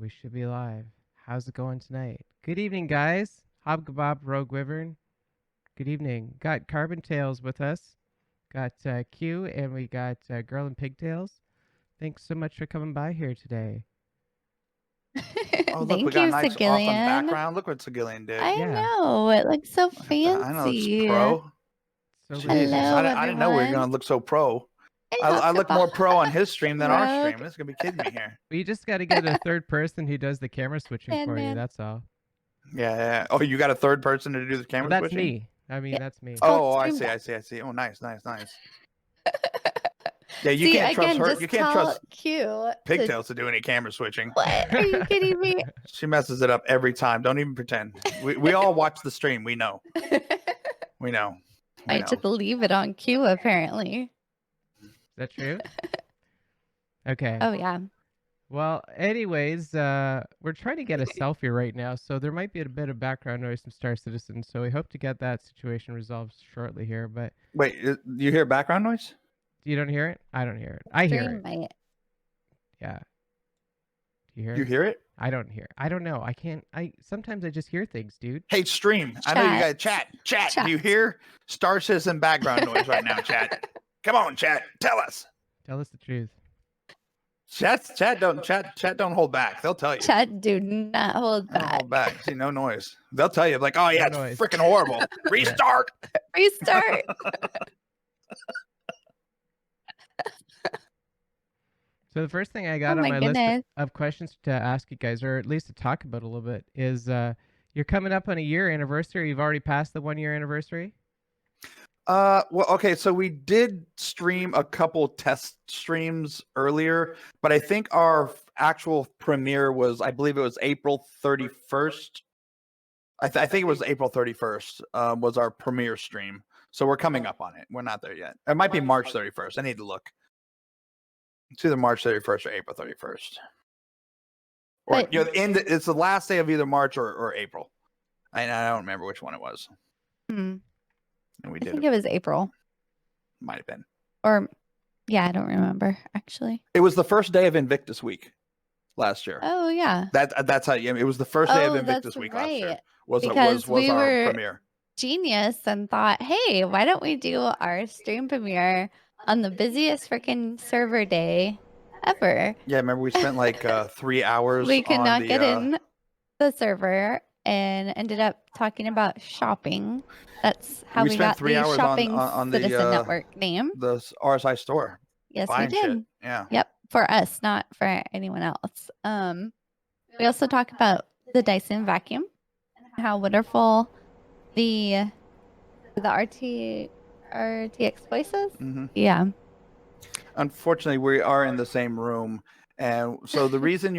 We should be live. How's it going tonight? Good evening, guys. Hobgobob, Rogue Wyvern. Good evening. Got Carbontails with us. Got Q, and we got Girl in Pigtails. Thanks so much for coming by here today. Oh, look, we Thank got you, a nice awesome Segellion. background. Look what Segellion did. I Yeah. know. It looks so Look at that. I know it's fancy. pro. So Jesus, Hello, I didn't know we were everyone. going to look so pro. Hey, I Dr. look more pro on his stream than our stream. Rogue. This is going to be kidding me here. we just got to get a third person who does the camera switching for you. Man. That's all. Yeah. Oh, you got a third person to do the camera Well, that's switching? me. I mean, Yeah. that's me. Oh, called I stream see. Oh, nice. Yeah, you See, can't trust again, her. just You can't tell trust Q Pigtails to do any camera switching. What? Are you kidding me? She messes it up every time. Don't even pretend. We all watch the stream. We know. We know. I just leave it on Q, apparently. Is that true? Okay. Oh, yeah. Well, anyways, we're trying to get a selfie right now, so there might be a bit of background noise from Star Citizen. So we hope to get that situation resolved shortly here. But wait, you hear background noise? You don't hear it? I don't hear it. I hear it. Might. Yeah. Do you hear it? You hear it? I don't hear. I don't know. I can't. Sometimes I just hear things, dude. Hey, stream. I know you guys chat. Do you hear Star Citizen background noise right now, chat? Come on, chat. Tell us. Tell us the truth. Chat don't hold back. They'll tell you. Chat do not hold back. Don't hold back. See, no noise. They'll tell you like, oh yeah, No it's noise. freaking horrible. Restart. Restart. So the first thing I got on my list of questions to ask you guys, or at least to talk about a little bit, is you're coming up on a year anniversary. You've already passed the 1 year anniversary. Well, okay, so we did stream a couple test streams earlier, but I think our actual premiere was, I believe it was April 31st. I think it was April 31st was our premiere stream. So we're coming up on it. We're not there yet. It might be March 31st. I need to look. It's either March 31st or April 31st. Or it's the last day of either March or April. I don't remember which one it was. Hmm. And we I think it was April. Might have been. Or, yeah, I don't remember, actually. It was the first day of Invictus Week last year. Oh, yeah. That's how it was the first day of Invictus Week last year. Was our premiere. Genius and thought, hey, why don't we do our stream premiere on the busiest freaking server day ever? Yeah, remember we spent like 3 hours. We could not get in the server and ended up talking about shopping. That's how we got 3 hours Shopping on the Citizen Network name. The RSI store. Yes, we did. Shit. Yeah. Yep, for us, not for anyone else. We also talk about the Dyson vacuum and how wonderful the RTX voice is. Mm-hmm. Yeah. Unfortunately, we are in the same room, and so the reason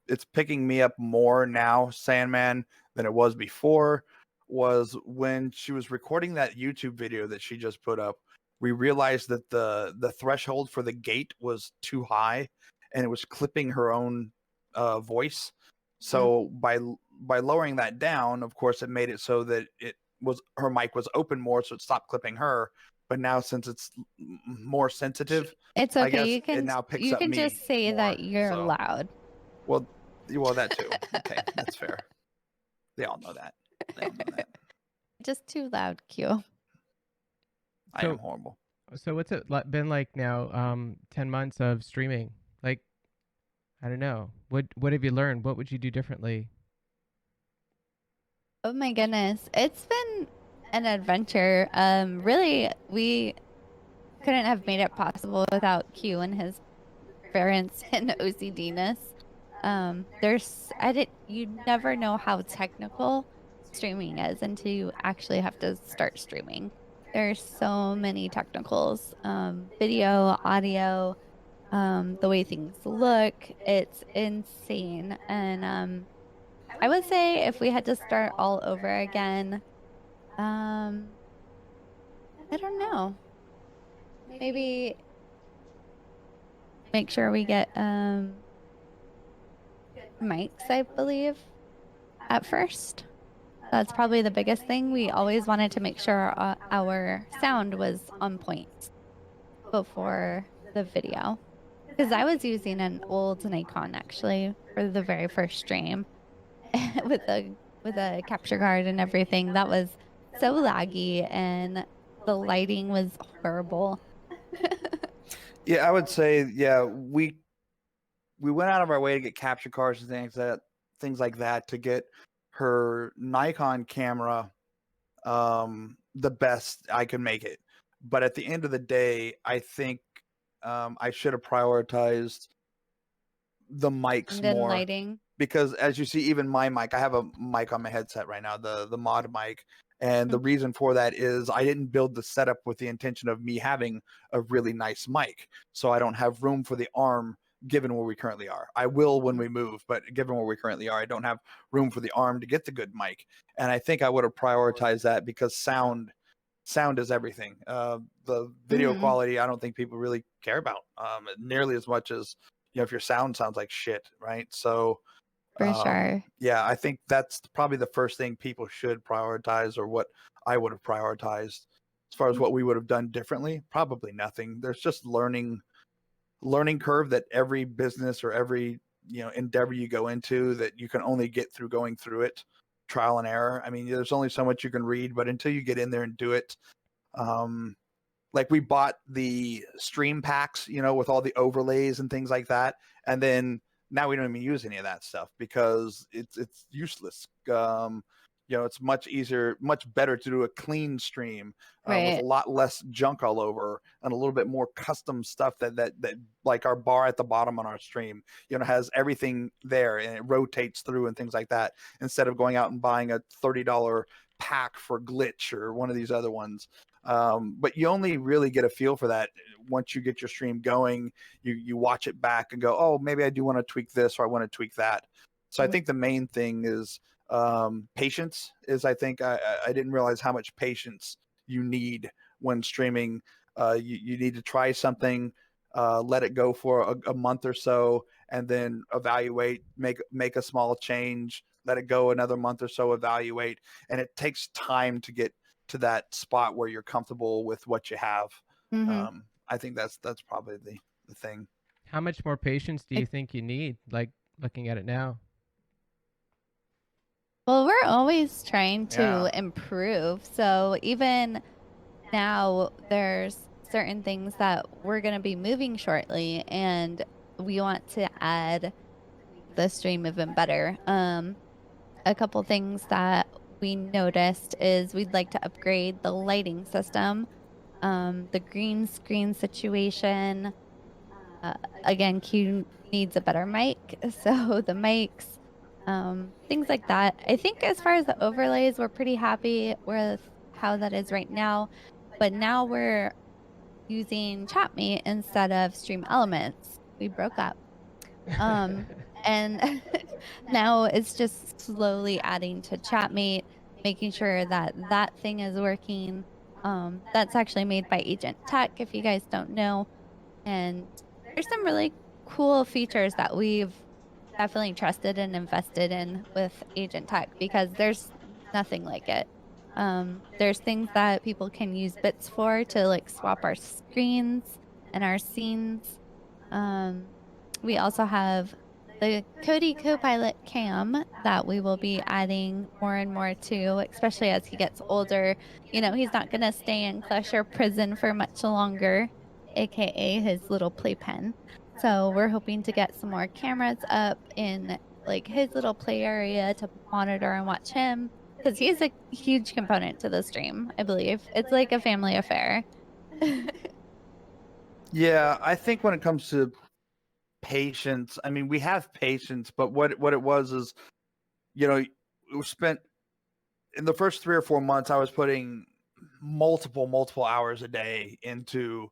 it's picking me up more now, Sandman, than it was before, was when she was recording that YouTube video that she just put up. We realized that the threshold for the gate was too high, and it was clipping her own voice. So by lowering that down, of course, it made it so that her mic was open more, so it stopped clipping her. But now, since it's more sensitive, it's okay. I guess it now picks you up can me just say more, that you're loud. Well, that too. Okay, that's fair. They all know that. Just too loud, Q. I am horrible. So what's it been like now? 10 months of streaming. Like, I don't know. What have you learned? What would you do differently? Oh my goodness, it's been an adventure. Really, we couldn't have made it possible without Q and his parents and OCD-ness. You never know how technical streaming is until you actually have to start streaming. There's so many technicals, video, audio, the way things look. It's insane. And I would say if we had to start all over again, I don't know. Maybe make sure we get mics, I believe, at first. That's probably the biggest thing. We always wanted to make sure our sound was on point before the video. because I was using an old Nikon actually for the very first stream with a capture card and everything. That was so laggy and the lighting was horrible. Yeah, I would say, yeah, we went out of our way to get capture cards and things like that to get her Nikon camera the best I could make it. But at the end of the day, I think I should have prioritized the mics And then more, lighting. because as you see, even my mic, I have a mic on my headset right now, the mod mic. And the reason for that is I didn't build the setup with the intention of me having a really nice mic. So I don't have room for the arm given where we currently are. I will when we move, but given where we currently are, I don't have room for the arm to get the good mic. And I think I would have prioritized that because sound is everything. The video quality, I don't think people really care about nearly as much as, if your sound sounds like shit, right? So For sure. yeah, I think that's probably the first thing people should prioritize, or what I would have prioritized. As far as what we would have done differently, probably nothing. There's just learning curve that every business or every endeavor you go into, that you can only get through going through it, trial and error. I mean, there's only so much you can read, but until you get in there and do it, like we bought the stream packs, with all the overlays and things like that, and then now we don't even use any of that stuff because it's useless. It's much easier, much better to do a clean stream with a lot less junk all over and a little bit more custom stuff that like our bar at the bottom on our stream, has everything there and it rotates through and things like that, instead of going out and buying a $30 pack for Glitch or one of these other ones. But you only really get a feel for that once you get your stream going. You watch it back and go, oh, maybe I do want to tweak this, or I want to tweak that. So I think the main thing is patience. I think I didn't realize how much patience you need when streaming. You need to try something, let it go for a month or so, and then evaluate, make a small change, let it go another month or so, evaluate. And it takes time to get to that spot where you're comfortable with what you have. I think that's probably the thing. How much more patience do you think you need, like looking at it now? Well, we're always trying to improve. So even now, there's certain things that we're going to be moving shortly, and we want to add the stream even better. A couple things that we noticed is we'd like to upgrade the lighting system, the green screen situation. Again, Q needs a better mic, so the mics, things like that. I think as far as the overlays, we're pretty happy with how that is right now, but now we're using Chatmeet instead of Stream Elements. We broke up. And now it's just slowly adding to Chatmeet, making sure that that thing is working. That's actually made by Agent Tech, if you guys don't know. And there's some really cool features that we've definitely trusted and invested in with Agent Tech, because there's nothing like it. There's things that people can use bits for to like swap our screens and our scenes. We also have the Cody Copilot Cam that we will be adding more and more to, especially as he gets older. He's not going to stay in Clusher prison for much longer, aka his little playpen. So we're hoping to get some more cameras up in like his little play area to monitor and watch him, because he's a huge component to the stream. I believe it's like a family affair. Yeah, I think when it comes to patience, I mean, we have patience, but what it was is, we spent in the first 3 or 4 months, I was putting multiple hours a day into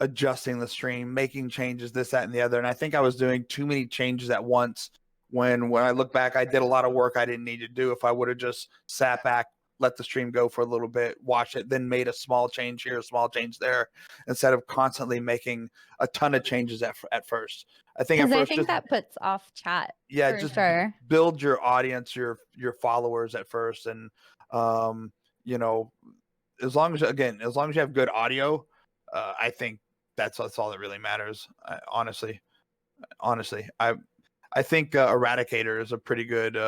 adjusting the stream, making changes, this, that, and the other. And I think I was doing too many changes at once. When I look back, I did a lot of work I didn't need to do. If I would have just sat back, let the stream go for a little bit, watch it, then made a small change here, a small change there, instead of constantly making a ton of changes at first. I think that puts off chat. Yeah, for just sure. build your audience, your followers at first, and as long as you have good audio, I think that's all that really matters. Honestly, I think Eradicator is a pretty good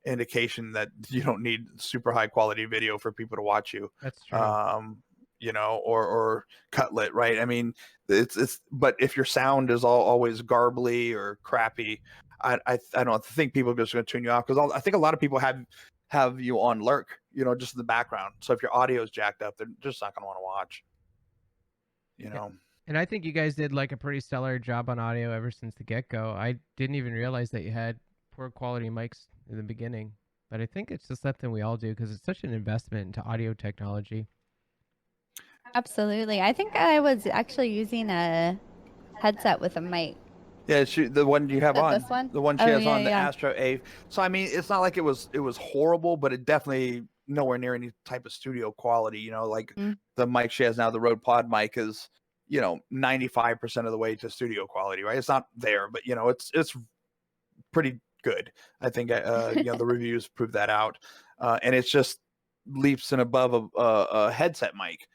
indication that you don't need super high quality video for people to watch you. That's true. You know, or Cutlet, right? I mean, it's but if your sound is always garbly or crappy, I don't think people are just going to tune you off, because I think a lot of people have you on lurk, you know, just in the background. So if your audio is jacked up, they're just not going to want to watch. You know. And I think you guys did like a pretty stellar job on audio ever since the get-go. I didn't even realize that you had poor quality mics in the beginning, but I think it's just something we all do because it's such an investment into audio technology. Absolutely. I think I was actually using a headset with a mic. Yeah, the one you have on. This one? The one she Oh, has yeah, on, the yeah. Astro A. So I mean, it's not like it was horrible, but it definitely nowhere near any type of studio quality. You know, like the mic she has now, the Rode Pod mic, is, you know, 95% of the way to studio quality, right? It's not there, but you know, it's pretty good. I think you know, the reviews prove that out, and it's just leaps and above a headset mic.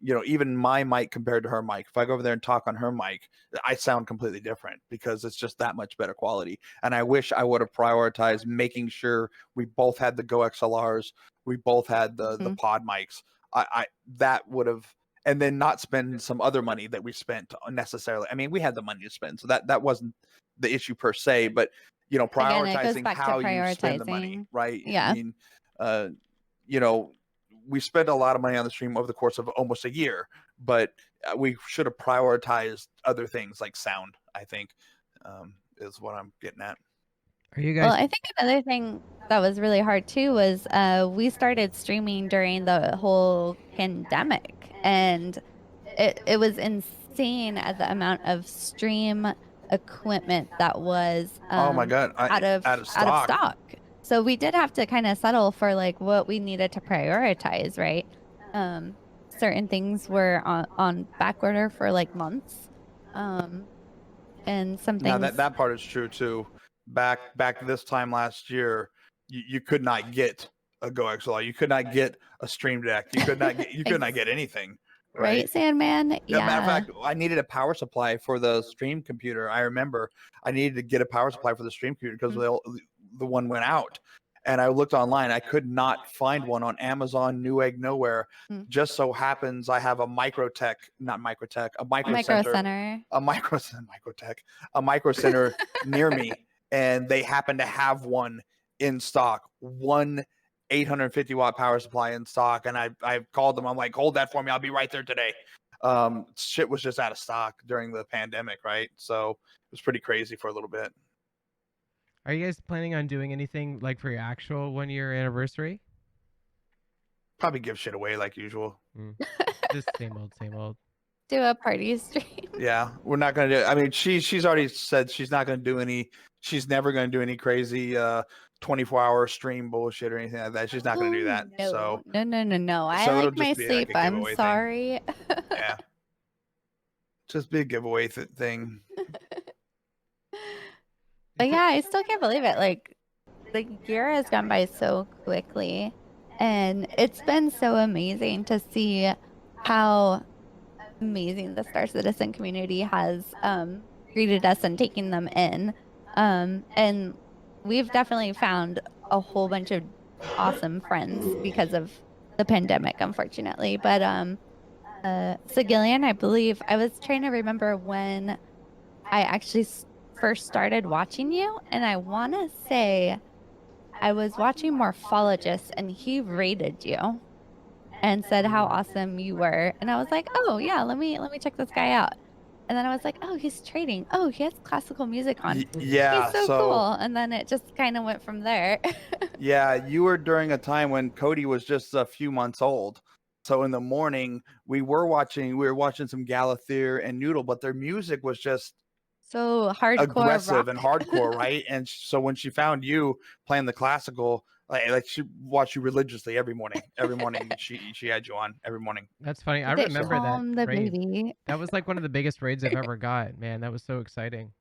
You know, even my mic compared to her mic, if I go over there and talk on her mic, I sound completely different because it's just that much better quality. And I wish I would have prioritized making sure we both had the Go XLRs, we both had the pod mics. I that would have, and then not spend some other money that we spent unnecessarily. I mean, we had the money to spend, so that wasn't the issue per se, but you know, prioritizing how you spend the money, right? Yeah. I mean, you know, we spent a lot of money on the stream over the course of almost a year, but we should have prioritized other things like sound, I think, is what I'm getting at. Are you guys? Well, I think another thing that was really hard too was we started streaming during the whole pandemic, and it was insane at the amount of stream equipment that was oh my god, out of stock. So we did have to kind of settle for like what we needed to prioritize, right? Certain things were on back order for like months, and some things. Now that part is true too. Back this time last year, you could not get a Go XLR, you could not get a Stream Deck, you could not get anything. Right, Sandman? Yeah. Matter of fact, I needed a power supply for the stream computer. I remember I needed to get a power supply for the stream computer because the one went out. And I looked online. I could not find one on Amazon, Newegg, nowhere. Just so happens I have a Micro Center, a Micro Center near me, and they happen to have one in stock. One 850 watt power supply in stock, and I called them. I'm like, hold that for me, I'll be right there today. Shit was just out of stock during the pandemic, right? So it was pretty crazy for a little bit. Are you guys planning on doing anything like for your actual 1-year anniversary? Probably give shit away like usual. Just same old. Do a party stream. Yeah, we're not gonna do. I mean, she's already said she's not gonna do any. She's never gonna do any crazy 24-hour stream bullshit or anything like that. She's not gonna do that. No. So No. I so like my sleep. like I'm sorry. Yeah, just be a giveaway thing. But yeah, I still can't believe it. Like the year has gone by so quickly, and it's been so amazing to see how amazing the Star Citizen community has greeted us and taking them in. And we've definitely found a whole bunch of awesome friends because of the pandemic, unfortunately. But Segellion, I believe, I was trying to remember when I actually first started watching you, and I want to say I was watching Morphologist, and he rated you and said how awesome you were, and I was like, oh yeah, let me check this guy out. And then I was like, oh, he's trading. Oh, he has classical music on. Yeah, he's so cool. And then it just kind of went from there. Yeah, you were during a time when Cody was just a few months old. So in the morning, we were watching some Galather and Noodle, but their music was just so hardcore, aggressive rock. And hardcore, right? And so when she found you playing the classical, like she watched you religiously every morning. Every morning she had you on every morning. That's funny. I remember that raid. Baby. That was like one of the biggest raids I've ever got. Man, that was so exciting.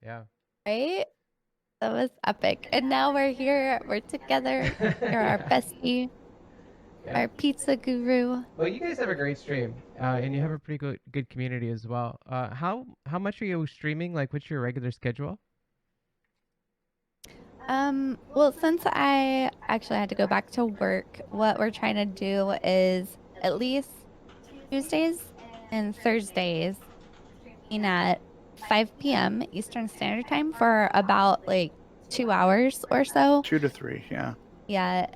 Yeah. Right? That was epic. And now we're here. We're together. You're our bestie. Yeah. our pizza guru. Well, you guys have a great stream, and you have a pretty good community as well. How much are you streaming? Like, what's your regular schedule? Well, since I actually had to go back to work, what we're trying to do is at least Tuesdays and Thursdays at 5 p.m. Eastern Standard Time for about like 2 hours or so. 2 to 3, yeah. Yeah.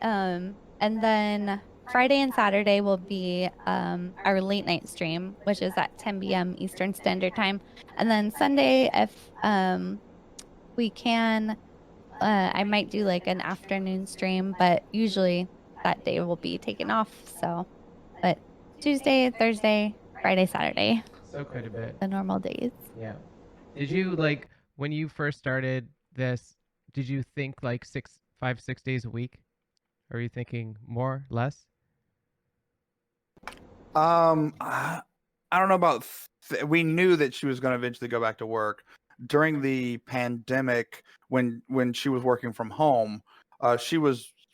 And then Friday and Saturday will be our late night stream, which is at 10 p.m. Eastern Standard Time. And then Sunday, if we can, I might do like an afternoon stream, but usually that day will be taken off. So, but Tuesday, Thursday, Friday, Saturday, So quite a bit. the normal days. Yeah. Did you like when you first started this? Did you think like 5, 6 days a week? Or are you thinking more, less? I don't know about. We knew that she was going to eventually go back to work during the pandemic when she was working from home.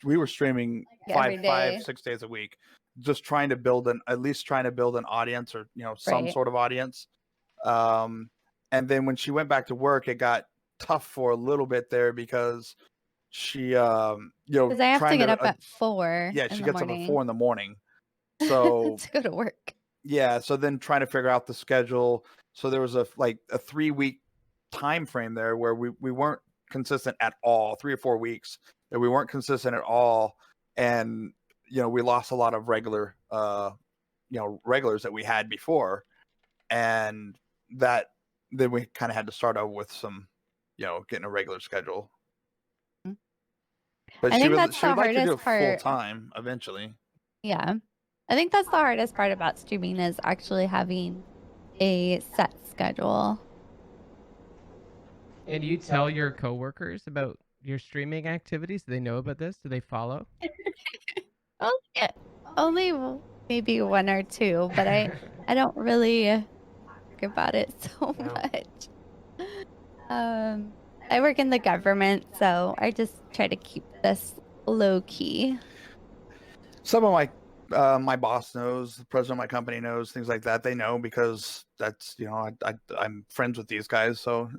We were streaming Every day. 6 days a week, just trying to build at least trying to build an audience or some Right. sort of audience. And then when she went back to work, it got tough for a little bit there because she Because I have to trying get up at 4 yeah, in she the gets up at morning 4 in the morning. So to go to work. yeah, so then trying to figure out the schedule. So there was a 3-week time frame there where we weren't consistent at all, 3 or 4 weeks that we weren't consistent at all. And we lost a lot of regulars that we had before. And that then we kind of had to start over with some, getting a regular schedule. But I she think would that's the like to do it hardest full part. time eventually. Yeah. I think that's the hardest part about streaming is actually having a set schedule. And do you tell your coworkers about your streaming activities? Do they know about this? Do they follow? Oh, yeah. Only maybe 1 or 2, but I don't really talk about it so No. much. I work in the government, so I just try to keep this low key. Some of my boss knows, the president of my company knows, things like that. They know because that's I'm friends with these guys, so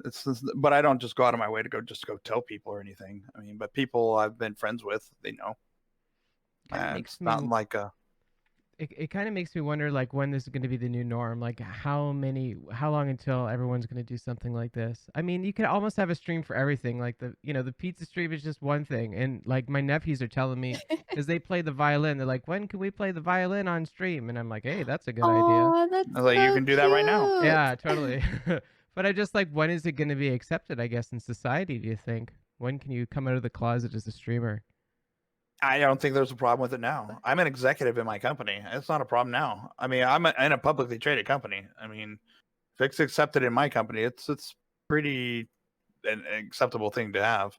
but I don't just go out of my way to go tell people or anything. I mean, but people I've been friends with, they know. It's not like a. It kind of makes me wonder, like, when this is going to be the new norm. Like, how long until everyone's going to do something like this? I mean, you could almost have a stream for everything. Like the pizza stream is just one thing, and like my nephews are telling me, because they play the violin, they're like, when can we play the violin on stream? And I'm like, hey, that's a good idea. Oh, that's I was like, you can do that right now. Yeah, totally. But I just like, when is it going to be accepted? I guess in society, do you think? When can you come out of the closet as a streamer? I don't think there's a problem with it now. I'm an executive in my company. It's not a problem now. I mean, I'm in a publicly traded company. I mean, if it's accepted in my company, it's pretty an acceptable thing to have.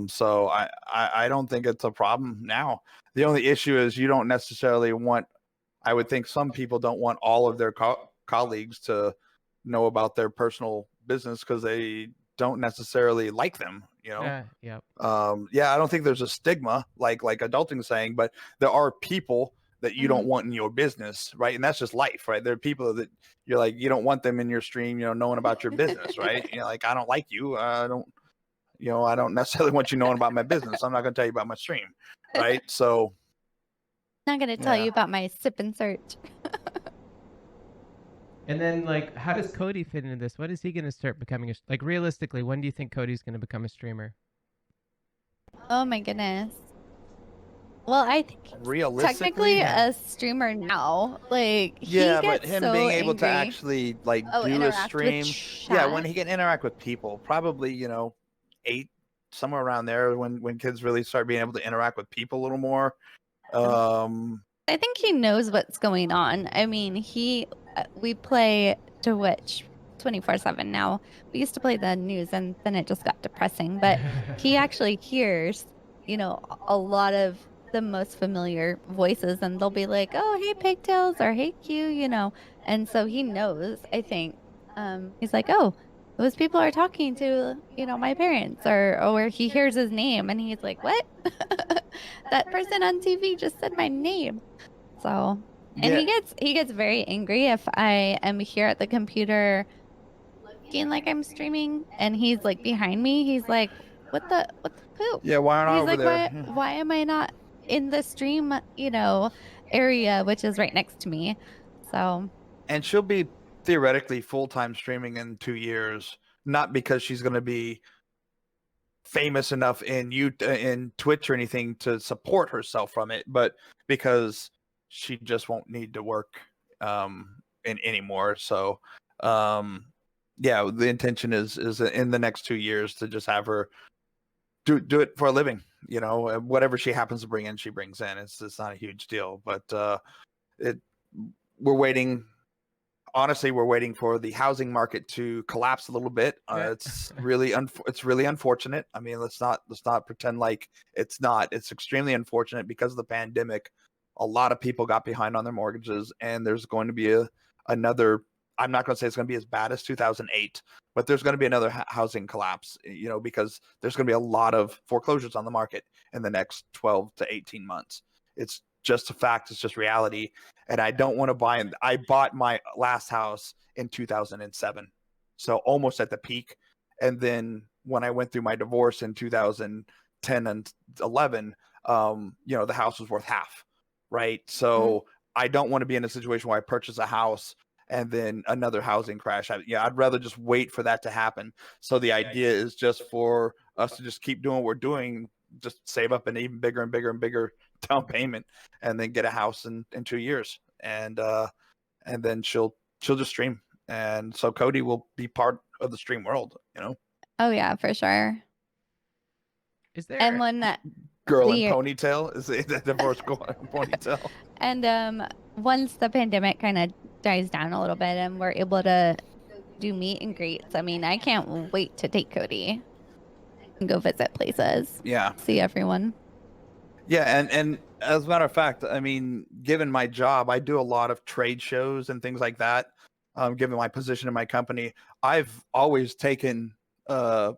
So I don't think it's a problem now. The only issue is you don't necessarily want. I would think some people don't want all of their colleagues to know about their personal business because they don't necessarily like them. Yeah. Yeah, I don't think there's a stigma like adulting saying, but there are people that you don't want in your business, right? And that's just life, right? There are people that you're like, you don't want them in your stream, knowing about your business, right? Like, I don't like you. I don't necessarily want you knowing about my business. I'm not going to tell you about my stream, right? So not going to tell you about my sip and search. And then, like, how does Cody fit into this? When is he going to start becoming like, realistically, when do you think Cody's going to become a streamer? Oh my goodness. Well, I think realistically, technically a streamer now. Like, yeah, he but gets him so being able to angry. actually do a interact with stream, yeah, when chat? he can interact with people, probably 8, somewhere around there, when kids really start being able to interact with people a little more. I think he knows what's going on. I mean, we play Twitch 24/7 now. We used to play the news, and then it just got depressing. But he actually hears, a lot of the most familiar voices, and they'll be like, "Oh, hey, Pigtails," or "Hey, Q," And so he knows. I think he's like, "Oh, those people are talking to, my parents, or he hears his name and he's like, what? That person on TV just said my name. So, and Yeah, he gets very angry if I am here at the computer looking like I'm streaming and he's like behind me. He's like, what the poop? yeah. Why aren't I He's over like, there? Yeah. why am I not in the stream, area, which is right next to me? So, And she'll be theoretically full-time streaming in 2 years, not because she's going to be famous enough in Twitch or anything to support herself from it, but because she just won't need to work in anymore. So yeah, the intention is in the next 2 years to just have her do it for a living. Whatever she happens to bring in, she brings in. It's not a huge deal, but it we're waiting. Honestly, we're waiting for the housing market to collapse a little bit. Yeah. It's really unfortunate. I mean, let's not pretend like it's not. It's extremely unfortunate because of the pandemic. A lot of people got behind on their mortgages, and there's going to be another. I'm not going to say it's going to be as bad as 2008, but there's going to be another housing collapse. Because there's going to be a lot of foreclosures on the market in the next 12 to 18 months. It's just a fact. It's just reality, and I don't want to buy. I bought my last house in 2007, so almost at the peak. And then when I went through my divorce in 2010 and 11, the house was worth half, right? So I don't want to be in a situation where I purchase a house and then another housing crash. I'd rather just wait for that to happen. So the idea is just for us to just keep doing what we're doing, just save up an even bigger and bigger and bigger down payment, and then get a house in 2 years, and then she'll just stream, and so Cody will be part of the stream world. oh yeah, for sure. Is And there when Girl in the ponytail is the divorce girl in ponytail. and once the pandemic kind of dies down a little bit and we're able to do meet and greets, I mean, I can't wait to take Cody and go visit places, Yeah, see everyone. yeah, and as a matter of fact, I mean, given my job, I do a lot of trade shows and things like that. Given my position in my company, I've always taken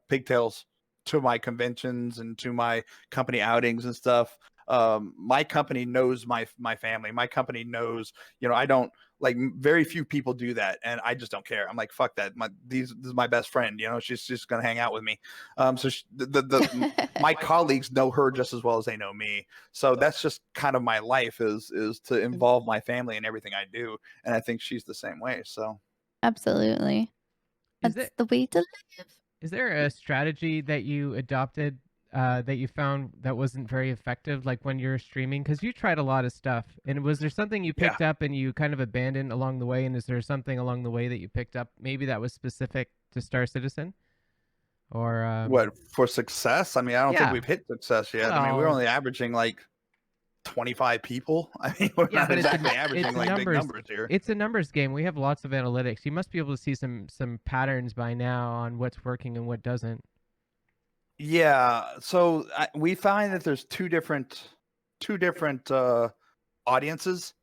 pigtails to my conventions and to my company outings and stuff. My company knows my family. My company knows, I don't like very few people do that, and I just don't care. I'm like, fuck that. This is my best friend. She's just gonna hang out with me. So my colleagues know her just as well as they know me. So that's just kind of my life is to involve my family in everything I do, and I think she's the same way. So Absolutely. is That's it the way to live. is there a strategy that you adopted that you found that wasn't very effective, like when you're streaming? Because you tried a lot of stuff, and was there something you yeah. picked up and you kind of abandoned along the way? And is there something along the way that you picked up, maybe that was specific to Star Citizen, or What for success? I mean, I don't think yeah, we've hit success yet. I mean, we're well, only averaging like 25 people. I mean, we're yeah, not but exactly it's averaging a like big numbers. numbers here. It's a numbers game. We have lots of analytics. You must be able to see some patterns by now on what's working and what doesn't. Yeah, so we find that there's two different audiences.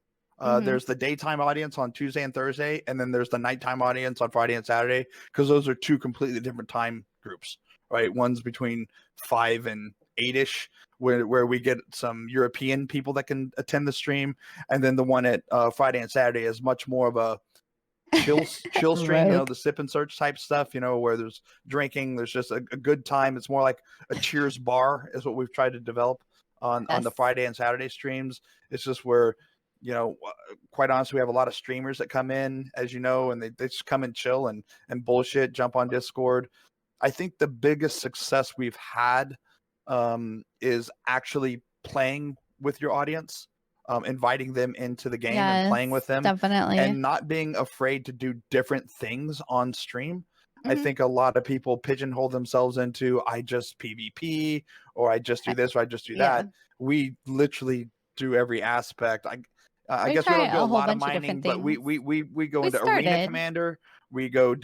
There's the daytime audience on Tuesday and Thursday, and then there's the nighttime audience on Friday and Saturday, because those are two completely different time groups, right? One's between 5 and 8ish, where we get some European people that can attend the stream, and then the one at Friday and Saturday is much more of a chill stream, Rogue. the sip and search type stuff, where there's drinking, there's just a good time. It's more like a cheers bar is what we've tried to develop on the Yes. Friday and Saturday streams. It's just where, quite honestly, we have a lot of streamers that come in, as you know, and they just come and chill and bullshit, jump on Discord. I think the biggest success we've had is actually playing with your audience, inviting them into the game and playing with them, definitely. and not being afraid to do different things on stream. I Mhm. think a lot of people pigeonhole themselves into, I just PvP, or I just do this, or I just do Yeah. that. We literally do every aspect. I We guess we try don't do a a whole lot of bunch of mining, different but we go We into Arena started. Commander. We do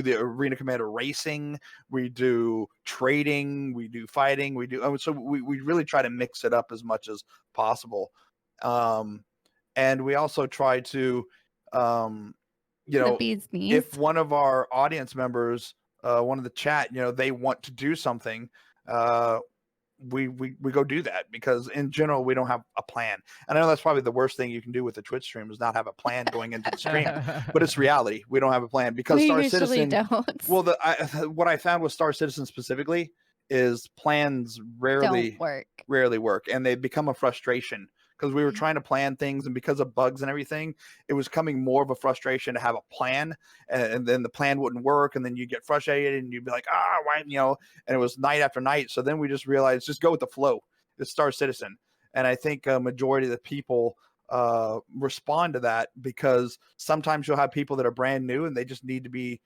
the Arena Commander racing. We do trading. We do fighting. So we really try to mix it up as much as possible. And we also try to, The bee's knees. if one of our audience members one of the chat, they want to do something, we go do that, because in general we don't have a plan. And I know that's probably the worst thing you can do with a Twitch stream, is not have a plan going into the stream. But it's reality. We don't have a plan because We Star usually Citizen. don't. Well, what I found with Star Citizen specifically is plans rarely work, and they become a frustration, because we were trying to plan things, and because of bugs and everything, it was coming more of a frustration to have a plan, and then the plan wouldn't work, and then you get frustrated, and you'd be like, why, and it was night after night. So then we just realized, just go with the flow. It's Star Citizen. And I think a majority of the people respond to that, because sometimes you'll have people that are brand new and they just need to be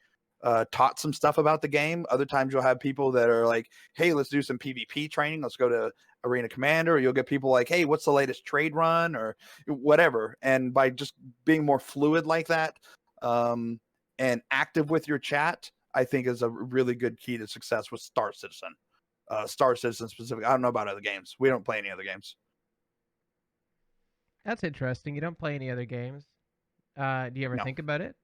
taught some stuff about the game. Other times you'll have people that are like, hey, let's do some PvP training. Let's go to Arena Commander. Or you'll get people like, hey, what's the latest trade run, or whatever. And by just being more fluid like that, and active with your chat, I think is a really good key to success with Star Citizen. Star Citizen specifically. I don't know about other games. We don't play any other games. That's interesting. You don't play any other games. Do you ever think about it?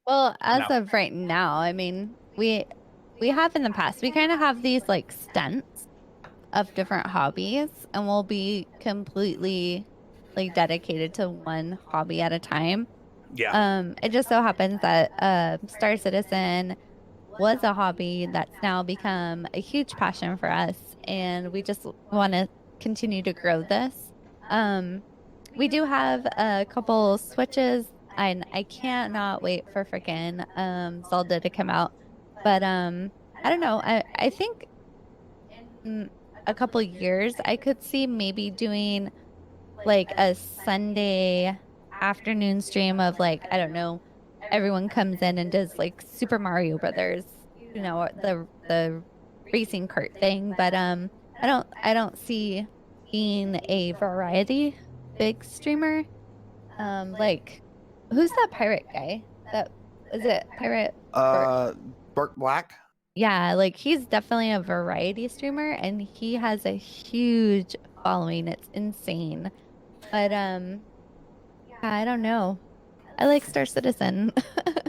Well, as of right now, I mean, we have in the past, we kind of have these like stints of different hobbies, and we'll be completely like dedicated to one hobby at a time. Yeah. It just so happens that Star Citizen was a hobby that's now become a huge passion for us, and we just want to continue to grow this. We do have a couple switches, and I cannot wait for freaking Zelda to come out. But I don't know. I think in a couple years I could see maybe doing like a Sunday afternoon stream of like, I don't know, everyone comes in and does like Super Mario Brothers, the racing kart thing. But I don't see being a variety big streamer. Like, who's that pirate guy? That is it, pirate? Burt Black. Yeah, like he's definitely a variety streamer, and he has a huge following. It's insane. But yeah, I don't know. I like Star Citizen.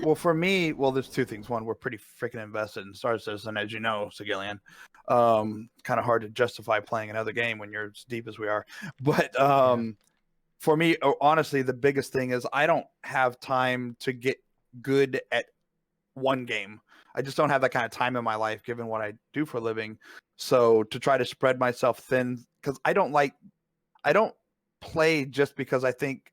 Well, for me, there's two things. One, we're pretty freaking invested in Star Citizen, as you know, Segellion. Kind of hard to justify playing another game when you're as deep as we are. But for me, honestly, the biggest thing is I don't have time to get good at one game. I just don't have that kind of time in my life, given what I do for a living. So to try to spread myself thin, because I don't play just because I think,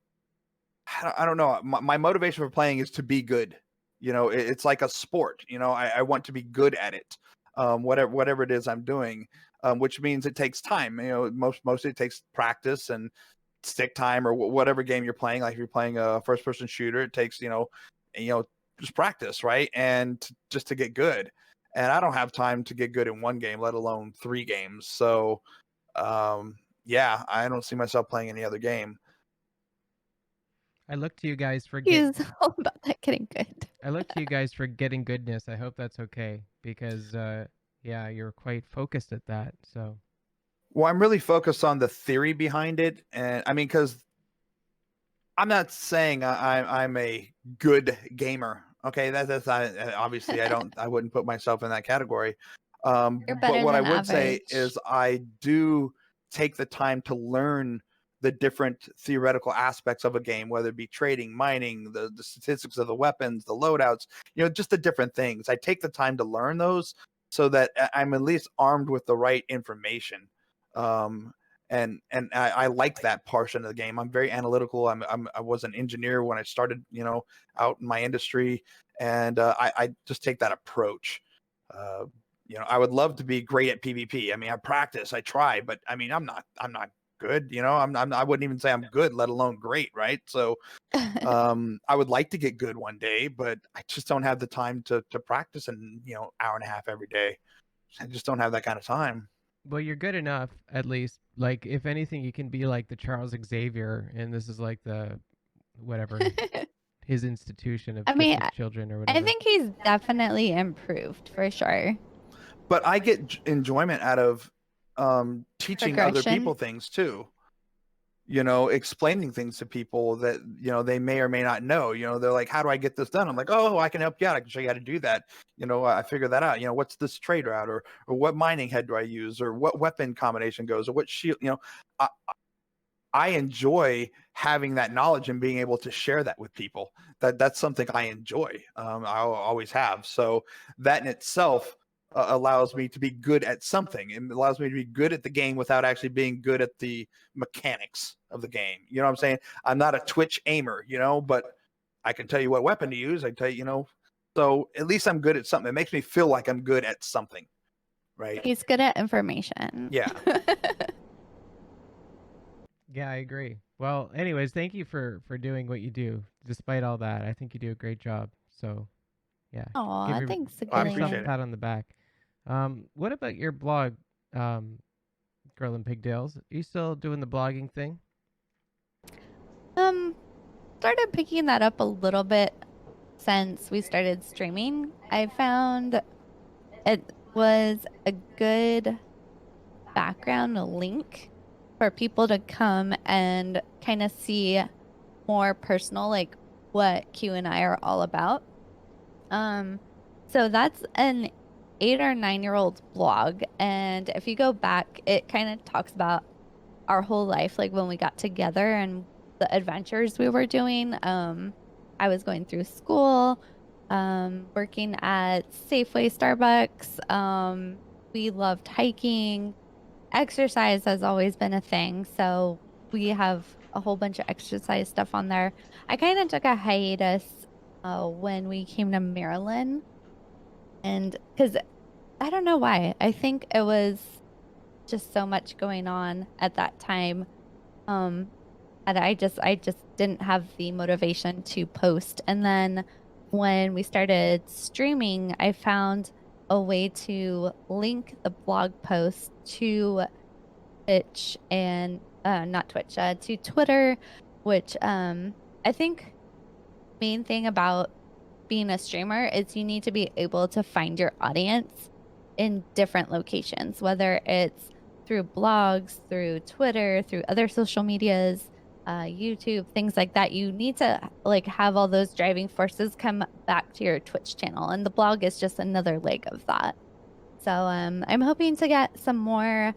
I don't know. My motivation for playing is to be good. It's like a sport. I want to be good at it, whatever it is I'm doing, which means it takes time. Mostly it takes practice and stick time, or whatever game you're playing. Like if you're playing a first-person shooter, it takes just practice, right? And just to get good. And I don't have time to get good in one game, let alone 3 games. So, yeah, I don't see myself playing any other game. I look to you guys for He's all about that getting good. I look to you guys for getting goodness. I hope that's okay, because yeah, you're quite focused at that. So, well, I'm really focused on the theory behind it, and I mean, because I'm not saying I'm a good gamer. Okay, that's obviously I wouldn't put myself in that category. But what I would say is I do take the time to learn the different theoretical aspects of a game, whether it be trading, mining, the statistics of the weapons, the loadouts, just the different things. I take the time to learn those so that I'm at least armed with the right information. And I like that portion of the game. I'm very analytical. I was an engineer when I started, out in my industry, and I just take that approach. I would love to be great at PvP. I mean, I practice, I try, but I mean, I'm not good. I wouldn't even say I'm good, let alone great, right? So, I would like to get good one day, but I just don't have the time to practice in hour and a half every day. I just don't have that kind of time. Well, you're good enough, at least. Like, if anything, you can be like the Charles Xavier, and this is like the whatever his institution of children or whatever. I think he's definitely improved for sure. But I get enjoyment out of teaching other people things too. explaining things to people that, they may or may not know. They're like, how do I get this done? I'm like, oh, I can help you out. I can show you how to do that. I figure that out. What's this trade route, or what mining head do I use, or what weapon combination goes, or what shield, I, I enjoy having that knowledge and being able to share that with people. That's something I enjoy. I always have. So that in itself allows me to be good at something. It allows me to be good at the game without actually being good at the mechanics of the game. You know what I'm saying? I'm not a Twitch aimer, but I can tell you what weapon to use. I tell you, so at least I'm good at something. It makes me feel like I'm good at something, right? He's good at information. Yeah. Yeah, I agree. Well, anyways, thank you for doing what you do. Despite all that, I think you do a great job. So, yeah, Aw, give thanks, I yourself appreciate a it. pat on the back. What about your blog, Girl and Pigtails? Are you still doing the blogging thing? Started picking that up a little bit since we started streaming. I found it was a good background link for people to come and kind of see more personal, like what Q and I are all about. So that's an 8 or 9-year-old blog, and if you go back, it kind of talks about our whole life, like when we got together and the adventures we were doing. I was going through school, working at Safeway, Starbucks. We loved hiking. Exercise has always been a thing, so we have a whole bunch of exercise stuff on there. I kind of took a hiatus when we came to Maryland, and because I don't know why. I think it was just so much going on at that time. And I just didn't have the motivation to post. And then when we started streaming, I found a way to link the blog post to Twitch and not Twitch, to Twitter, which I think main thing about being a streamer is you need to be able to find your audience in different locations, whether it's through blogs, through Twitter, through other social medias, YouTube, things like that. You need to like have all those driving forces come back to your Twitch channel, and the blog is just another leg of that. So I'm hoping to get some more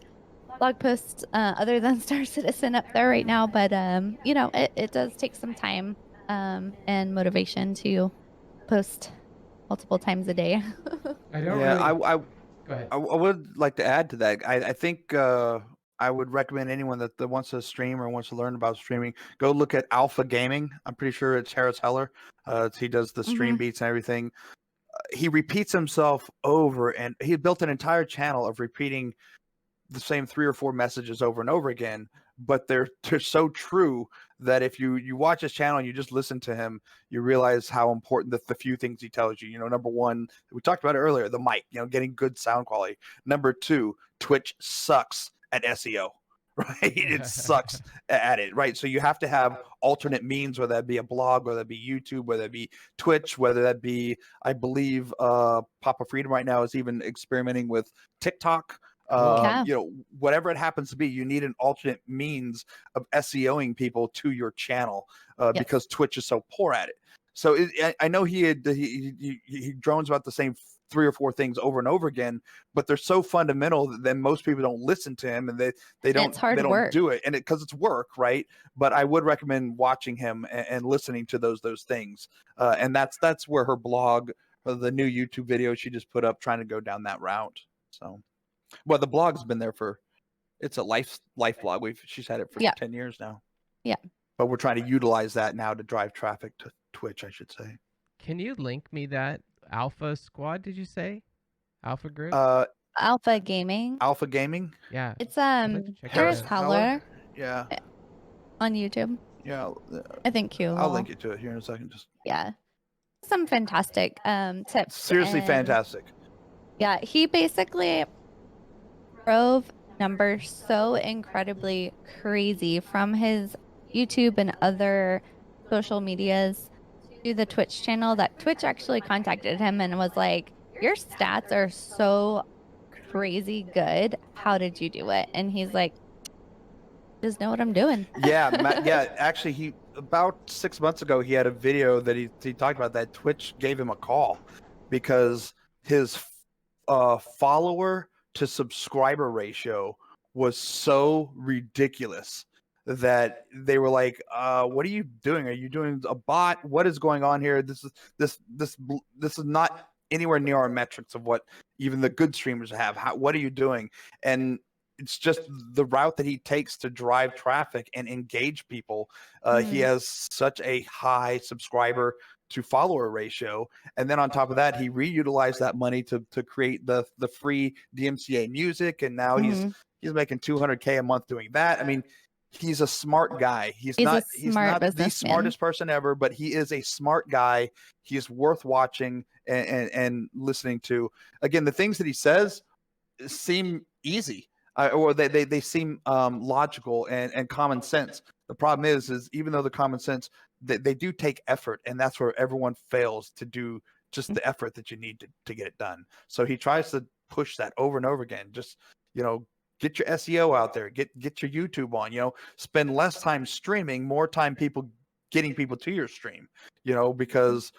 blog posts other than Star Citizen up there right now, but it does take some time and motivation to post multiple times a day. I don't Yeah, really. I Go ahead. I would like to add to that. I think I would recommend anyone that wants to stream or wants to learn about streaming, go look at Alpha Gaming. I'm pretty sure it's Harris Heller. He does the stream beats and everything. He repeats himself over, and he built an entire channel of repeating the same 3 or 4 messages over and over again, but they're so true that if you watch his channel and you just listen to him, you realize how important the few things he tells you. Number one, we talked about it earlier, the mic, getting good sound quality. Number two, Twitch sucks at SEO. Right? It sucks at it, right? So you have to have alternate means, whether that be a blog, whether that be YouTube, whether that be Twitch, whether that be, I believe, Papa Freedom right now is even experimenting with TikTok. Yeah. Whatever it happens to be, you need an alternate means of SEOing people to your channel because Twitch is so poor at it. So I know he drones about the same 3 or 4 things over and over again, but they're so fundamental that then most people don't listen to him, and they don't do it, and because it's work, right? But I would recommend watching him and listening to those things, and that's where her blog, the new YouTube video she just put up, trying to go down that route. So. Well, the blog's been there it's a life blog. She's had it for 10 years now. Yeah. But we're trying to utilize that now to drive traffic to Twitch, I should say. Can you link me that Alpha Squad? Did you say Alpha Group? Alpha Gaming. Alpha Gaming. Yeah. It's Harris Heller. Yeah. On YouTube. Yeah. I think you. I'll link it to it here in a second. Yeah. Some fantastic tips. Seriously fantastic. Yeah, he basically drove numbers so incredibly crazy from his YouTube and other social medias to the Twitch channel that Twitch actually contacted him and was like, your stats are so crazy good. How did you do it? And he's like, Just know what I'm doing. Yeah, actually, he about 6 months ago he had a video that he talked about that Twitch gave him a call because his follower to subscriber ratio was so ridiculous that they were like, "What are you doing? Are you doing a bot? What is going on here? This is not anywhere near our metrics of what even the good streamers have. What are you doing?" And it's just the route that he takes to drive traffic and engage people. He has such a high subscriber to follower ratio, and then on top of that, he reutilized that money to create the free DMCA music, and now he's making $200K a month doing that. I mean, he's a smart guy. He's not the smartest person ever, but he is a smart guy. He is worth watching and listening to. Again, the things that he says seem easy. Or they seem logical and common sense. The problem is even though the common sense, they do take effort, and that's where everyone fails to do just the effort that you need to get it done. So he tries to push that over and over again. Just, get your SEO out there, get your YouTube on, spend less time streaming, more time getting people to your stream, because,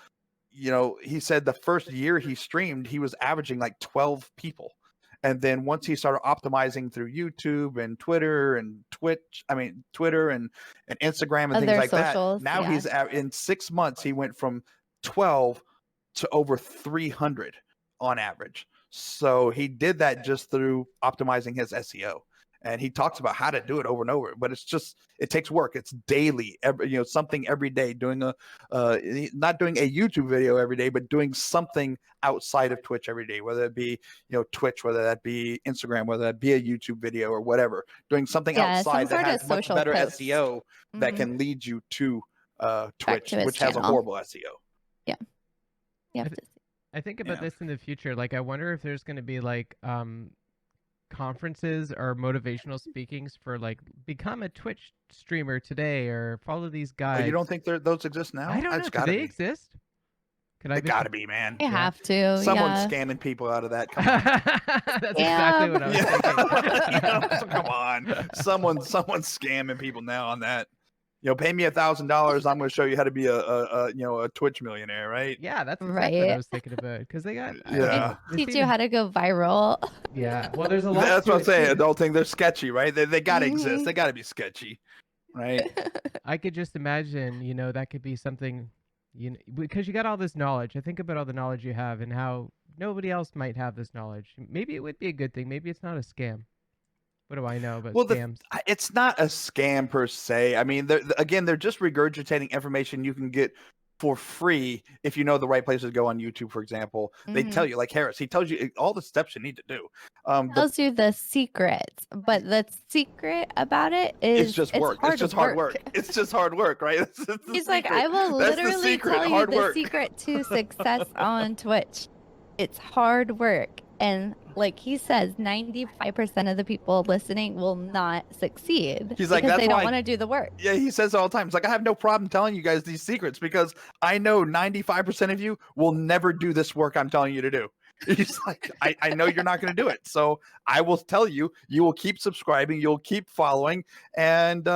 he said the first year he streamed, he was averaging like 12 people. And then once he started optimizing through YouTube and Twitter and Twitter and Instagram and things like socials, that, now he's in 6 months, he went from 12 to over 300 on average. So he did that just through optimizing his SEO. And he talks about how to do it over and over, but it takes work. It's daily, something every day, not doing a YouTube video every day, but doing something outside of Twitch every day, whether it be, Twitch, whether that be Instagram, whether that be a YouTube video or whatever, doing something outside that has much better SEO that can lead you to Twitch, which has a horrible SEO. Yeah. I think about this in the future. Like, I wonder if there's going to be like, conferences or motivational speakings for like become a Twitch streamer today or follow these guys. Oh, you don't think those exist now? I don't know. Do they exist? They gotta be, man. They have to. Someone's scamming people out of that. That's exactly what I was thinking. Come on, someone's scamming people now on that. Pay me $1,000. I'm going to show you how to be a Twitch millionaire, right? Yeah, that's exactly what I was thinking about. Because they got teach you how to go viral. Yeah, well, there's a lot. That's what I'm saying. Adulting, they're sketchy, right? They got to exist. They got to be sketchy, right? I could just imagine, that could be something, because you got all this knowledge. I think about all the knowledge you have and how nobody else might have this knowledge. Maybe it would be a good thing. Maybe it's not a scam. What do I know about scams? It's not a scam per se. I mean, they're just regurgitating information you can get for free if you know the right places to go on YouTube, for example. They tell you, like Harris, he tells you all the steps you need to do. Tells you the secrets, but the secret about it is it's just work. It's just hard work. It's just hard work, right? He's like, I will literally tell you the secret to success on Twitch. It's hard work. And like he says, 95% of the people listening will not succeed. He's like, because they don't want to do the work. Yeah, he says all the time. It's like, I have no problem telling you guys these secrets because I know 95% of you will never do this work I'm telling you to do. He's like, I know you're not going to do it. So I will tell you, you will keep subscribing, you'll keep following, and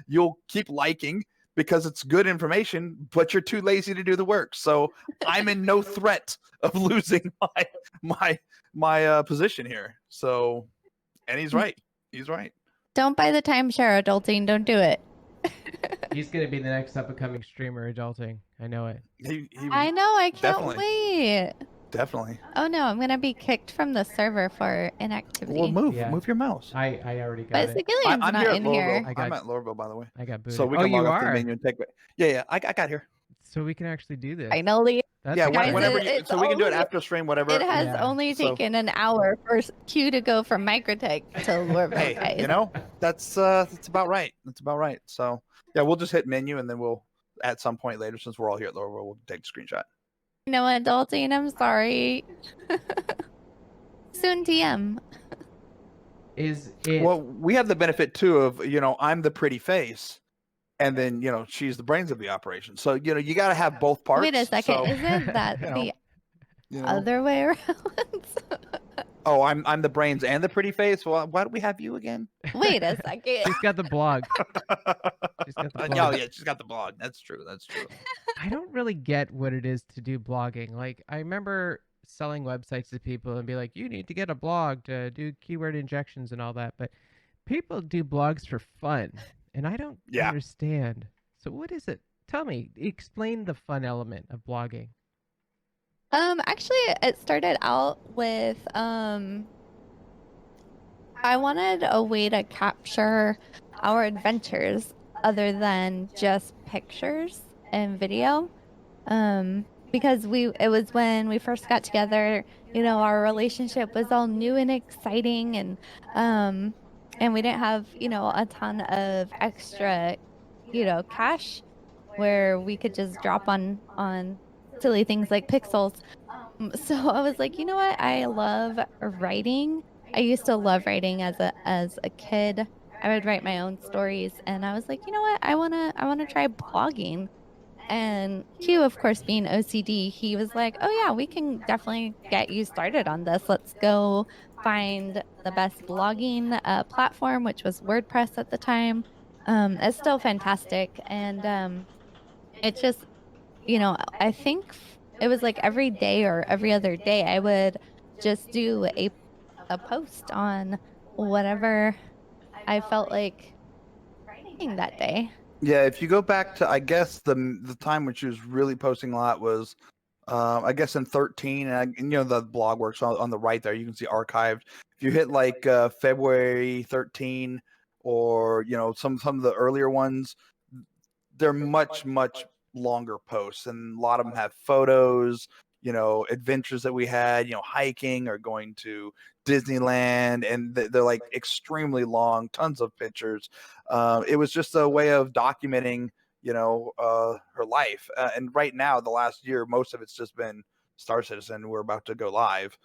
you'll keep liking because it's good information, but you're too lazy to do the work. So I'm in no threat of losing my position here. So, and he's right. He's right. Don't buy the timeshare, adulting. Don't do it. He's gonna be the next up and coming streamer, adulting. I know it. I know. I can't wait. Definitely. Oh no, I'm gonna be kicked from the server for inactivity. Well, move your mouse. I already got it. it. Segellion's I'm not here in here. I'm at Lorville, by the way. I got booted. So we can log off the menu and take it. Yeah, I got here. So we can actually do this. Finally. Whenever so we can do it after stream, whatever. It has only taken an hour for Q to go from Microtech to Lorville. Hey, that's about right. That's about right. So yeah, we'll just hit menu and then we'll at some point later, since we're all here at Lorville, we'll take a screenshot. No, adulting, I'm sorry. Soon TM. Is it... Well, we have the benefit too of, I'm the pretty face. And then, she's the brains of the operation. So, you got to have both parts. Wait a second. So, isn't that the other way around? Oh, I'm the brains and the pretty face. Well, why do we have you again? Wait a second. She's got the blog. She's got the Oh blog. yeah, she's got the blog. That's true. That's true. I don't really get what it is to do blogging. Like, I remember selling websites to people and be like, you need to get a blog to do keyword injections and all that. But people do blogs for fun, and I don't Yeah. understand. So, what is it? Tell me, explain the fun element of blogging. Actually, it started out with I wanted a way to capture our adventures other than just pictures and video. Because it was when we first got together, you know, our relationship was all new and exciting, and we didn't have, you know, a ton of extra, you know, cash where we could just drop on silly things like pixels. So I was like, you know what? I love writing. I used to love writing as a kid. I would write my own stories, and I was like, you know what? I wanna try blogging. And Q, of course, being OCD, he was like, oh yeah, we can definitely get you started on this. Let's go find the best blogging platform, which was WordPress at the time. It's still fantastic, and it just, you know, I think it was like every day or every other day, I would just do a post on whatever I felt like writing that day. Yeah, if you go back to, I guess the time when she was really posting a lot was, I guess in 13, and you know the blog works on the right there. You can see archived. If you hit like February 13, or you know some of the earlier ones, they're much longer posts, and a lot of them have photos, you know, adventures that we had, you know, hiking or going to Disneyland, and they're like extremely long, tons of pictures. It was just a way of documenting, you know, her life. And right now, the last year, most of it's just been Star Citizen. We're about to go live,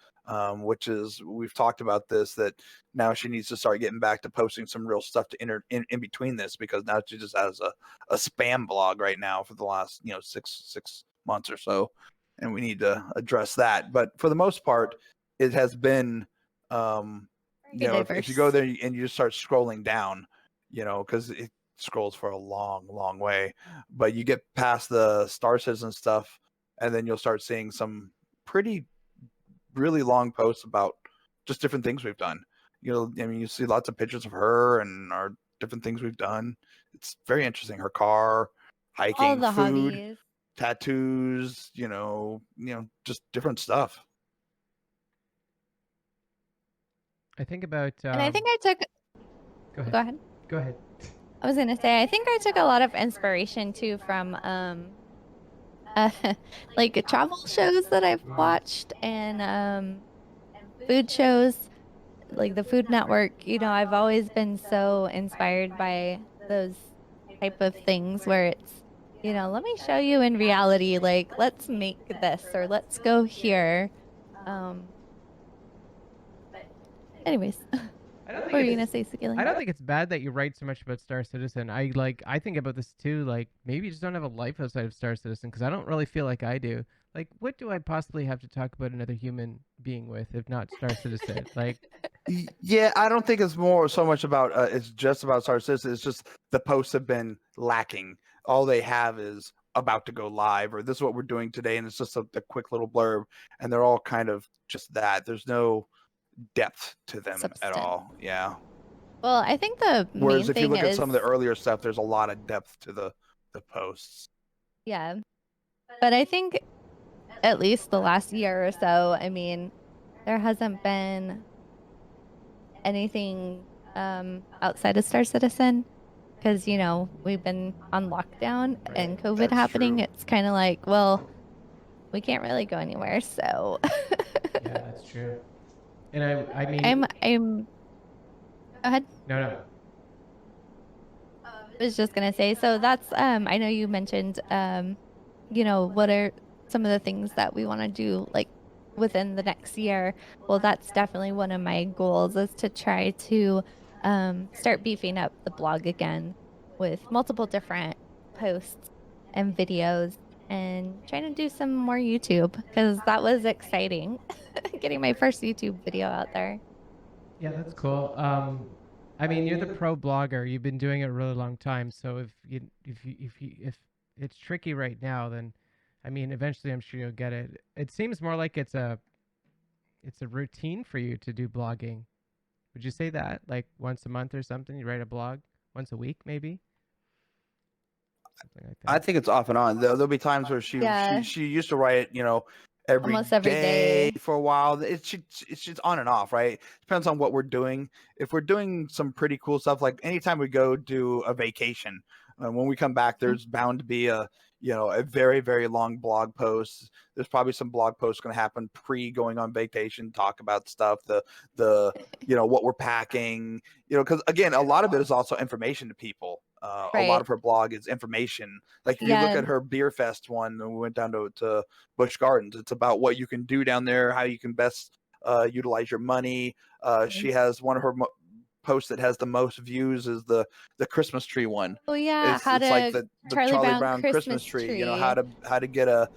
which is, we've talked about this, that now she needs to start getting back to posting some real stuff to in between this, because now she just has a spam blog right now for the last, you know, six months or so, and we need to address that. But for the most part, it has been, you know, if you go there and you just start scrolling down, you know, because it scrolls for a long way, but you get past the Star Citizen stuff, and then you'll start seeing some pretty really long posts about just different things we've done. You know, I mean, you see lots of pictures of her and our different things we've done. It's very interesting. Her car, hiking, All the food, hobbies. tattoos, you know, just different stuff. I think about. And I think I took. Go ahead. Go ahead. Go ahead. I was gonna say, I think I took a lot of inspiration too from like travel shows that I've watched, and food shows like the Food Network. You know, I've always been so inspired by those type of things where it's, you know, let me show you in reality, like let's make this or let's go here. But anyways, I don't what think were you it's- gonna say, Segellion? I don't think it's bad that you write so much about Star Citizen. I think about this too. Like, maybe you just don't have a life outside of Star Citizen, because I don't really feel like I do. Like, what do I possibly have to talk about another human being with if not Star Citizen? Like, Yeah, I don't think it's more so much about it's just about Star Citizen. It's just the posts have been lacking. All they have is about to go live, or this is what we're doing today, and it's just a quick little blurb, and they're all kind of just that. There's no depth to them at Substance. all. Yeah. Well, I think the Whereas main if you thing look is, at some of the earlier stuff, there's a lot of depth to the posts. yeah, but I think at least the last year or so, I mean, there hasn't been anything outside of Star Citizen, because, you know, we've been on lockdown and COVID That's happening. true. It's kind of like, well, we can't really go anywhere, so yeah, that's true. And I mean, I'm go ahead. no. I was just gonna say, so that's I know you mentioned you know, what are some of the things that we want to do like within the next year. Well, that's definitely one of my goals, is to try to start beefing up the blog again with multiple different posts and videos and trying to do some more YouTube because that was exciting. Getting my first YouTube video out there. Yeah, that's cool. I mean, you're the pro blogger. You've been doing it a really long time. So if it's tricky right now, then I mean, eventually I'm sure you'll get it. It seems more like it's a routine for you to do blogging. Would you say that? Like once a month or something, you write a blog once a week, maybe? Something like I that. think it's off and on. There'll be times where Yeah. she used to write, every Almost every day day. for a while. It's just on and off, right? Depends on what we're doing. If we're doing some pretty cool stuff, like anytime we go do a vacation, when we come back, there's bound to be a very, very long blog post. There's probably some blog posts going to happen pre going on vacation, talk about stuff, the what we're packing, because again, a lot of it is also information to people. A lot Right. of her blog is information. Like if you look Yeah. at her beer fest one, and we went down to Busch Gardens. It's about what you can do down there, how you can best utilize your money. She has one of her posts that has the most views is the Christmas tree one. Oh yeah, how It's like to the Charlie Charlie Brown Brown Christmas Christmas tree. tree. How to get a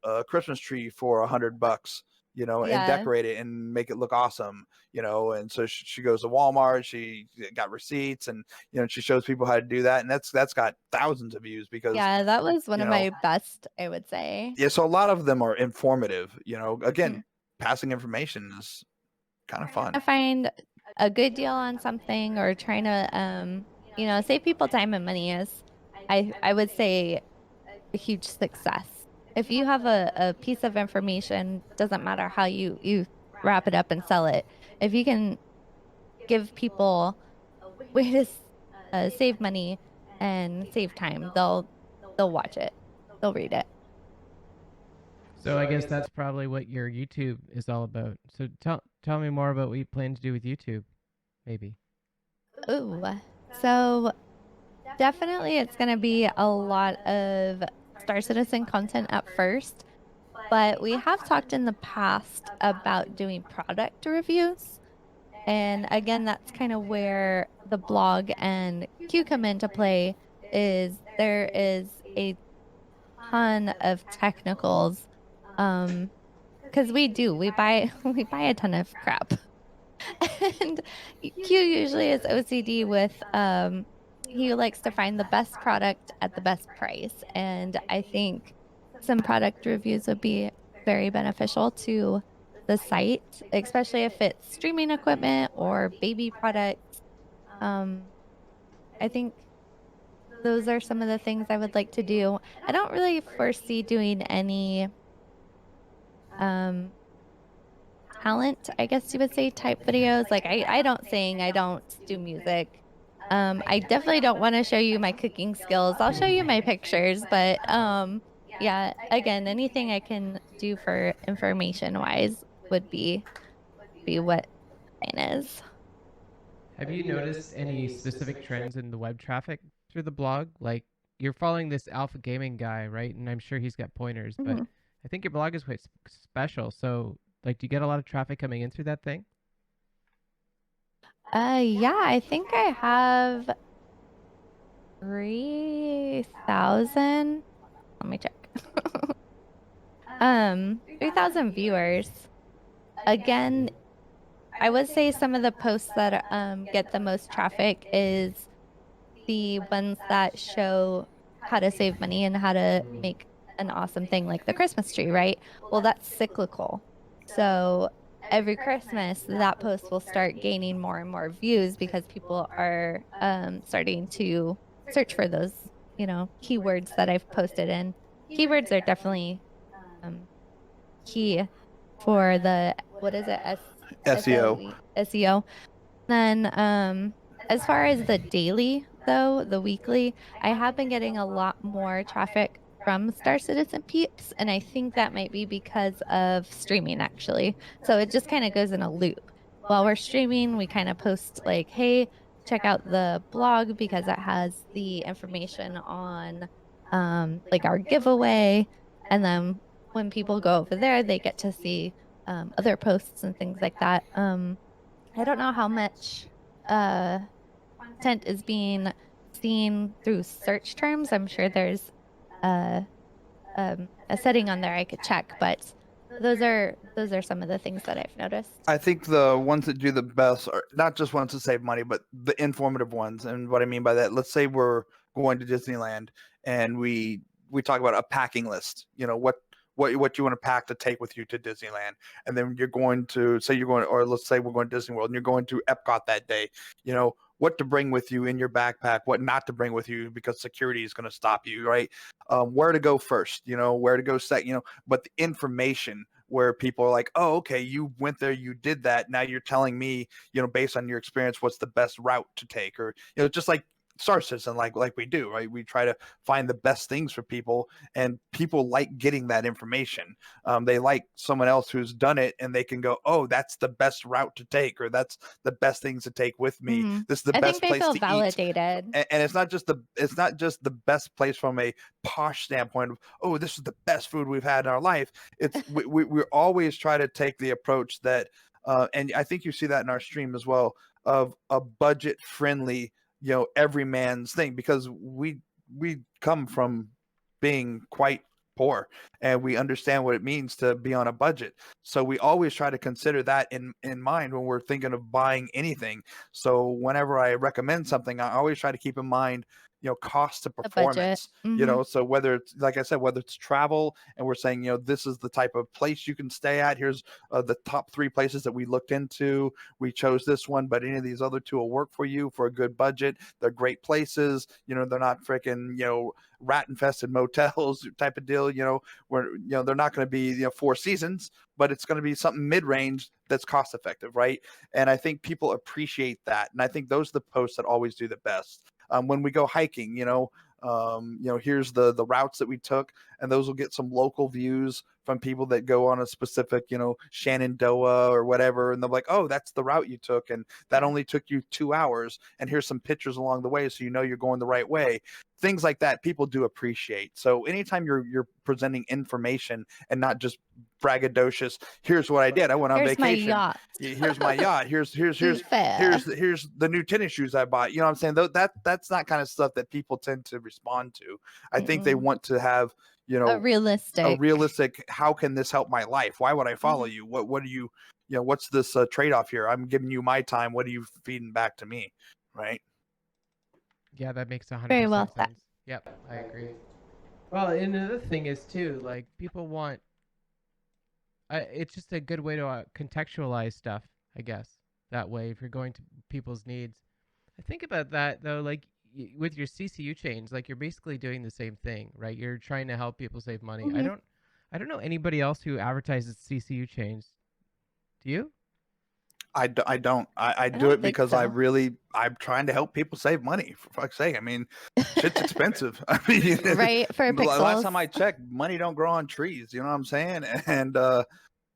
a Christmas tree for $100. And Yeah. decorate it and make it look awesome. And so she goes to Walmart. She got receipts, and she shows people how to do that, and that's got thousands of views because Yeah, that was one you of know, my best, I would say. yeah. So a lot of them are informative. Again, Mhm. passing information is kind of fun. I find a good deal on something or trying to save people time and money is I would say a huge success. If you have a piece of information, doesn't matter how you wrap it up and sell it. If you can give people a way to save money and save time, they'll watch it. They'll read it. So I guess that's probably what your YouTube is all about. So tell me more about what you plan to do with YouTube, maybe. Ooh. So definitely it's going to be a lot of Star Citizen content at first, but we have talked in the past about doing product reviews. And again, that's kind of where the blog and Q come into play is there is a ton of technicals. Because we buy we buy a ton of crap. And Q usually is OCD with he likes to find the best product at the best price. And I think some product reviews would be very beneficial to the site, especially if it's streaming equipment or baby products. I think those are some of the things I would like to do. I don't really foresee doing any talent, I guess you would say, type videos. Like I don't sing, I don't do music. I definitely don't want to show you my cooking skills. I'll show you my pictures, but yeah, again, anything I can do for information wise would be what mine is. Have you noticed any specific trends in the web traffic through the blog? Like you're following this Alpha Gaming guy, right? And I'm sure he's got pointers, but Mhm. I think your blog is quite special. So, like, do you get a lot of traffic coming in through that thing? Yeah, I think I have 3,000. Let me check. 3,000 viewers. Again, I would say some of the posts that get the most traffic is the ones that show how to save money and how to make an awesome thing like the Christmas tree, right? Well, that's cyclical. So every Christmas, that post will start gaining more and more views because people are starting to search for those, keywords that I've posted in. Keywords are definitely key for the what is it? SEO. SEO. Then as far as the daily though, the weekly, I have been getting a lot more traffic from Star Citizen peeps, and I think that might be because of streaming actually. So it just kind of goes in a loop. While we're streaming, we kind of post like, hey, check out the blog because it has the information on like our giveaway. And then when people go over there, they get to see other posts and things like that. I don't know how much content is being seen through search terms. I'm sure there's a a setting on there I could check, but those are some of the things that I've noticed. I think the ones that do the best are not just ones to save money, but the informative ones. And what I mean by that, let's say we're going to Disneyland and we talk about a packing list. You know, what you want to pack to take with you to Disneyland, and then you're going to say you're going, or let's say we're going to Disney World and you're going to Epcot that day. You know, what to bring with you in your backpack, what not to bring with you because security is going to stop you, right? Where to go first, you know, where to go second, you know, but the information where people are like, oh, okay, you went there, you did that. Now you're telling me, you know, based on your experience, what's the best route to take, or, you know, just like Star Citizen, like we do, right? We try to find the best things for people, and people like getting that information. They like someone else who's done it, and they can go, "Oh, that's the best route to take, or that's the best things to take with me. Mhm. This is the I best think they place feel to eat." validated. And it's not just the best place from a posh standpoint of, oh, this is the best food we've had in our life. It's we always try to take the approach that, and I think you see that in our stream as well, of a budget friendly, you know, every man's thing, because we come from being quite poor, and we understand what it means to be on a budget. So we always try to consider that in mind when we're thinking of buying anything. So whenever I recommend something, I always try to keep in mind, you know, cost to The budget. performance. You Mhm. know, so whether it's, like I said, whether it's travel and we're saying, you know, this is the type of place you can stay at, here's the top 3 places that we looked into, we chose this one, but any of these other 2 will work for you for a good budget. They're great places, you know, they're not freaking, you know, rat infested motels type of deal, you know, where, you know, they're not going to be, you know, 4 seasons, but it's going to be something mid-range that's cost effective, right? And I think people appreciate that, and I think those are the posts that always do the best. When we go hiking, you know, here's the routes that we took, and those will get some local views from people that go on a specific, you know, Shenandoah or whatever, and they're like, oh, that's the route you took, and that only took you 2 hours, and here's some pictures along the way, so you know you're going the right way. Things like that people do appreciate. So anytime you're presenting information and not just braggadocious, here's what I did, I went on Here's my vacation, yacht. here's my yacht, here's Fair. here's the new tennis shoes I bought. You know what I'm saying? That's not kind of stuff that people tend to respond to. I think they Mm-mm. want to have, you A know, realistic. how can this help my life? Why would I follow Mhm. you? What do you, you know, what's this trade-off here? I'm giving you my time. What are you feeding back to me? Right? Yeah, that makes 100% Very well said. sense. Yep, I agree. Well, and another thing is too, like people want. It's just a good way to contextualize stuff, I guess. That way, if you're going to people's needs, I think about that though. Like with your CCU chains, like you're basically doing the same thing, right? You're trying to help people save money. Mhm. I don't know anybody else who advertises CCU chains. Do you? I do not I do don't it think because so. I'm trying to help people save money, for fuck's sake. I mean, shit's expensive. I mean, Right, for the last time pixels. I checked, money don't grow on trees. You know what I'm saying? And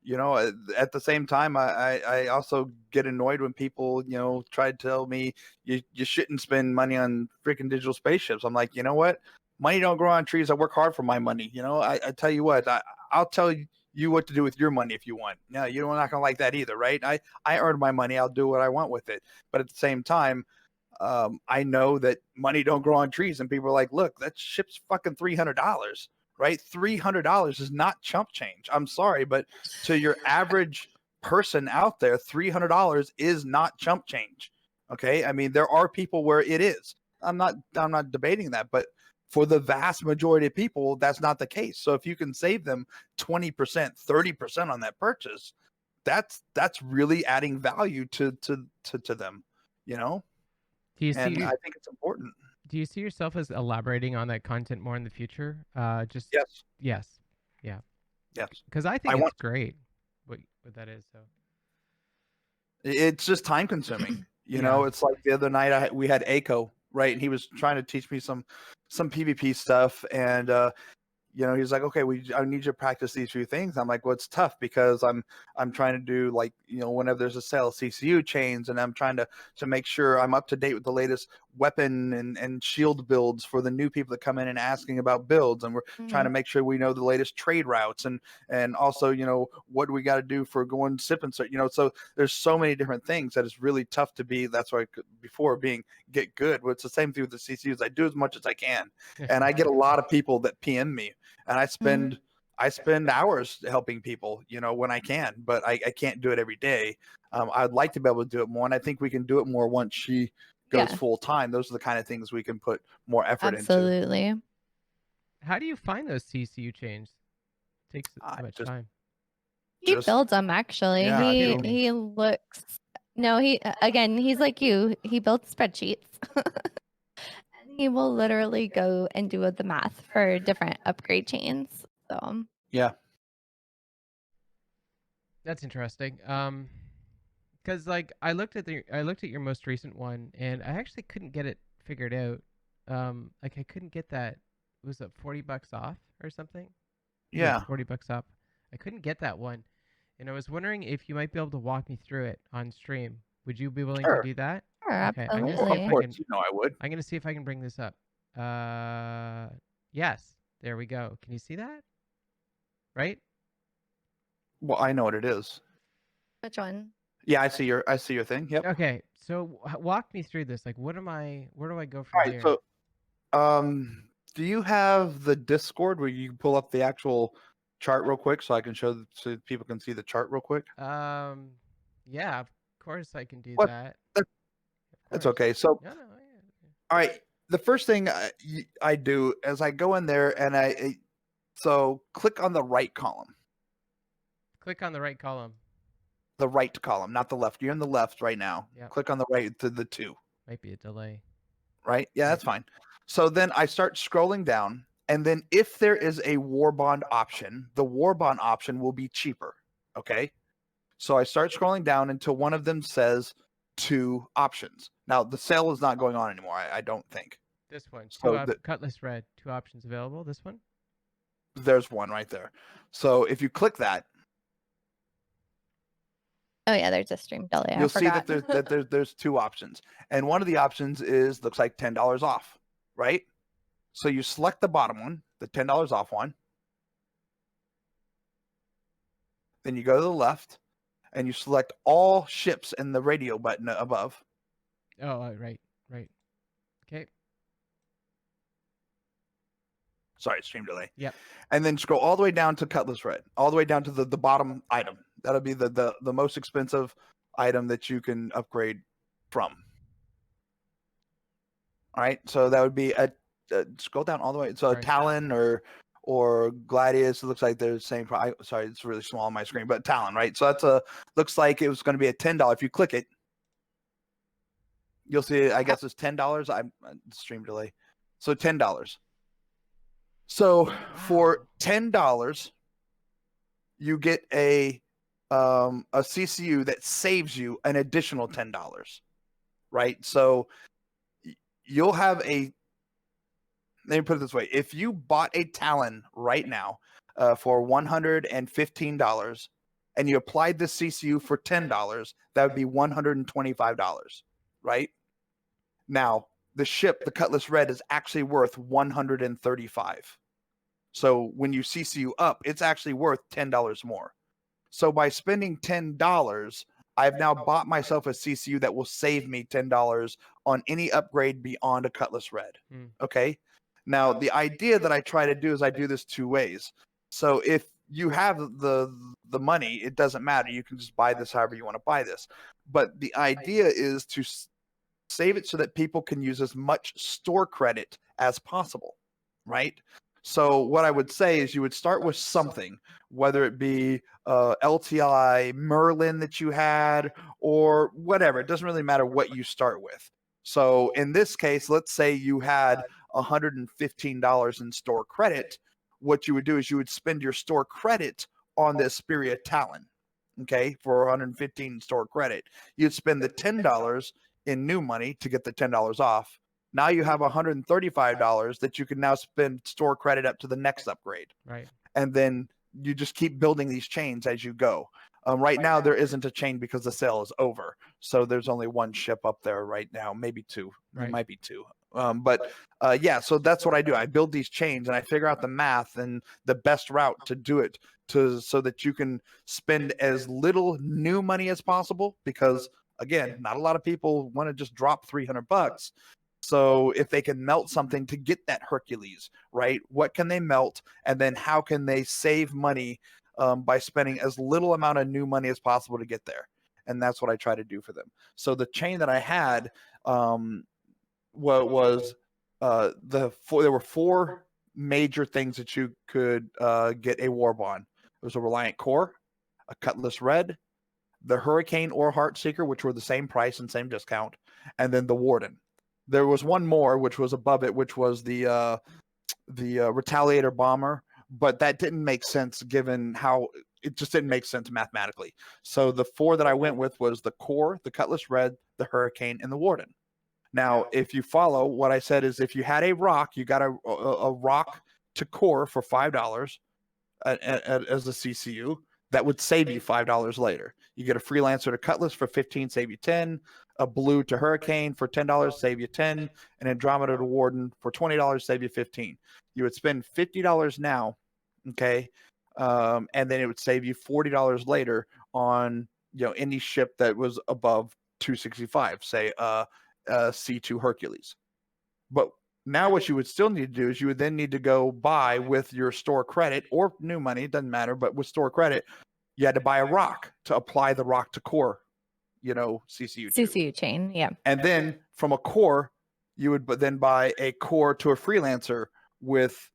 you know, at the same time, I also get annoyed when people, you know, try to tell me you shouldn't spend money on freaking digital spaceships. I'm like, you know what? Money don't grow on trees. I work hard for my money. You know, I tell you what, I'll tell you what to do with your money if you want. No, you're not gonna like that either, right? I earned my money. I'll do what I want with it. But at the same time, I know that money don't grow on trees, and people are like, look, that ship's fucking $300, right? $300 is not chump change. I'm sorry, but to your average person out there, $300 is not chump change. Okay, I mean, there are people where it is. I'm not debating that, but for the vast majority of people, that's not the case. So if you can save them 20%, 30% on that purchase, that's really adding value to them, you know? Do you And see I think it's important. do you see yourself as elaborating on that content more in the future? Just Yes, yes, yeah, yes. because I I think want. it's great. What that is. So It's just time consuming. You yeah, know, it's like the other night we had Aiko, right? And he was trying to teach me some PvP stuff, and you know, he's like, okay, I need you to practice these few things. I'm like, well, it's tough because I'm trying to do, like, you know, whenever there's a sale, CCU chains, and I'm trying to make sure I'm up to date with the latest weapon and shield builds for the new people that come in and asking about builds, and we're trying to make sure we know the latest trade routes, and also, you know, what do we got to do for going sip and start, you know. So there's so many different things that it's really tough to be. That's why before being get good, well, it's the same thing with the CCUs. I do as much as I can, and I get a lot of people that PM me, and I spend hours helping people, you know, when I can, but I can't do it every day. I'd like to be able to do it more, and I think we can do it more once she goes full time. Those are the kind of things we can put more effort into. Absolutely. How do you find those CCU chains? It takes so much time. He builds them, actually. Yeah, he looks. No, he's like you. He builds spreadsheets. And he will literally go and do the math for different upgrade chains. So yeah, that's interesting. Because like I looked at your most recent one, and I actually couldn't get it figured out. Like I couldn't get that. Was it $40 off or something? Yeah, $40 off. I couldn't get that one, and I was wondering if you might be able to walk me through it on stream. Would you be willing to do that? Sure, Okay, absolutely. of course, you know I would. I'm gonna see if I can bring this up. Yes, there we go. Can you see that? Right? Well, I know what it is. Which one? Yeah, I see your thing. Yep. Okay, so walk me through this. Like, where do I go from All right. here? So, do you have the Discord where you can pull up the actual chart real quick so I can show so people can see the chart real quick? Yeah, of course I can do What? that. That's okay. So, No, all right. The first thing I do is I go in there and so click on the right column. Click on the right column. The right column, not the left. You're in the left right now. Yep. Click on the right to the 2. Might be a delay. Right? Yeah, that's fine. So then I start scrolling down, and then if there is a war bond option, the war bond option will be cheaper. Okay? So I start scrolling down until one of them says 2 options. Now, the sale is not going on anymore, I don't think. This one. So Cutlass Red. 2 options available. This one? There's one right there. So if you click that, oh yeah, there's a stream delay. You'll see that there's 2 options, and one of the options looks like $10 off, right? So you select the bottom one, the $10 off one. Then you go to the left, and you select all ships in the radio button above. Oh, right. Okay. Sorry, stream delay. Yep. And then scroll all the way down to Cutlass Red, all the way down to the bottom item. That'll be the most expensive item that you can upgrade from. All right, so that would be scroll down all the way. So a Talon or Gladius. It looks like they're the same. Sorry, it's really small on my screen, but Talon, right? So that's looks like it was going to be a $10. If you click it, you'll see. I guess it's $10. I'm stream delay, so $10. So for $10, you get a CCU that saves you an additional $10, right? So you'll have let me put it this way. If you bought a Talon right now for $115 and you applied the CCU for $10, that would be $125, right? Now, the ship, the Cutlass Red, is actually worth $135. So when you CCU up, it's actually worth $10 more. So by spending $10, I've now bought myself a CCU that will save me $10 on any upgrade beyond a Cutlass Red. Okay. Now, the idea that I try to do is I do this 2 ways. So if you have the money, it doesn't matter. You can just buy this however you want to buy this. But the idea is to save it so that people can use as much store credit as possible, right? So what I would say is you would start with something, whether it be LTI Merlin that you had or whatever. It doesn't really matter what you start with. So in this case, let's say you had $115 in store credit. What you would do is you would spend your store credit on the Asperia Talon, okay, for 115 store credit. You'd spend the $10 in new money to get the $10 off. Now you have $135 that you can now spend store credit up to the next upgrade. Right. And then you just keep building these chains as you go. Right now, there isn't a chain because the sale is over. So there's only one ship up there right now, maybe two. Right. It might be two. Yeah, so that's what I do. I build these chains and I figure out the math and the best route to do it so that you can spend as little new money as possible, because again, not a lot of people want to just drop $300. So if they can melt something to get that Hercules, right? What can they melt? And then how can they save money by spending as little amount of new money as possible to get there? And that's what I try to do for them. So the chain that I had was there were 4 major things that you could get a warp on. It was a Reliant Core, a Cutlass Red, the Hurricane or Heartseeker, which were the same price and same discount, and then the Warden. There was one more which was above it, which was the Retaliator Bomber, but that didn't make sense given how it just didn't make sense mathematically. So the 4 that I went with was the Core, the Cutlass Red, the Hurricane, and the Warden. Now, if you follow what I said, is if you had a rock, you got a rock to core for $5 as a CCU. That would save you $5 later. You get a Freelancer to Cutlass for $15, save you $10. A blue to Hurricane for $10, save you $10. An Andromeda to Warden for $20, save you $15. You would spend $50 now, okay, and then it would save you $40 later on any ship that was above 265, say C2 Hercules. But now what you would still need to do is you would then need to go buy with your store credit or new money, it doesn't matter, but with store credit, you had to buy a rock to apply the rock to core, CCU chain, yeah. And then from a core, you would then buy a core to a Freelancer with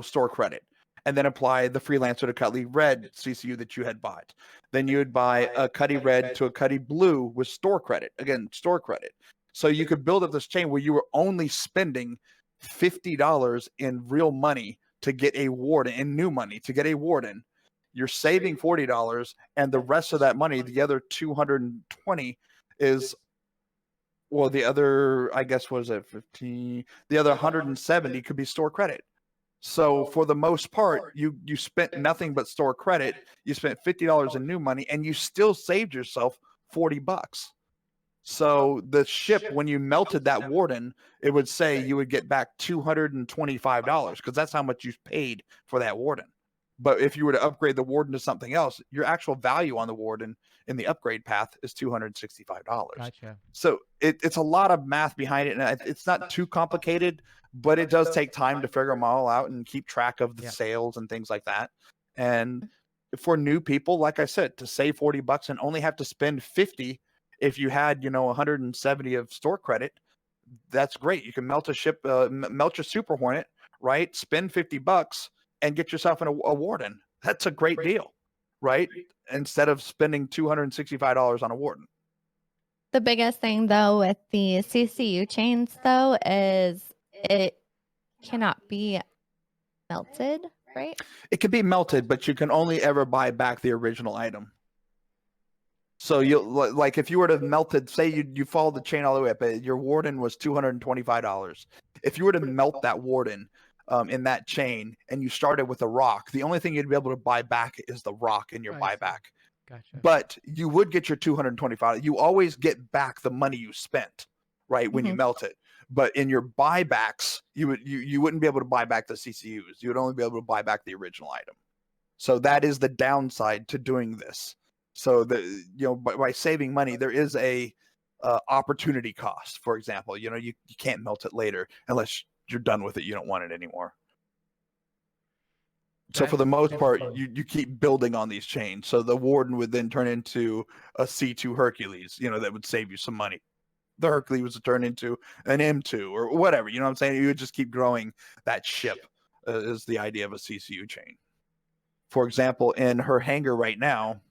store credit, and then apply the Freelancer to Cutty Red CCU that you had bought. Then you would buy a Cutty Red to a Cutty Blue with store credit. Again, store credit. So you could build up this chain where you were only spending $50 in real money to get a Warden, in new money to get a Warden. You're saving $40, and the rest of that money, the other $220, is, well, the other, I guess, was it 15? The other $170 could be store credit. So for the most part, you spent nothing but store credit. You spent $50 in new money, and you still saved yourself $40. So the ship, when you melted that Warden, it would say you would get back $225 because that's how much you paid for that Warden. But if you were to upgrade the Warden to something else, your actual value on the Warden in the upgrade path is $265. Gotcha. So it's a lot of math behind it, and it's not too complicated, but it does take time to figure them all out and keep track of the sales and things like that. And for new people, like I said, to save $40 and only have to spend $50 if you had 170 of store credit, that's great. You can melt a ship, melt your Super Hornet, right? Spend $50 and get yourself a Warden. That's a great deal, right? Instead of spending $265 on a Warden. The biggest thing, though, with the CCU chains, though, is it cannot be melted, right? It can be melted, but you can only ever buy back the original item. So you like if you were to melt it, say you follow the chain all the way up, your Warden was $225. If you were to melt that Warden in that chain and you started with a rock, the only thing you'd be able to buy back is the rock in your buyback. Gotcha. But you would get your $225. You always get back the money you spent, right, when you melt it. But in your buybacks, you wouldn't be able to buy back the CCUs. You would only be able to buy back the original item. So that is the downside to doing this. So by saving money, there is a opportunity cost. For example, you can't melt it later unless you're done with it. You don't want it anymore. So for the most part, you keep building on these chains. So the Warden would then turn into a C2 Hercules, that would save you some money. The Hercules would turn into an M2 or whatever. You know what I'm saying? You would just keep growing that ship is the idea of a CCU chain. For example, in her hangar right now,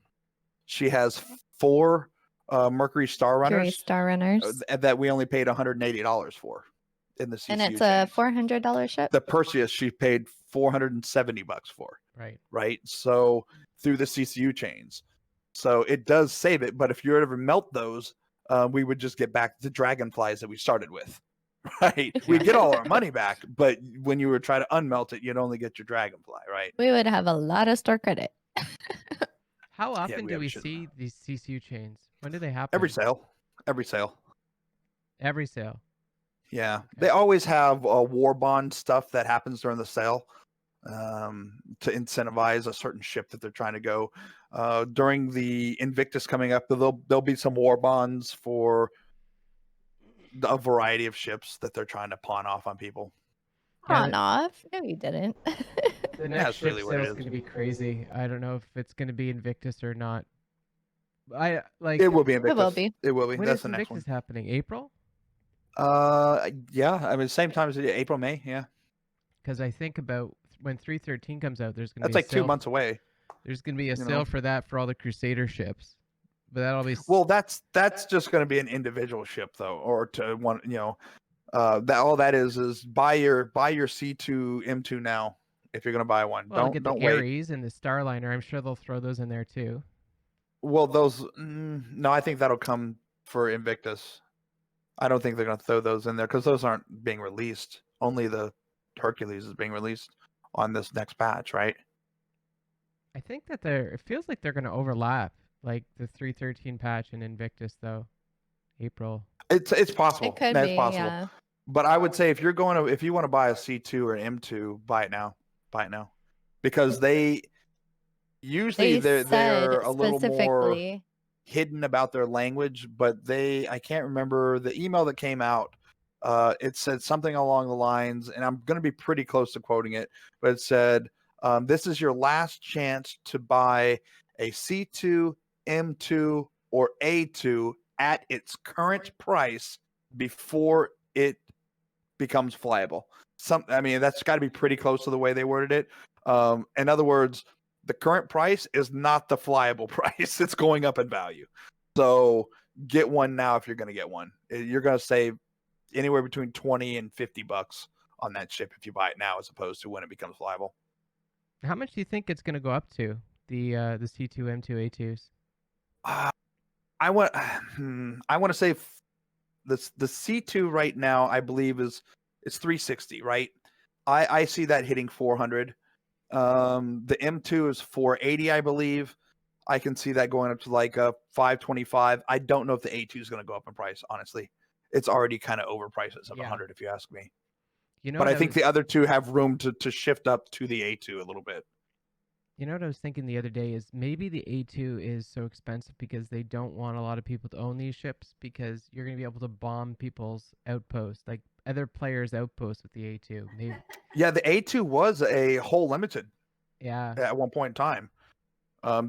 she has 4 Mercury Star Runners. That we only paid $180 for in the CCU and it's chain. a $400 ship. The Perseus she paid $470 for. Right. So through the CCU chains. So it does save it, but if you ever melt those, we would just get back the Dragonflies that we started with. right? We get all our money back, but when you were trying to unmelt it, you'd only get your dragonfly, right? We would have a lot of store credit. How often we do have we shit. see these CCU chains? When do they happen? Every sale. Every sale. Yeah, Okay. they always have war bond stuff that happens during the sale to incentivize a certain ship that they're trying to go. During the Invictus coming up, there'll be some war bonds for a variety of ships that they're trying to pawn off on people. Yeah, On off? No, you didn't. The next That's ship really what sale it is is. going to be crazy. I don't know if it's going to be Invictus or not. I like. It will be Invictus. It will be. It will be. When That's is the next Invictus one. happening? April? Yeah. I mean, same time as April, May. Yeah. Because I think about when 313 comes out, there's going to That's be like 2 months away. There's going to be a you sale know. for that for all the Crusader ships, but that'll be Well, that's just going to be an individual ship though, or to one. That all that is buy your C2 M2 now if you're going to buy one. well, get the Don't wait. Ares and the Starliner. I'm sure they'll throw those in there too. Well, those no, I think that'll come for Invictus. I don't think they're going to throw those in there because those aren't being released. Only the Hercules is being released on this next patch, right? I think that it feels like they're going to overlap, like the 313 patch and Invictus though. April. It's possible. It could That's be, possible. yeah. But I would say if you want to buy a C2 or an M2, buy it now. Buy it now, because they usually they're a little more hidden about their language. But I can't remember the email that came out. It said something along the lines, and I'm going to be pretty close to quoting it, but it said, "This is your last chance to buy a C2, M2, or A2 at its current price before it becomes flyable." I mean, that's got to be pretty close to the way they worded it. In other words, the current price is not the flyable price; it's going up in value. So get one now if you're going to get one. You're going to save anywhere between $20 and $50 on that ship if you buy it now, as opposed to when it becomes flyable. How much do you think it's going to go up to the C2, M2, A2s? I want to say the C2 right now, I believe it's 360, right? I see that hitting 400. The M2 is 480, I believe. I can see that going up to like a 525. I don't know if the A2 is going to go up in price, honestly. It's already kind of overpriced at 700 if you ask me. But I think the other two have room to shift up to the A2 a little bit. You know what I was thinking the other day is maybe the A2 is so expensive because they don't want a lot of people to own these ships, because you're going to be able to bomb people's outposts, like other players' outposts with the A2. Maybe. Yeah, the A2 was a whole limited. Yeah. At one point in time.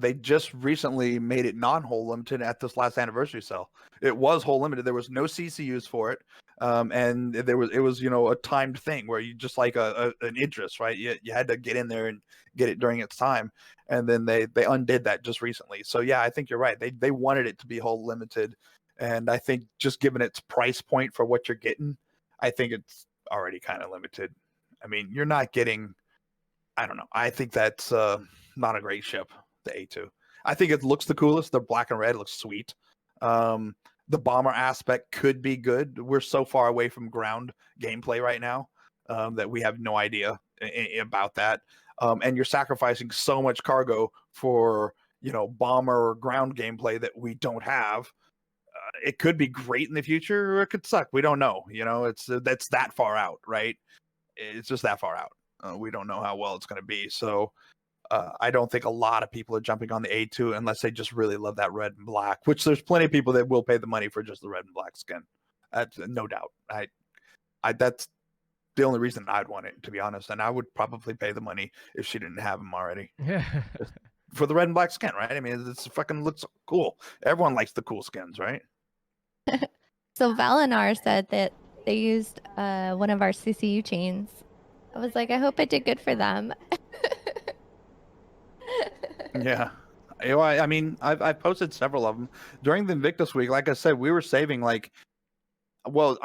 They just recently made it non-whole limited at this last anniversary sale. It was whole limited. There was no CCUs for it. And it was a timed thing where you just like an interest, right? You had to get in there and get it during its time. And then they undid that just recently. So yeah, I think you're right. They wanted it to be whole limited. And I think just given its price point for what you're getting, I think it's already kind of limited. I mean, you're not getting, I don't know. I think that's not a great ship, the A2. I think it looks the coolest. The black and red looks sweet. The bomber aspect could be good. We're so far away from ground gameplay right now that we have no idea about that. And you're sacrificing so much cargo for bomber or ground gameplay that we don't have. It could be great in the future, or it could suck. We don't know. That's that far out, right? It's just that far out. We don't know how well it's going to be. So I don't think a lot of people are jumping on the A2 unless they just really love that red and black, which there's plenty of people that will pay the money for just the red and black skin. That's no doubt. That's the only reason I'd want it, to be honest. And I would probably pay the money if she didn't have them already. For the red and black skin, right? I mean, it fucking looks cool. Everyone likes the cool skins, right? So Valinar said that they used one of our CCU chains. I was like, I hope it did good for them. Yeah. I mean, I've posted several of them during the Invictus week. Like I said, we were saving I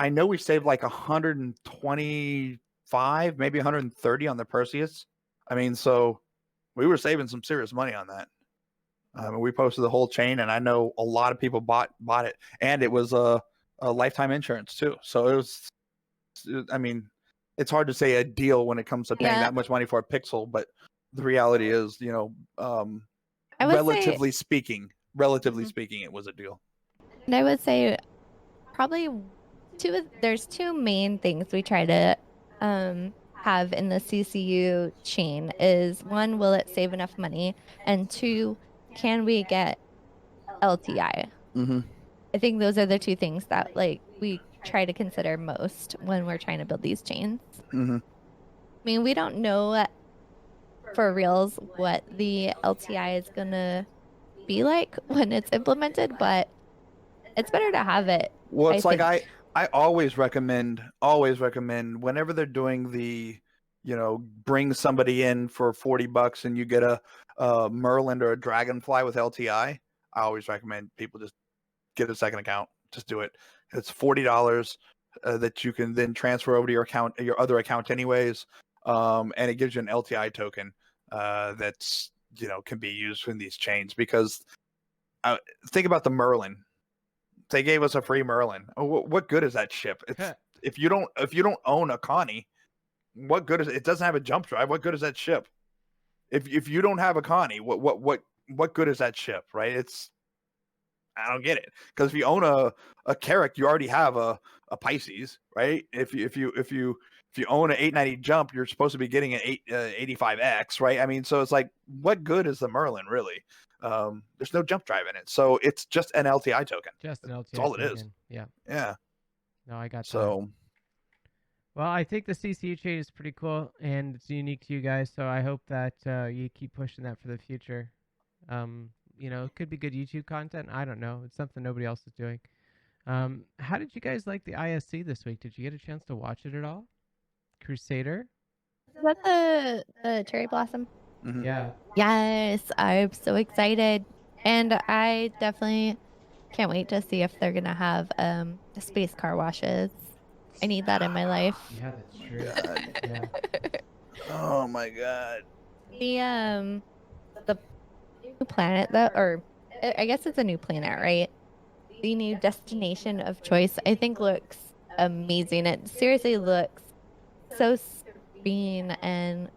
know we saved like 125, maybe 130 on the Perseus. I mean, so we were saving some serious money on that. We posted the whole chain, and I know a lot of people bought it, and it was a lifetime insurance too. So I mean, it's hard to say a deal when it comes to paying Yeah. that much money for a pixel, but the reality is, you know, I would say, relatively speaking, Mhm. it was a deal. and I would say probably there's two main things we try to have in the CCU chain is one, will it save enough money? And two, can we get LTI? Mm-hmm. I think those are the two things that like we try to consider most when we're trying to build these chains. Mm-hmm. I mean, we don't know for reals what the LTI is gonna be like when it's implemented, but it's better to have it. Well, it's like think. I always recommend whenever they're doing the, you know, bring somebody in for $40 and you get a Merlin or a Dragonfly with LTI. I always recommend people just get a second account. Just do it. It's $40 that you can then transfer over to your account, your other account, anyways, and it gives you an LTI token that's, you know, can be used in these chains. Because think about the Merlin. They gave us a free Merlin. What good is that ship? It's if you don't own a Connie, what good is it? It doesn't have a jump drive. What good is that ship? If you don't have a Connie, what good is that ship? Right? It's I don't get it. Because if you own a Carrack, you already have a Pisces, right? If you own an 890 jump, you're supposed to be getting an 85X, right? I mean, so it's like, what good is the Merlin really? There's no jump drive in it, so it's just an LTI token. Just an LTI That's all token. it is. Yeah. Yeah. No, I got that. So Well, I think the CCU chain is pretty cool and it's unique to you guys. So I hope that you keep pushing that for the future. You know, it could be good YouTube content. I don't know. It's something nobody else is doing. How did you guys like the ISC this week? Did you get a chance to watch it at all? Crusader? Is that the cherry blossom? mhm. Yeah. Yes, I'm so excited. And I definitely can't wait to see if they're gonna have space car washes. I need that in my life. Yeah, that's true. God. Yeah. Oh my god. The new planet that, or I guess it's a new planet, right? The new destination of choice, I think, looks amazing. It seriously looks so serene, and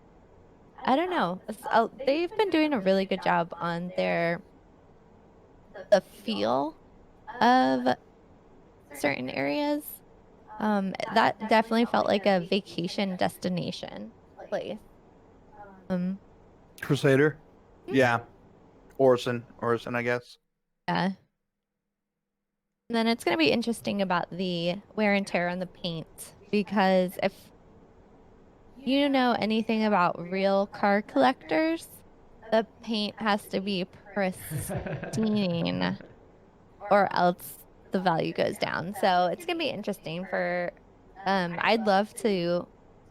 I don't know. They've been doing a really good job on the feel of certain areas. That definitely felt like a vacation destination place. Crusader? Yeah. Orson, I guess. Yeah. And then it's going to be interesting about the wear and tear on the paint, because if you know anything about real car collectors, the paint has to be pristine or else the value goes down. So it's going to be interesting for I'd love to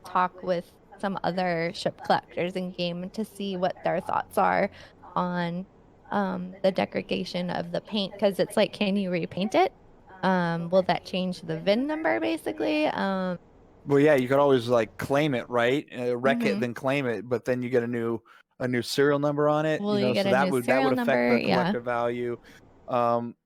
talk with some other ship collectors in game to see what their thoughts are on the degradation of the paint, because it's like, can you repaint it? Will that change the VIN number basically? Well, yeah, you could always like claim it, right? Wreck it, Mhm. then claim it, but then you get a new serial number on it. Will You know, you get so a that new would serial affect number? the Yeah. collective value.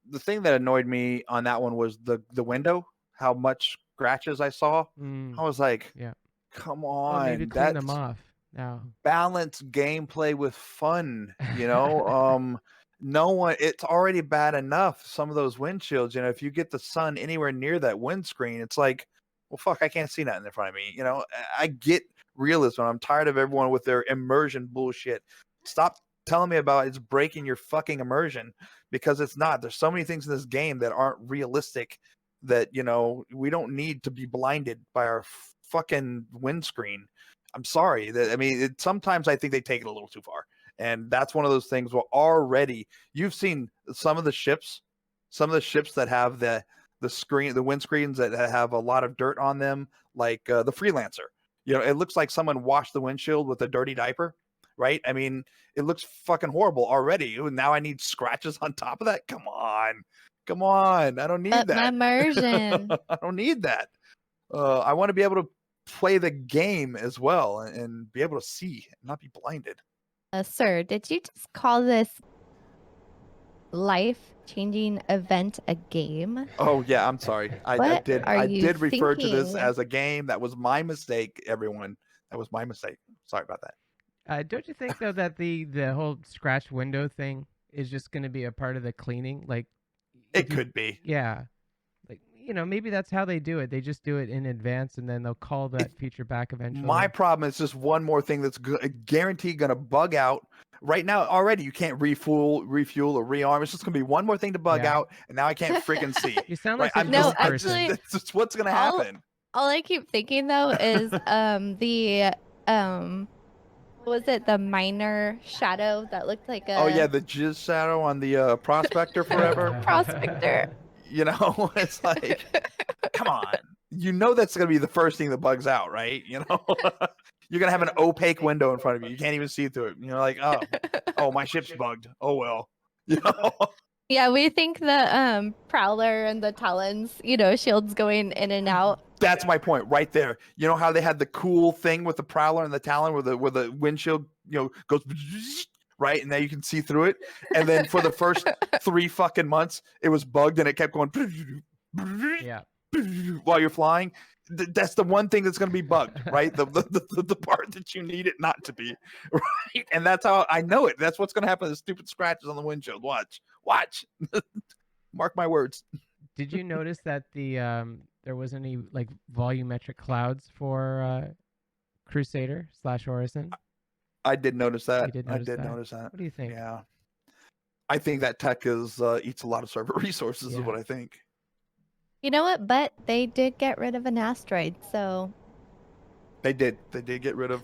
The thing that annoyed me on that one was the window, how much scratches I saw. I was like, Yeah. come Well, maybe on, clean them that's off now. balance gameplay with fun, you know. No one, it's already bad enough, some of those windshields, you know, if you get the sun anywhere near that windscreen, it's like, well, fuck, I can't see nothing in front of me, you know. I get realism. I'm tired of everyone with their immersion bullshit. Stop telling me about it's breaking your fucking immersion, because it's not. There's so many things in this game that aren't realistic, that, you know, we don't need to be blinded by our fucking windscreen. I'm sorry. That, I mean, sometimes I think they take it a little too far, and that's one of those things where already you've seen some of the ships that have the windscreens that have a lot of dirt on them, like the Freelancer. You know, it looks like someone washed the windshield with a dirty diaper, right? I mean, it looks fucking horrible already. Ooh, now I need scratches on top of that. Come on. I don't need But my that. immersion. I don't need that. I want to be able to play the game as well, and be able to see, not be blinded. Sir, did you just call this life-changing event a game? Oh yeah, I'm sorry. I What did are you did refer to this thinking? as a game. That was my mistake, everyone. That was my mistake. Sorry about that. Don't you think though that the whole scratch window thing is just going to be a part of the cleaning? Like, if It you, could be. yeah, like maybe that's how they do it. They just do it in advance, and then they'll call that feature back eventually. My problem is just one more thing that's guaranteed going to bug out. Right now, already you can't refuel, or rearm. It's just going to be one more thing to bug Yeah. out, and now I can't freaking see. You sound Right? like such I'm an No, old just, person. actually, that's just what's going to all- happen. All I keep thinking though is the what was it, the minor shadow that looked like a Oh yeah, the jizz shadow on the Prospector Forever. prospector. You know, it's like, come on. You know that's going to be the first thing that bugs out, right? You know, you're going to have an opaque window in front of you. You can't even see through it. You're like, oh, my ship's bugged. Oh well. You know. Yeah, we think the prowler and the talons, shields going in and out. That's my point right there. You know how they had the cool thing with the prowler and the talon where the windshield, goes right, and now you can see through it. And then for the first 3 fucking months, it was bugged and it kept going Yeah. while you're flying. That's the one thing that's going to be bugged, right? The part that you need it not to be, right? And that's how I know it. That's what's going to happen. The stupid scratches on the windshield. Watch. Mark my words. Did you notice that there wasn't any like volumetric clouds for Crusader / Orison? I did notice that. You did I notice did that? notice that. What do you think? Yeah. I think that tech is eats a lot of server resources, is Yeah. what I think. You know what? But they did get rid of an asteroid, so They did. They did get rid of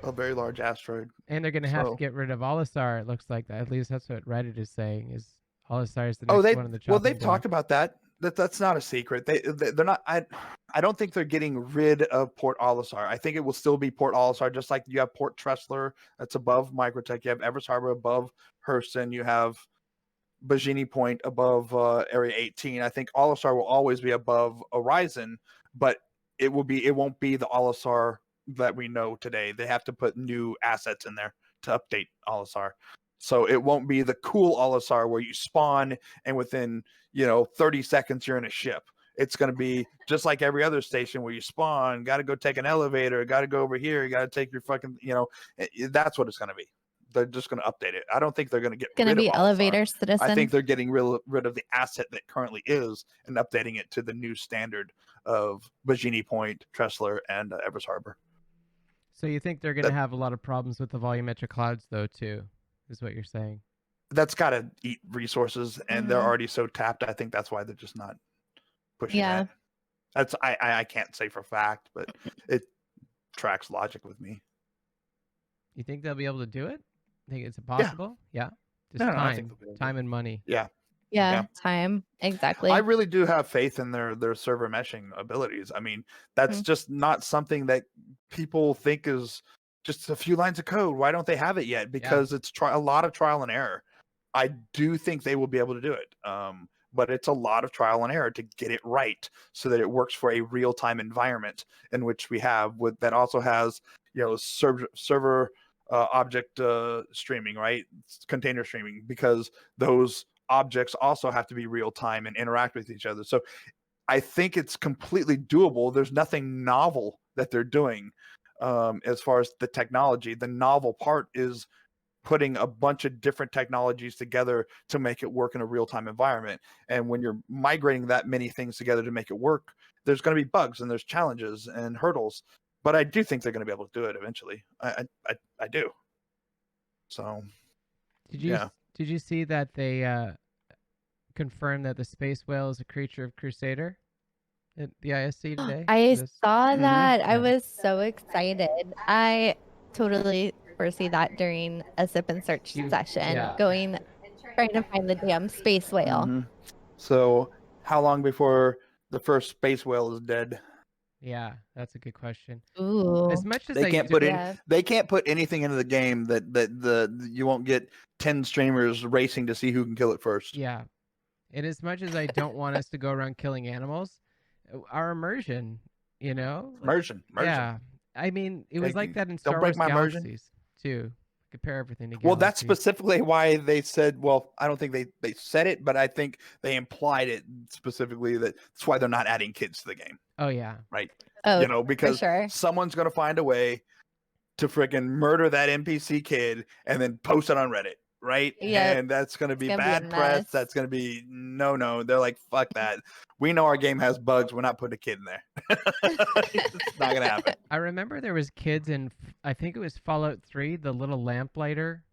a very large asteroid. And they're gonna have So- to get rid of Olisar. It looks like that. At least that's what Reddit is saying. Is Olisar is the Oh, next one in the chopping they've talked block. about that. That's not a secret. They're not. I don't think they're getting rid of Port Olisar. I think it will still be Port Olisar, just like you have Port Tressler that's above Microtech. You have Everest Harbor above Hurston. You have Bajini Point above Area 18. I think Olisar will always be above Horizon, but it won't be the Olisar that we know today. They have to put new assets in there to update Olisar. So it won't be the cool Olisar where you spawn and within 30 seconds you're in a ship. It's going to be just like every other station where you spawn, got to go take an elevator, got to go over here, you got to take your fucking, that's what it's going to be. They're just going to update it. I don't think they're going to get gonna rid be of Olisar. elevator citizen. I think they're getting rid of the asset that currently is and updating it to the new standard of Bajini Point, Tressler, and Everest Harbor. So you think they're gonna have a lot of problems with the volumetric clouds, though, too? Is what you're saying? That's got to eat resources, and they're Mhm. already so tapped. I think that's why they're just not pushing Yeah. that. That's I can't say for a fact, but it tracks logic with me. You think they'll be able to do it? Think it's possible? Yeah. Just No, I time, think they'll be able to. time and money. Yeah, Yeah. time. Exactly. I really do have faith in their server meshing abilities. I mean, that's just not something that people think is just a few lines of code. Why don't they have it yet? Because it's a lot of trial and error. I do think they will be able to do it. But it's a lot of trial and error to get it right so that it works for a real-time environment in which we have that also has, server object streaming, right? Container streaming, because those objects also have to be real time and interact with each other. So I think it's completely doable. There's nothing novel that they're doing as far as the technology. The novel part is putting a bunch of different technologies together to make it work in a real-time environment. And when you're migrating that many things together to make it work, there's going to be bugs and there's challenges and hurdles. But I do think they're going to be able to do it eventually. I do. So Did you see that they confirmed that the space whale is a creature of Crusader at the ISC today? I This- saw that. I Yeah. was so excited. I totally foresee that during a sip and search session, trying to find the damn space whale. Mhm. So how long before the first space whale is dead? Yeah, that's a good question. Ooh. As much as They I can't do- put Yeah. in. They can't put anything into the game that you won't get 10 streamers racing to see who can kill it first. Yeah. And as much as I don't want us to go around killing animals, our immersion, like- Immersion. Yeah. I mean, it was Hey, like that in Star don't break Wars my immersion. Galaxies too. compare everything to Well, that's Galaxy. specifically why they said, well, I don't think they said it, but I think they implied it specifically that's why they're not adding kids to the game, Oh yeah, right? Oh, Because sure. someone's going to find a way to freaking murder that NPC kid and then post it on Reddit, right? Yep. And that's going to be gonna be a bad press. mess. That's going to be no. They're like, fuck that. We know our game has bugs. We're not putting a kid in there. It's not going to happen. I remember there was kids in, I think it was Fallout 3, the little lamplighter.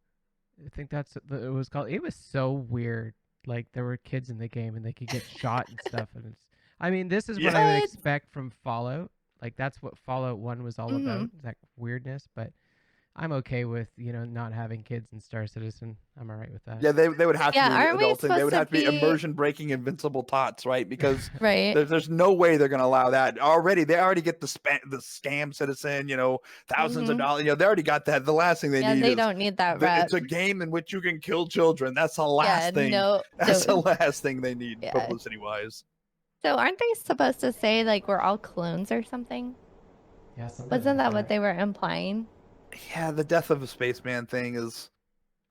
I think that's what it was called. It was so weird. Like there were kids in the game and they could get shot and stuff. And it's, I mean, this is what I would What? expect from Fallout. Like that's what Fallout 1 was all about, that weirdness. But I'm okay with, not having kids in Star Citizen. I'm all right with that. Yeah, they would have Yeah, to aren't be we adulting. They would supposed to have to be be- immersion breaking invincible tots, right? Because Right. there's no way they're going to allow that. They already get the scam citizen, thousands of dollars. They already got that. The last thing they Yeah, need they is don't need that rep. it's a game in which you can kill children. That's the last thing. No. That's the So, last thing they need Yeah. publicity wise. so aren't they supposed to say like we're all clones or something? Yeah, something Wasn't like that what they were implying? Yeah, the death of a spaceman thing is,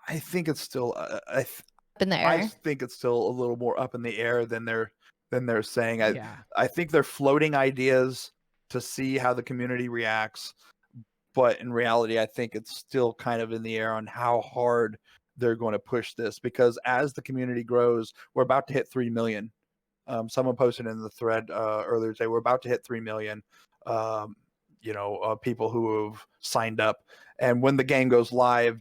I think it's still, Up in the I air. think it's still a little more up in the air than they're saying. Yeah. I think they're floating ideas to see how the community reacts, but in reality, I think it's still kind of in the air on how hard they're going to push this, because as the community grows, we're about to hit 3 million. Someone posted in the thread earlier today, we're about to hit 3 million. People who have signed up, and when the game goes live,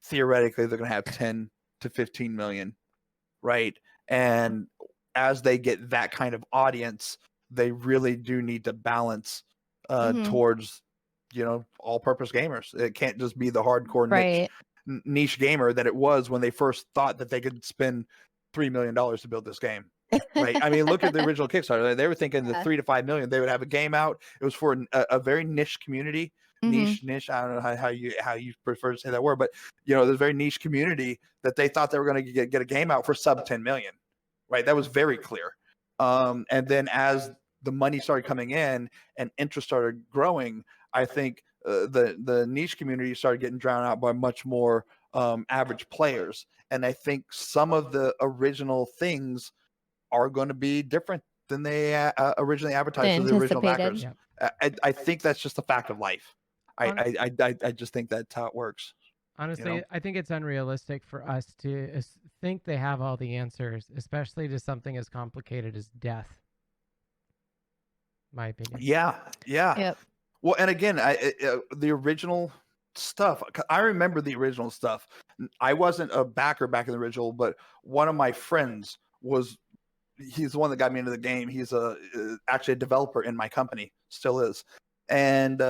theoretically they're going to have 10 to 15 million, right? And as they get that kind of audience, they really do need to balance towards all-purpose gamers. It can't just be the hardcore Right. niche gamer that it was when they first thought that they could spend $3 million to build this game. Right. I mean, look at the original Kickstarter. They were thinking the 3 to 5 million. They would have a game out. It was for a very niche community. Niche. I don't know how you prefer to say that word, but there's a very niche community that they thought they were going to get a game out for sub 10 million. Right. That was very clear. And then as the money started coming in and interest started growing, I think the niche community started getting drowned out by much more average players. And I think some of the original things are going to be different than they originally advertised to the original backers. Yep. I think that's just a fact of life. I just think that's how it works. Honestly, I think it's unrealistic for us to think they have all the answers, especially to something as complicated as death. My opinion. Yeah. Yep. Well, and again, the original stuff, I remember the original stuff. I wasn't a backer back in the original, but one of my friends he's the one that got me into the game. He's actually a developer in my company, still is. And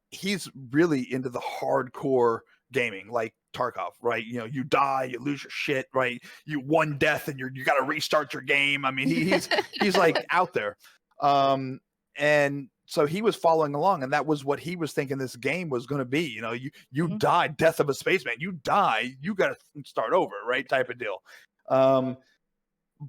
he's really into the hardcore gaming, like Tarkov, right? You die, you lose your shit, right? You one death and you got to restart your game. I mean, he's like out there. And so he was following along, and that was what he was thinking this game was going to be. You die, death of a spaceman. You die, you got to start over, right? Type of deal.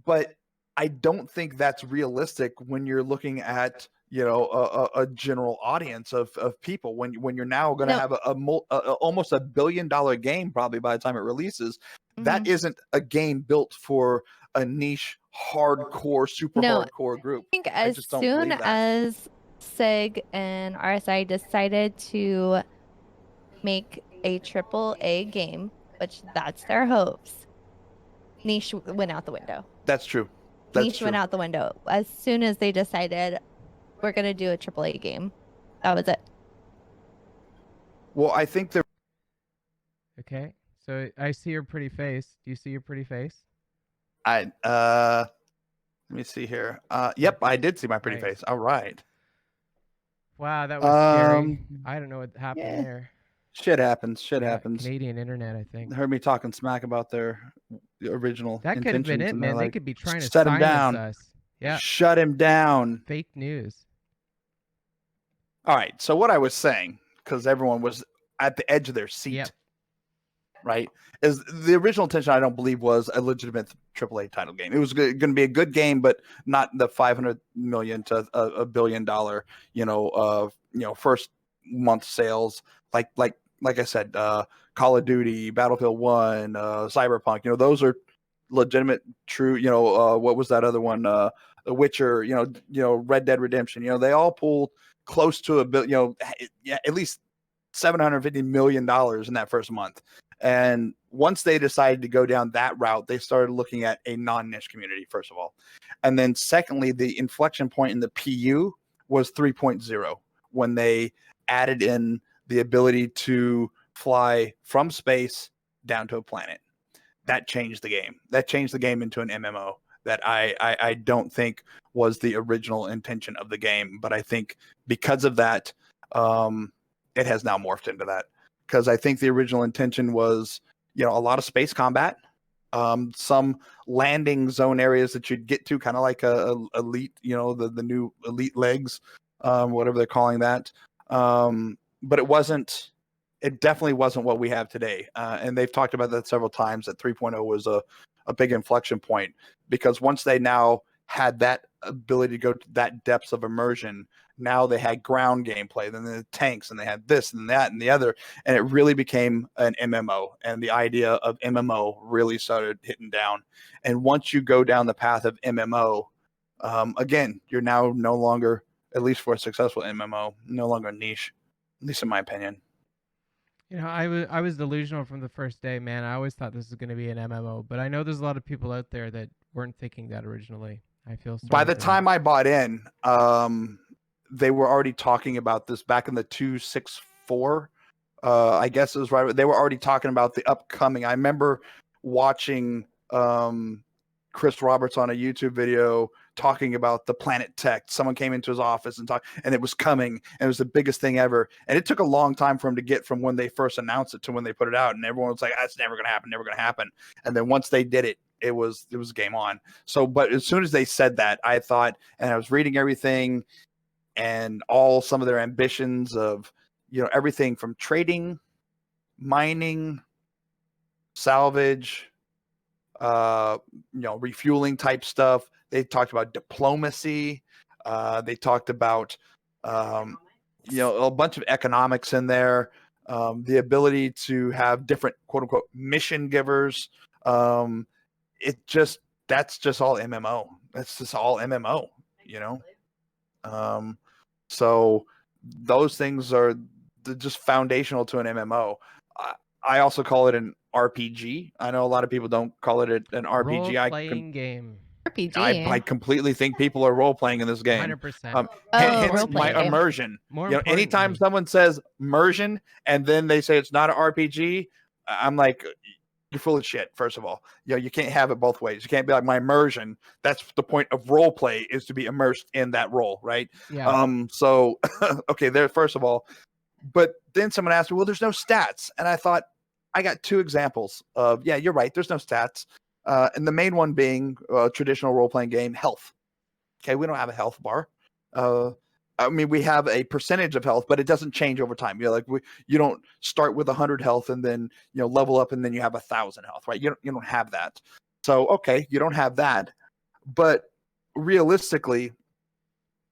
But I don't think that's realistic when you're looking at a general audience of people. When you're now going to have almost $1 billion game probably by the time it releases, that isn't a game built for a niche, hardcore, super hardcore group. I think as soon as Seg and RSI decided to make a AAA game, which that's their hopes, niche went out the window. That's true. Niche went out the window as soon as they decided we're gonna do a AAA game. That was it. Well, I think they're okay. So I see your pretty face. Do you see your pretty face? Let me see here. Yep, I did see my pretty face. All right. Wow, that was scary. I don't know what happened there. Shit happens. Shit happens. Canadian internet, I think. Heard me talking smack about the original. That could have been it, man. They could be trying to shut him silence down. us. Yeah. Shut him down. Fake news. All right. So what I was saying, because everyone was at the edge of their seat, right? Is the original intention, I don't believe, was a legitimate AAA title game. It was going to be a good game, but not the 500 million to a $1 billion, first month sales. Like I said, Call of Duty, Battlefield 1, Cyberpunk, those are legitimate, true, what was that other one? The Witcher, Red Dead Redemption, they all pulled close to $1 billion, at least $750 million in that first month. And once they decided to go down that route, they started looking at a non-niche community, first of all. And then secondly, the inflection point in the PU was 3.0 when they added in the ability to fly from space down to a planet. That changed the game. That changed the game into an MMO that I don't think was the original intention of the game. But I think because of that, it has now morphed into that. Because I think the original intention was, a lot of space combat, some landing zone areas that you'd get to, kind of like a elite, the new elite legs, whatever they're calling that. But it definitely wasn't what we have today. And they've talked about that several times, that 3.0 was a big inflection point, because once they now had that ability to go to that depths of immersion, now they had ground gameplay, then the tanks, and they had this and that and the other, and it really became an MMO. And the idea of MMO really started hitting down. And once you go down the path of MMO, again, you're now no longer, at least for a successful MMO, no longer niche, at least in my opinion. I was delusional from the first day, man. I always thought this was going to be an MMO, but I know there's a lot of people out there that weren't thinking that originally. I feel sorry by the for time them. I bought in, they were already talking about this back in the 2.6.4. I guess it was right. They were already talking about the upcoming. I remember watching Chris Roberts on a YouTube video talking about the Planet Tech. Someone came into his office and talked, and it was coming, and it was the biggest thing ever. And it took a long time for him to get from when they first announced it to when they put it out. And everyone was like, "That's never going to happen, never going to happen." And then once they did it, it was game on. So, but as soon as they said that, I thought, and I was reading everything and all some of their ambitions of, everything from trading, mining, salvage, refueling type stuff. They talked about diplomacy. They talked about, a bunch of economics in there. The ability to have different quote unquote mission givers. That's just all MMO. That's just all MMO, so those things are just foundational to an MMO. I also call it an RPG. I know a lot of people don't call it an RPG. Role-playing game. RPG. I completely think people are role playing in this game. 100%. Hence role-playing my game. immersion. More Anytime importantly- someone says immersion and then they say it's not an RPG, I'm like, you're full of shit. First of all, you can't have it both ways. You can't be like, my immersion. That's the point of role play, is to be immersed in that role, right? Yeah. So okay, there. First of all, but then someone asked me, well, there's no stats, and I thought, I got two examples of, yeah, you're right, there's no stats, and the main one being a traditional role playing game, health. Okay, we don't have a health bar. We have a percentage of health, but it doesn't change over time. You don't start with 100 health and then level up and then you have 1,000 health, right? You don't have that. So okay, you don't have that, but realistically,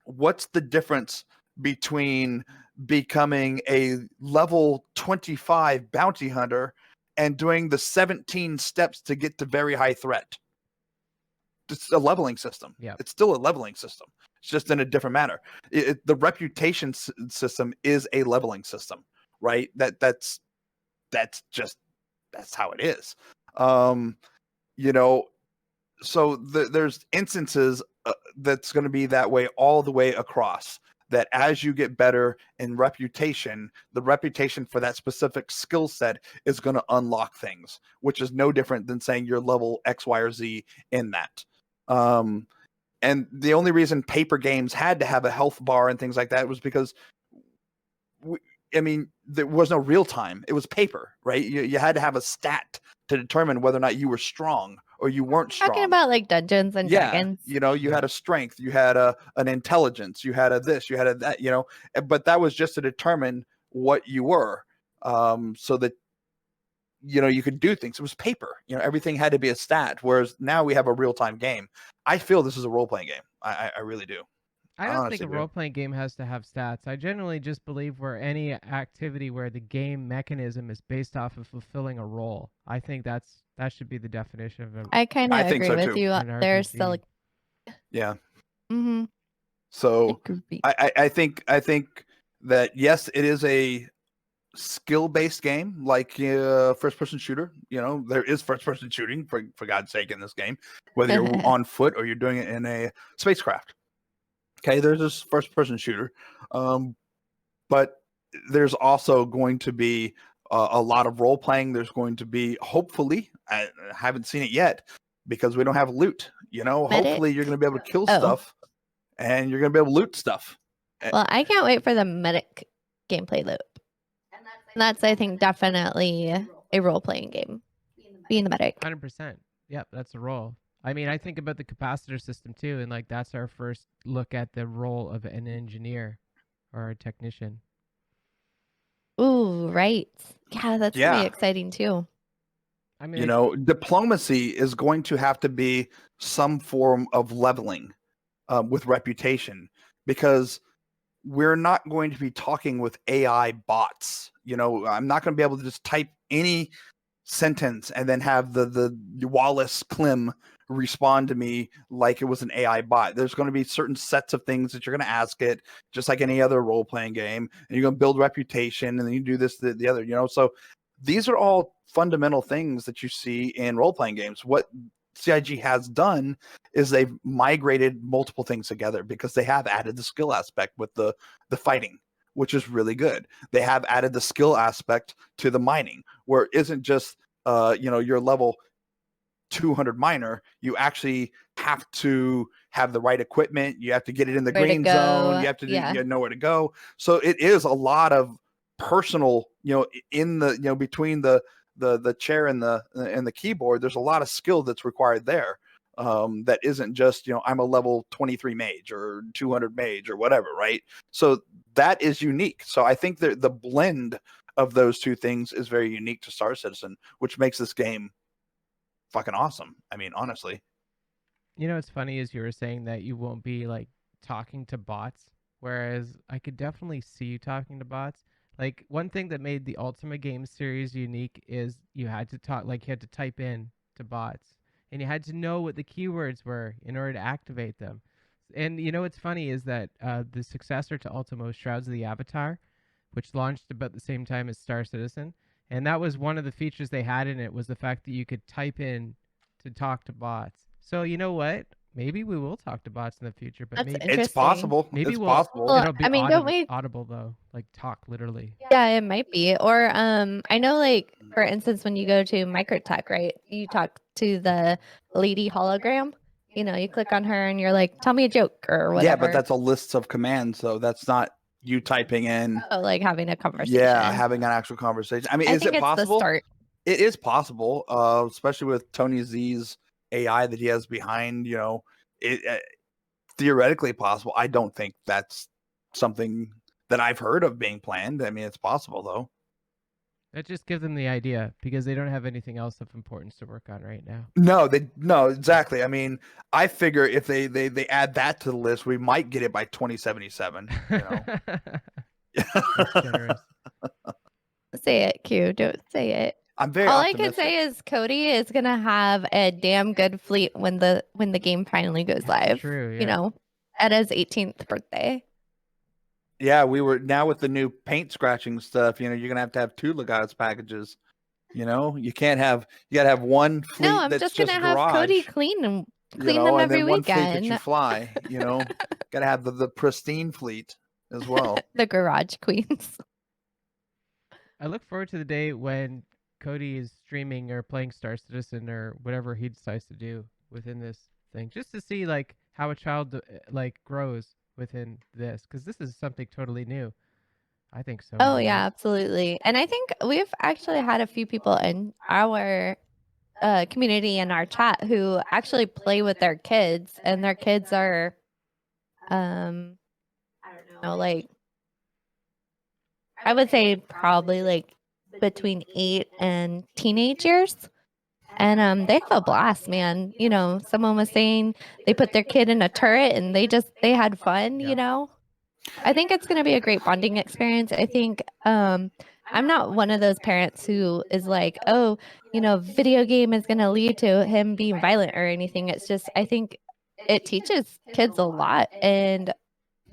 what's the difference between becoming a level 25 bounty hunter and doing the 17 steps to get to very high threat? It's a leveling system. Yeah. It's still a leveling system. It's just in a different manner. The reputation system is a leveling system, right? That's how it is. So there's instances that's going to be that way all the way across. That as you get better in reputation, the reputation for that specific skill set is going to unlock things, which is no different than saying you're level X, Y, or Z in that. And the only reason paper games had to have a health bar and things like that was because, there was no real time. It was paper, right? You had to have a stat to determine whether or not you were strong or you weren't strong. Talking about like Dungeons and Dragons. You had a strength, you had an intelligence, you had a this, you had a that, but that was just to determine what you were, so that you could do things. It was paper. Everything had to be a stat. Whereas now we have a real time game. I feel this is a role playing game. I really do. I don't think honestly a do. role-playing game has to have stats. I generally just believe where any activity where the game mechanism is based off of fulfilling a role. I think that should be the definition of I kind I of think agree so with too. you. an There's RPG. still like, Yeah. mm-hmm, So agree. I think that yes, it is a skill-based game, like first-person shooter. You know, there is first-person shooting for God's sake in this game, whether you're on foot or you're doing it in a spacecraft. Okay, there's this first-person shooter, but there's also going to be a lot of role playing. There's going to be, hopefully, I haven't seen it yet because we don't have loot. You know, Medic? hopefully you're going to be able to kill Oh. stuff, and you're going to be able to loot stuff. Well, I can't wait for the medic gameplay loop. And that's, I think, definitely a role-playing game. Being the medic. 100%. Yep, that's a role. I mean, I think about the capacitor system too, and like that's our first look at the role of an engineer or a technician. Ooh, right. Yeah, that's gonna Yeah. be exciting too. I mean, You know, diplomacy is going to have to be some form of leveling with reputation, because we're not going to be talking with AI bots. You know, I'm not going to be able to just type any sentence and then have the Wallace Klim respond to me like it was an AI bot. There's going to be certain sets of things that you're going to ask it, just like any other role playing game, and you're going to build reputation, and then you do this, the other. You know, so these are all fundamental things that you see in role playing games. What CIG has done is they've migrated multiple things together because they have added the skill aspect with the fighting, which is really good. They have added the skill aspect to the mining, where it isn't just your level 200 miner. You actually have to have the right equipment. You have to get it in the green zone. You have to you know where to go. So it is a lot of personal, in the between the chair and the keyboard. There's a lot of skill that's required there. That isn't just, I'm a level 23 mage or 200 mage or whatever, right? So that is unique. So I think that the blend of those two things is very unique to Star Citizen, which makes this game fucking awesome. I mean, honestly. You know what's funny is you were saying that you won't be like talking to bots, whereas I could definitely see you talking to bots. Like one thing that made the Ultima game series unique is you had to talk, like you had to type in to bots, and you had to know what the keywords were in order to activate them. And you know what's funny is that the successor to Ultima was Shrouds of the Avatar, which launched about the same time as Star Citizen, and that was one of the features they had in it was the fact that you could type in to talk to bots. So you know what? Maybe we will talk to bots in the future, but That's maybe It's possible. maybe it's we'll, possible. Well, it'll be I mean, don't we? audible though, like talk literally. Yeah, it might be. Or I know, like, for instance, when you go to Microtech, right? You talk to the lady hologram. You know, you click on her and you're like, tell me a joke or whatever. Yeah, but that's a list of commands, so that's not you typing in. Oh, like having a conversation. Yeah, having an actual conversation. I mean, is think it it's possible? the start. It is possible, especially with Tony Z's AI that he has behind. It theoretically possible. I don't think that's something that I've heard of being planned. I mean, it's possible though. That just gives them the idea because they don't have anything else of importance to work on right now. No, exactly. I mean, I figure if they add that to the list, we might get it by 2077. That's generous. Say it, Q. Don't say it. I'm very All optimistic. I can say is Cody is gonna have a damn good fleet when the game finally goes live. True, yeah. You know, at his 18th birthday. Yeah, we were now with the new paint scratching stuff. You're gonna have 2 Legatus packages. You gotta have one fleet. No, I'm that's just gonna have garage, Cody clean them and every then one fleet that weekend. you fly. Gotta have the pristine fleet as well. The garage queens. I look forward to the day when Cody is streaming or playing Star Citizen or whatever he decides to do within this thing, just to see like how a child like grows within this, because this is something totally new. I think so. Oh yeah, absolutely. And I think we've actually had a few people in our community in our chat who actually play with their kids, and their kids are, I don't know, like, I would say probably like between 8 and teenage years. And they have a blast, man. You know, someone was saying they put their kid in a turret and they had fun, Yeah. you know. I think it's going to be a great bonding experience. I think I'm not one of those parents who is like, oh, you know, video game is going to lead to him being violent or anything. It's just, I think it teaches kids a lot. And,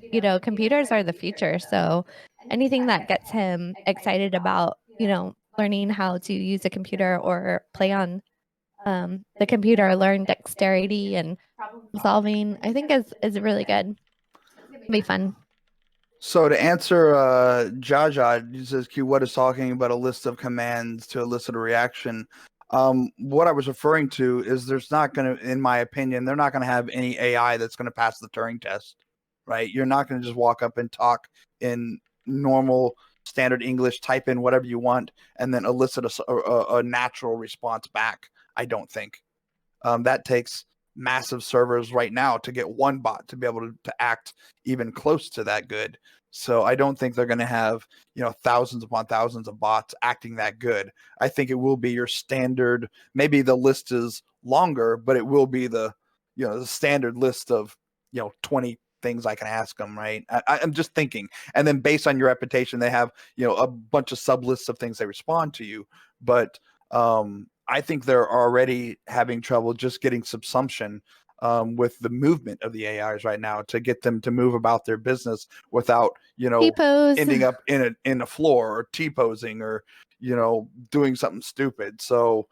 you know, computers are the future. So anything that gets him excited about, you know, learning how to use a computer or play on the computer, learn dexterity and solving, I think is really good. It'll be fun. So to answer Jaja, he says Q, what is talking about a list of commands to elicit a reaction? What I was referring to is there's not going to, in my opinion, they're not going to have any AI that's going to pass the Turing test, right? You're not going to just walk up and talk in normal standard English, type in whatever you want, and then elicit a natural response back. I don't think. That takes massive servers right now to get one bot to be able to act even close to that good. So I don't think they're going to have, you know, thousands upon thousands of bots acting that good. I think it will be your standard. Maybe the list is longer, but it will be the, you know, the standard list of, you know, 20 things I can ask them, right? I'm just thinking. And then based on your reputation, they have, you know, a bunch of sub lists of things they respond to you. But I think they're already having trouble just getting subsumption with the movement of the AIs right now to get them to move about their business without, you know, T-pose. ending up in a floor or T-posing or, you know, doing something stupid. So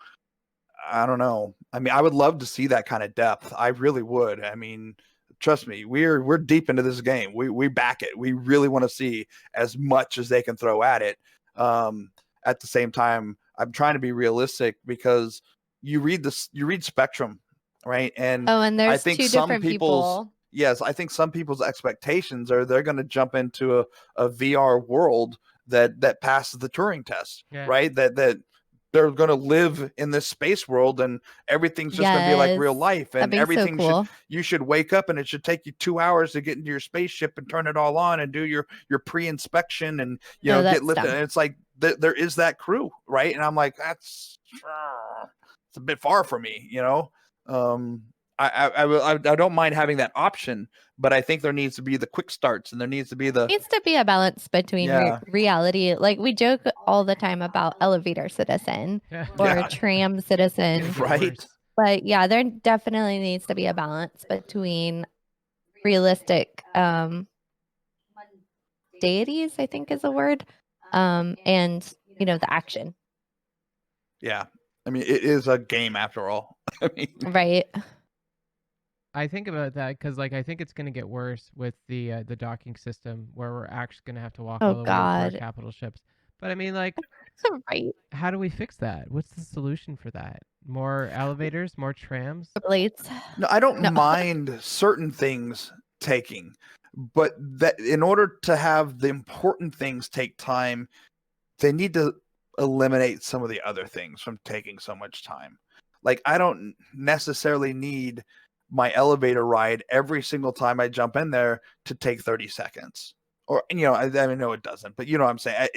I don't know. I mean, I would love to see that kind of depth. I really would. I mean, trust me, we're deep into this game. We back it. We really want to see as much as they can throw at it. At the same time, I'm trying to be realistic because you read Spectrum, right? And and I there's think two some different people's people. yes, I think some people's expectations are they're going to jump into a VR world that passes the Turing test, Yeah. right? That they're going to live in this space world and everything's just going to be like real Yes, life that'd and be so everything cool. you should wake up and it should take you 2 hours to get into your spaceship and turn it all on and do your pre-inspection and, you No, know, get that's lifted. dumb. And it's like there is that crew, right? And I'm like, it's a bit far for me, you know. I don't mind having that option, but I think there needs to be the quick starts and there needs to be the Needs to be a balance between Yeah. reality. Like we joke all the time about elevator citizen or Yeah. tram It's citizen, gonna get Right. worse. but yeah, there definitely needs to be a balance between realistic deities, I think is a word, and you know the action, Yeah. I mean, it is a game after all. I mean, right? I think about that because, like, I think it's going to get worse with the docking system where we're actually going to have to walk Oh all the way into our God, capital ships. But I mean, like, right? how do we fix that? What's the solution for that? More elevators, more trams? Relates. no, I don't No. mind certain things taking, but that in order to have the important things take time, they need to eliminate some of the other things from taking so much time. Like I don't necessarily need my elevator ride every single time I jump in there to take 30 seconds. Or, you know, I mean, no, it doesn't, but you know what I'm saying?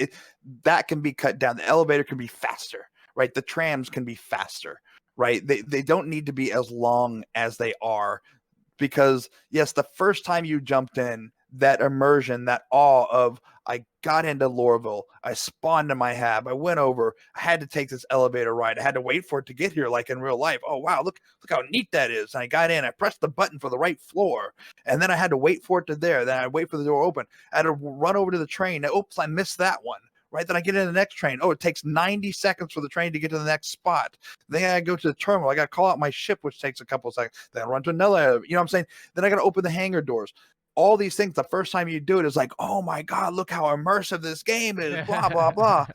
That can be cut down. The elevator can be faster, right? The trams can be faster, right? They don't need to be as long as they are because yes, the first time you jumped in, that immersion, that awe of I got into Lorville, I spawned in my hab, I went over, I had to take this elevator ride, I had to wait for it to get here like in real life. Oh wow, look how neat that is. And I got in, I pressed the button for the right floor, and then I had to wait for it to there. Then I'd wait for the door open. I had to run over to the train. Oops, I missed that one. Right, then I get in the next train. Oh, it takes 90 seconds for the train to get to the next spot. Then I go to the terminal. I got to call out my ship, which takes a couple of seconds. Then I run to another. You know what I'm saying? Then I got to open the hangar doors. All these things. The first time you do it is like, oh my god, look how immersive this game is. Blah blah blah.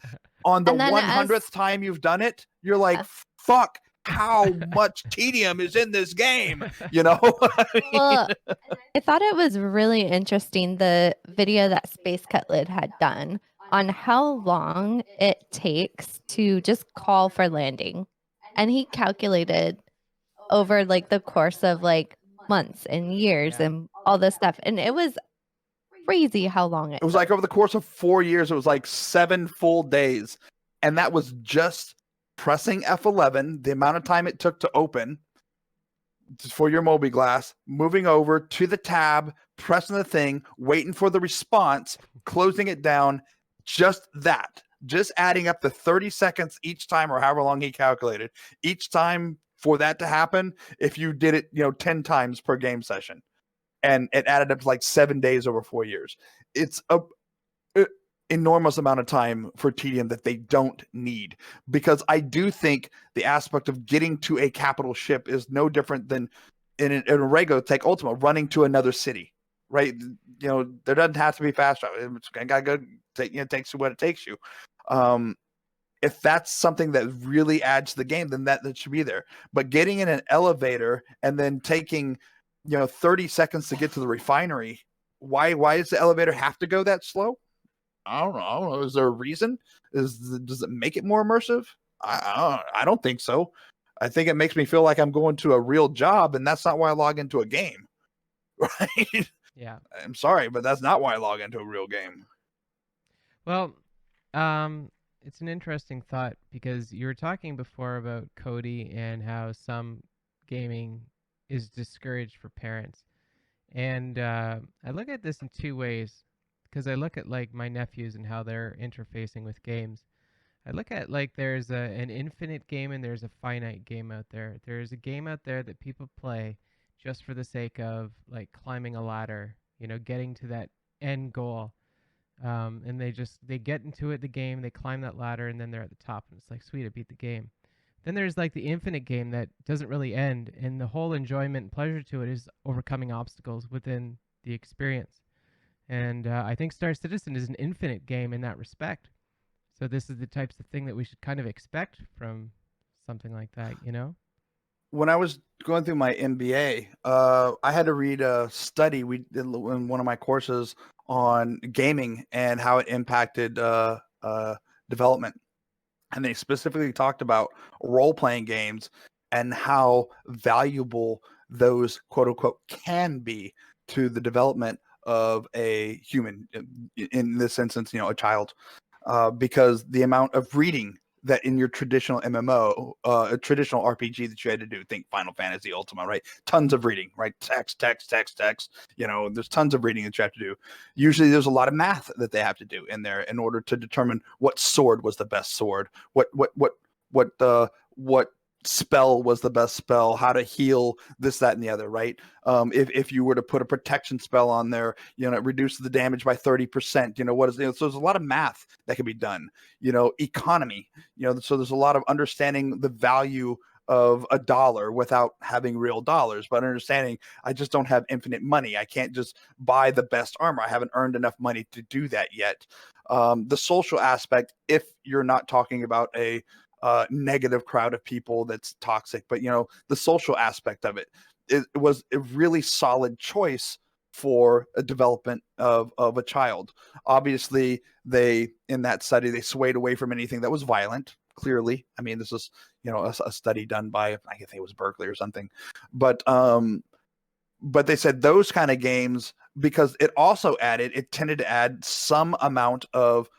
On the And then 100th time you've done it, you're like, fuck. How much tedium is in this game? You know. Well, I thought it was really interesting the video that Space Cutlet had done on how long it takes to just call for landing. And he calculated over like the course of like months and years Yeah. and all this stuff. And it was crazy how long it It was took. like over the course of 4 years, it was like 7 full days. And that was just pressing F11, the amount of time it took to open for your Moby glass, moving over to the tab, pressing the thing, waiting for the response, closing it down, just that. Just adding up the 30 seconds each time, or however long he calculated, each time for that to happen, if you did it, 10 times per game session. And it added up to like 7 days over 4 years. It's a enormous amount of time for tedium that they don't need, because I do think the aspect of getting to a capital ship is no different than in a Rego Tech Ultima running to another city, right? There doesn't have to be fast travel. It's gotta go. Takes you what it takes you. If that's something that really adds to the game, then that should be there. But getting in an elevator and then taking 30 seconds to get to the refinery, why does the elevator have to go that slow? I don't know. Is there a reason? Does it make it more immersive? I don't think so. I think it makes me feel like I'm going to a real job, and that's not why I log into a game, right? Yeah. I'm sorry, but that's not why I log into a real game. Well, it's an interesting thought, because you were talking before about Cody and how some gaming is discouraged for parents. And I look at this in two ways, because I look at like my nephews and how they're interfacing with games. I look at like there's an infinite game and there's a finite game out there. There's a game out there that people play just for the sake of like climbing a ladder, getting to that end goal. And they get into the game, they climb that ladder, and then they're at the top, and it's like, sweet, I beat the game. Then there's like the infinite game that doesn't really end, and the whole enjoyment and pleasure to it is overcoming obstacles within the experience. And I think Star Citizen is an infinite game in that respect. So this is the types of thing that we should kind of expect from something like that, When I was going through my MBA, I had to read a study we did in one of my courses on gaming and how it impacted development. And they specifically talked about role-playing games and how valuable those quote unquote can be to the development of a human, in this instance, a child, because the amount of reading that in your traditional MMO, a traditional RPG that you had to do, think Final Fantasy Ultima, right? Tons of reading, right? Text. There's tons of reading that you have to do. Usually there's a lot of math that they have to do in there in order to determine what sword was the best sword, what spell was the best spell, how to heal, this, that, and the other, right? If you were to put a protection spell on there, it reduces the damage by 30%. So there's a lot of math that can be done. Economy, so there's a lot of understanding the value of a dollar without having real dollars, but understanding I just don't have infinite money. I can't just buy the best armor. I haven't earned enough money to do that yet. The social aspect, if you're not talking about a negative crowd of people that's toxic, but the social aspect of it was a really solid choice for a development of a child. Obviously, in that study, they swayed away from anything that was violent. Clearly, I mean, this is a study done by, I think it was Berkeley or something, but they said those kind of games, because it tended to add some amount of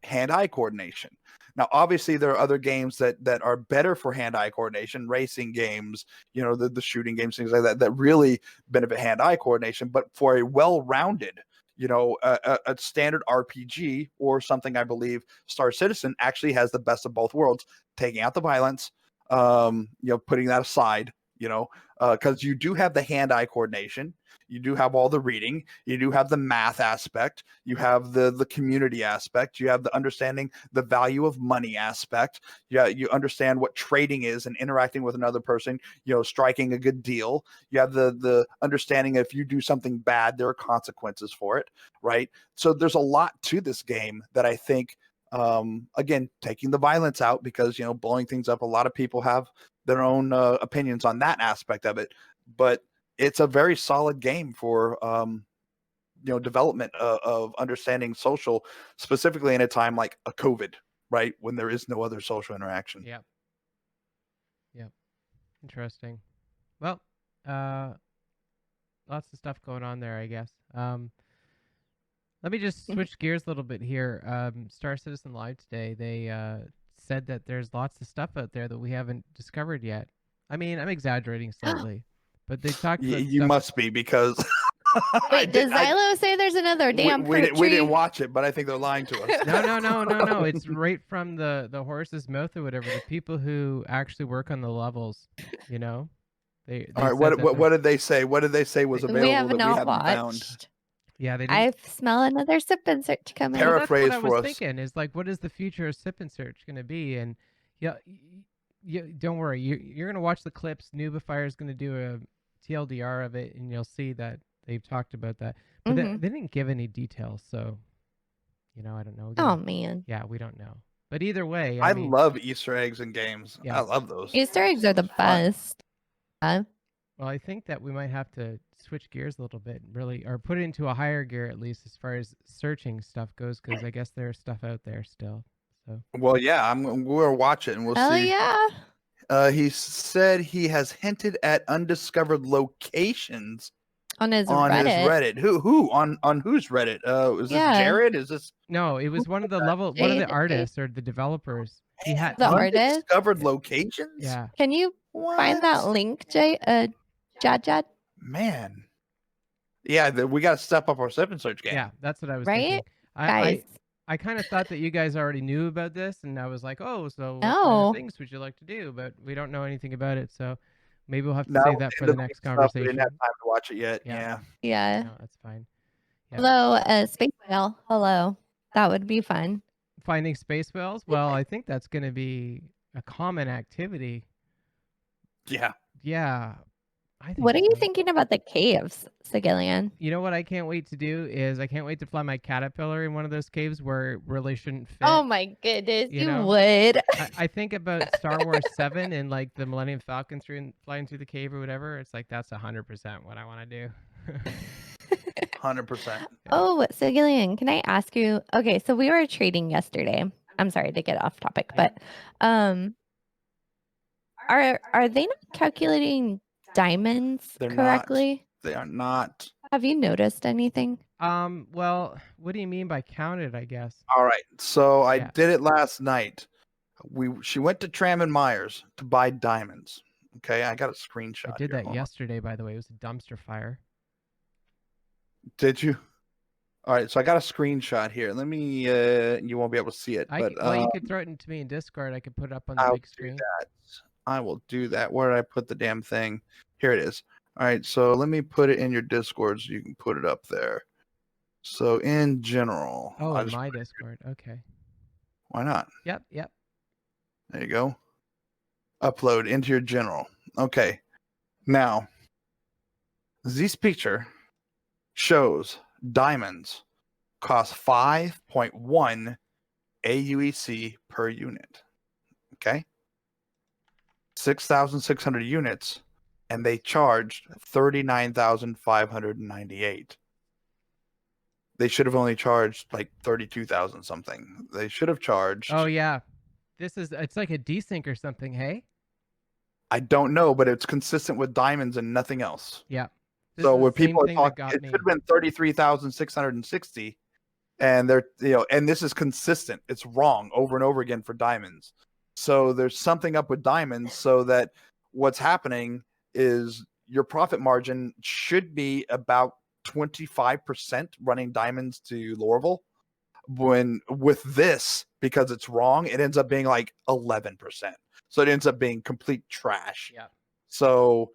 hand-eye coordination. Now, obviously, there are other games that are better for hand-eye coordination, racing games, the shooting games, things like that really benefit hand-eye coordination. But for a well-rounded, a standard RPG or something, I believe Star Citizen actually has the best of both worlds, taking out the violence, putting that aside, because you do have the hand-eye coordination. You do have all the reading. You do have the math aspect. You have the community aspect. You have the understanding the value of money aspect. Yeah, you understand what trading is and interacting with another person, striking a good deal. You have the understanding if you do something bad, there are consequences for it, right? So there's a lot to this game that I think, again, taking the violence out, because, blowing things up, a lot of people have their own opinions on that aspect of it. But it's a very solid game for development of understanding social, specifically in a time like a COVID, right, when there is no other social interaction. Yep. Interesting. Well, lots of stuff going on there, I guess. Let me just switch gears a little bit here. Star Citizen Live today, they said that there's lots of stuff out there that we haven't discovered yet. I mean, I'm exaggerating slightly, but they talked about You stuff. must be, because Wait, does Xylo say there's another damn we fruit didn't tree? watch it, but I think they're lying to us. No. It's right from the horse's mouth or whatever. The people who actually work on the levels, you know, they All right, said that what did they say? What did they say was available We have that we not haven't found? watched. yeah, they didn't. I smell another sip and search coming. Well, that's Paraphrase what I for was us. thinking. Is like, what is the future of sip and search going to be? And yeah, don't worry. You're going to watch the clips. Nubify is going to do a TLDR of it, and you'll see that they've talked about that. But Mhm. they didn't give any details, so I don't know. Oh Again, man, yeah, we don't know. But either way, I mean, love Easter eggs in games. Yeah. I love those. Easter eggs are the It's fun. best. well, I think that we might have to switch gears a little bit, really, or put it into a higher gear at least as far as searching stuff goes, because I guess there's stuff out there still. So Well, yeah, we'll watch it and we'll Hell see. yeah! He said he has hinted at undiscovered locations On his on Reddit. his Reddit. Who on whose Reddit? Is this Yeah. Jared? Is this no, it was one of the one of the Jade- artists or the developers. He had The artist? undiscovered locations? yeah. Can you What? find that link, Jad? Man. Yeah, we got to step up our sip and search game. Yeah, that's what I was Right? thinking. Guys, I kind of thought that you guys already knew about this, and I was like, oh, so what kind No. of things would you like to do? But we don't know anything about it, so maybe we'll have to No, save that for the next stuff, we conversation. didn't have time to watch it yet. Yeah. Yeah. yeah. No, that's fine. Yeah. Hello, Space Whale. Hello. That would be fun. Finding space whales? Well, I think that's going to be a common activity. Yeah. Yeah. I think What are you so. thinking about the caves, Segellion? You know what I can't wait to do is I can't wait to fly my caterpillar in one of those caves where it really shouldn't fit. Oh my goodness, You you know? would. I think about Star Wars 7 and like the Millennium Falcon flying through the cave or whatever. It's like that's 100% what I want to do. 100%. Oh, Segellion, can I ask you? Okay, so we were trading yesterday. I'm sorry to get off topic, but are they not calculating diamonds They're not. correctly? They are not. Have you noticed anything? Well, what do you mean by counted, I guess? All right. So I Yeah. did it last night. She went to Tram and Myers to buy diamonds. Okay, I got a screenshot. I did here. that Hold on. yesterday, by the way. It was a dumpster fire. Did you? All right, so I got a screenshot here. Let me. You won't be able to see it, but Well, you could throw it into me in Discord. I could put it up on the I'll big do screen. that. I will do that. Where did I put the damn thing? Here it is. All right, so let me put it in your Discord so you can put it up there. So in general, Oh, I in just- my Discord. Okay. why not? Yep. There you go. Upload into your general. Okay. Now, this picture shows diamonds cost 5.1 AUEC per unit. Okay. 6,600 units, and they charged 39,598. They should have only charged like 32,000 something. They should have charged. Oh yeah. It's like a desync or something, hey? I don't know, but it's consistent with diamonds and nothing else. Yeah. This So is when the same people are thing that talking, got it me. should have been 33,660, and they're and this is consistent. It's wrong over and over again for diamonds. So there's something up with diamonds. So that what's happening is your profit margin should be about 25% running diamonds to Lorville. When with this, because it's wrong, it ends up being like 11%. So it ends up being complete trash. Yeah. So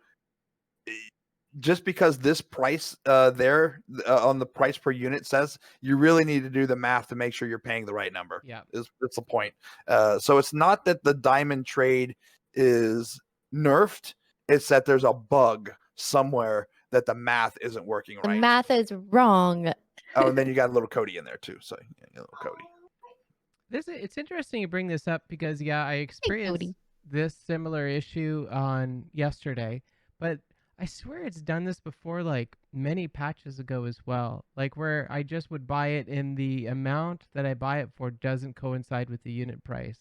just because this price there on the price per unit says, you really need to do the math to make sure you're paying the right number. Yeah. That's the point. So it's not that the diamond trade is nerfed. It's that there's a bug somewhere that the math isn't working The right. math is wrong. Oh, and then you got a little Cody in there too. So yeah, you got a little Cody. It's interesting you bring this up because I experienced Cody. this similar issue on yesterday, but I swear it's done this before, like many patches ago as well. Like where I just would buy it and the amount that I buy it for doesn't coincide with the unit price,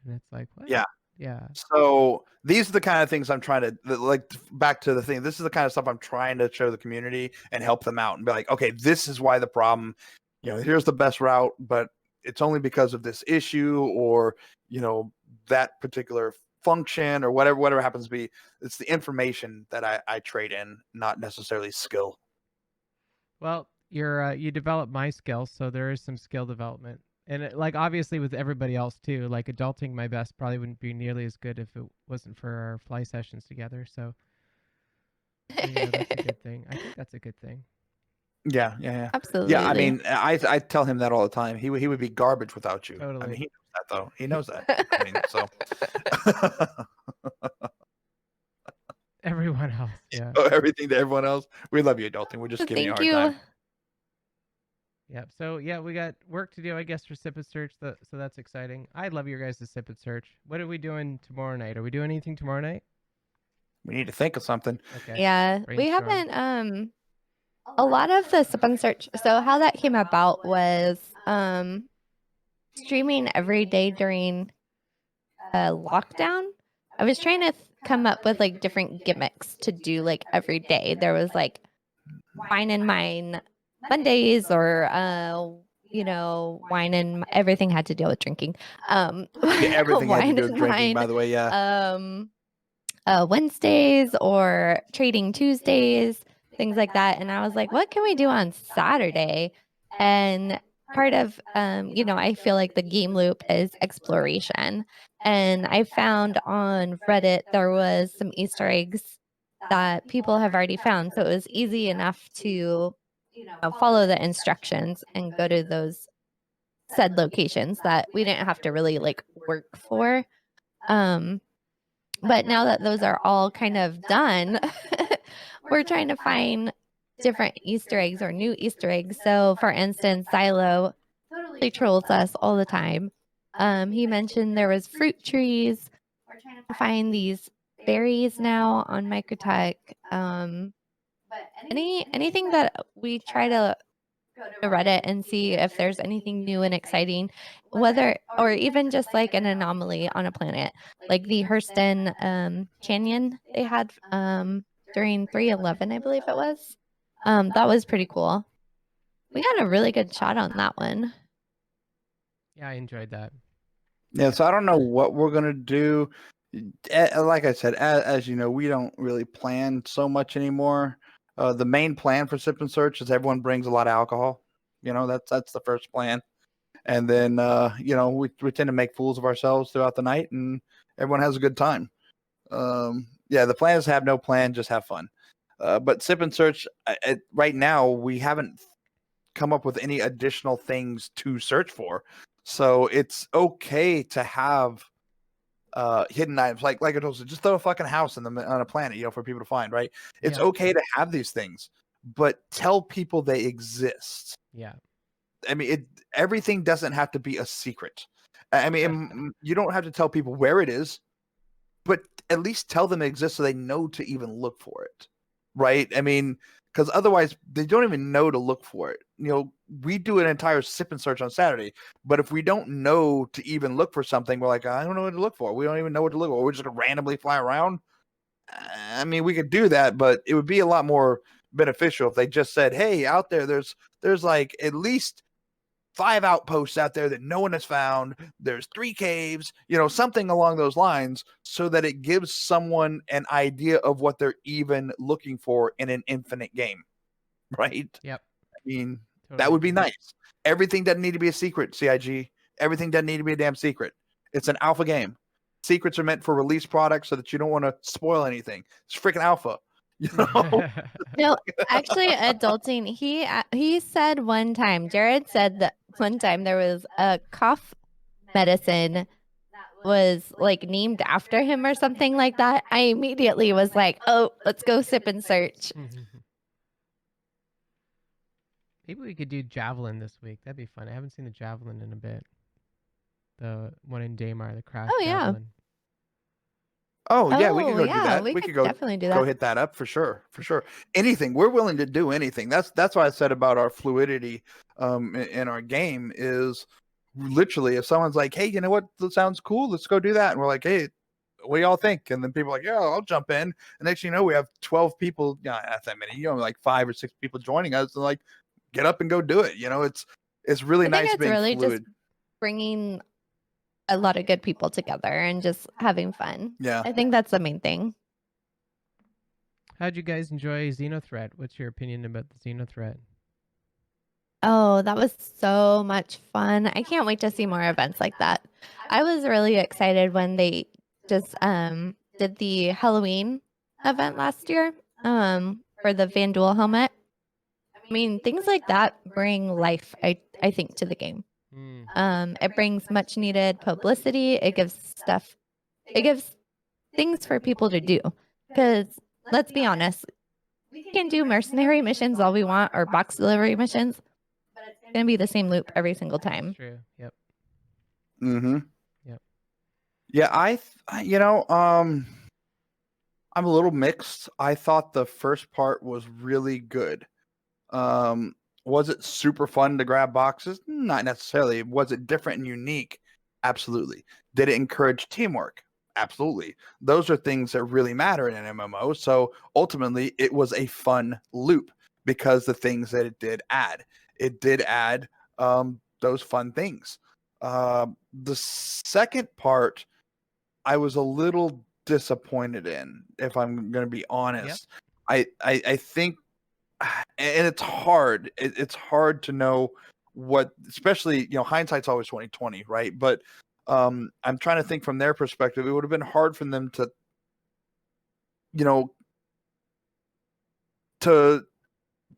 and it's like what? Yeah. Yeah. So these are the kind of things I'm trying to like. Back to the thing. This is the kind of stuff I'm trying to show the community and help them out and be like, okay, this is why the problem. Here's the best route, but it's only because of this issue, or that particular function, or whatever happens to be. It's the information that I trade in, not necessarily skill. Well, you develop my skills, so there is some skill development. And like obviously with everybody else too, like adulting my best probably wouldn't be nearly as good if it wasn't for our fly sessions together. So that's a good thing. I think that's a good thing. Yeah. Absolutely. Yeah, I mean, I tell him that all the time. He would be garbage without you. Totally. I mean, he knows that though. He knows that. I mean, so everyone else, yeah. Everything to everyone else. We love you, adulting. We're just giving you a hard time. Yep. So yeah, we got work to do, I guess, for Sip and Search. So that's exciting. I love your guys' Sip and Search. What are we doing tomorrow night? Are we doing anything tomorrow night? We need to think of something. Okay. Yeah, we haven't. A lot of the Sip and Search. So how that came about was streaming every day during lockdown. I was trying to come up with like different gimmicks to do like every day. There was like wine and mine Mondays, or wine and everything had to deal with drinking. Everything had to do with drinking, by the way. Yeah. Wednesdays or trading Tuesdays, things like that. And I was like, what can we do on Saturday? And part of I feel like the game loop is exploration. And I found on Reddit there was some Easter eggs that people have already found. So it was easy enough to follow the instructions and go to those said locations that we didn't have to really like work for. But now that those are all kind of done, we're trying to find different Easter eggs or new Easter eggs. So for instance, Silo totally trolls us all the time. He mentioned there was fruit trees. We're trying to find these berries now on Microtech. But anything that we try to go to Reddit and see if there's anything new and exciting, whether or even just like an anomaly on a planet, like the Hurston Canyon they had during 311, I believe it was. That was pretty cool. We got a really good shot on that one. Yeah, I enjoyed that. Yeah, so I don't know what we're gonna do. Like I said, as you know, we don't really plan so much anymore. The main plan for Sip and Search is everyone brings a lot of alcohol. That's the first plan. And then we tend to make fools of ourselves throughout the night, and everyone has a good time. The plan is have no plan, just have fun. But Sip and Search, right now we haven't come up with any additional things to search for. So it's okay to have hidden items, like I told you, just throw a fucking house on a planet, for people to find, right? It's okay to have these things, but tell people they exist. Yeah. I mean, everything doesn't have to be a secret. I mean, you don't have to tell people where it is, but at least tell them it exists so they know to even look for it, right? I mean, because otherwise they don't even know to look for it. We do an entire Sip and Search on Saturday, but if we don't know to even look for something, we're like, I don't know what to look for. We don't even know what to look for. We're just gonna randomly fly around. I mean, we could do that, but it would be a lot more beneficial if they just said, hey, out there, there's like at least 5 outposts out there that no one has found. There's 3 caves, something along those lines, so that it gives someone an idea of what they're even looking for in an infinite game, right? Yep. I mean, totally. That would be nice. Everything doesn't need to be a secret, CIG. Everything doesn't need to be a damn secret. It's an alpha game. Secrets are meant for release products so that you don't want to spoil anything. It's freaking alpha. No, actually, adulting. He said one time. Jared said that one time there was a cough medicine that was like named after him or something like that. I immediately was like, "Oh, let's go Sip and Search." Maybe we could do Javelin this week. That'd be fun. I haven't seen the Javelin in a bit. The one in Daymar, the Crash Javelin. Oh yeah, we could go do that. We could definitely do that. Go hit that up for sure. Anything. We're willing to do anything. That's why I said about our fluidity in our game is literally if someone's like, hey, you know what? That sounds cool. Let's go do that. And we're like, hey, what do y'all think? And then people are like, yeah, I'll jump in. And next thing you know, we have 12 people, not that many, like 5 or 6 people joining us and like get up and go do it. It's really nice being fluid. bringing a lot of good people together and just having fun. Yeah. I think that's the main thing. How'd you guys enjoy Xenothreat? What's your opinion about the Xenothreat? Oh, that was so much fun. I can't wait to see more events like that. I was really excited when they just did the Halloween event last year for the FanDuel helmet. I mean, things like that bring life, I think, to the game. It brings much needed publicity. It gives things for people to do. Because let's be honest, we can do mercenary missions all we want or box delivery missions, but it's going to be the same loop every single time. That's true. Yep. Mm-hmm. Yep. Yeah, I'm a little mixed. I thought the first part was really good. Was it super fun to grab boxes? Not necessarily. Was it different and unique? Absolutely. Did it encourage teamwork? Absolutely. Those are things that really matter in an MMO. So ultimately, it was a fun loop because the things that it did add those fun things. The second part, I was a little disappointed in, if I'm going to be honest. I think, and it's hard. It's hard to know what, especially, hindsight's always 2020, right? But I'm trying to think from their perspective. It would have been hard for them to, to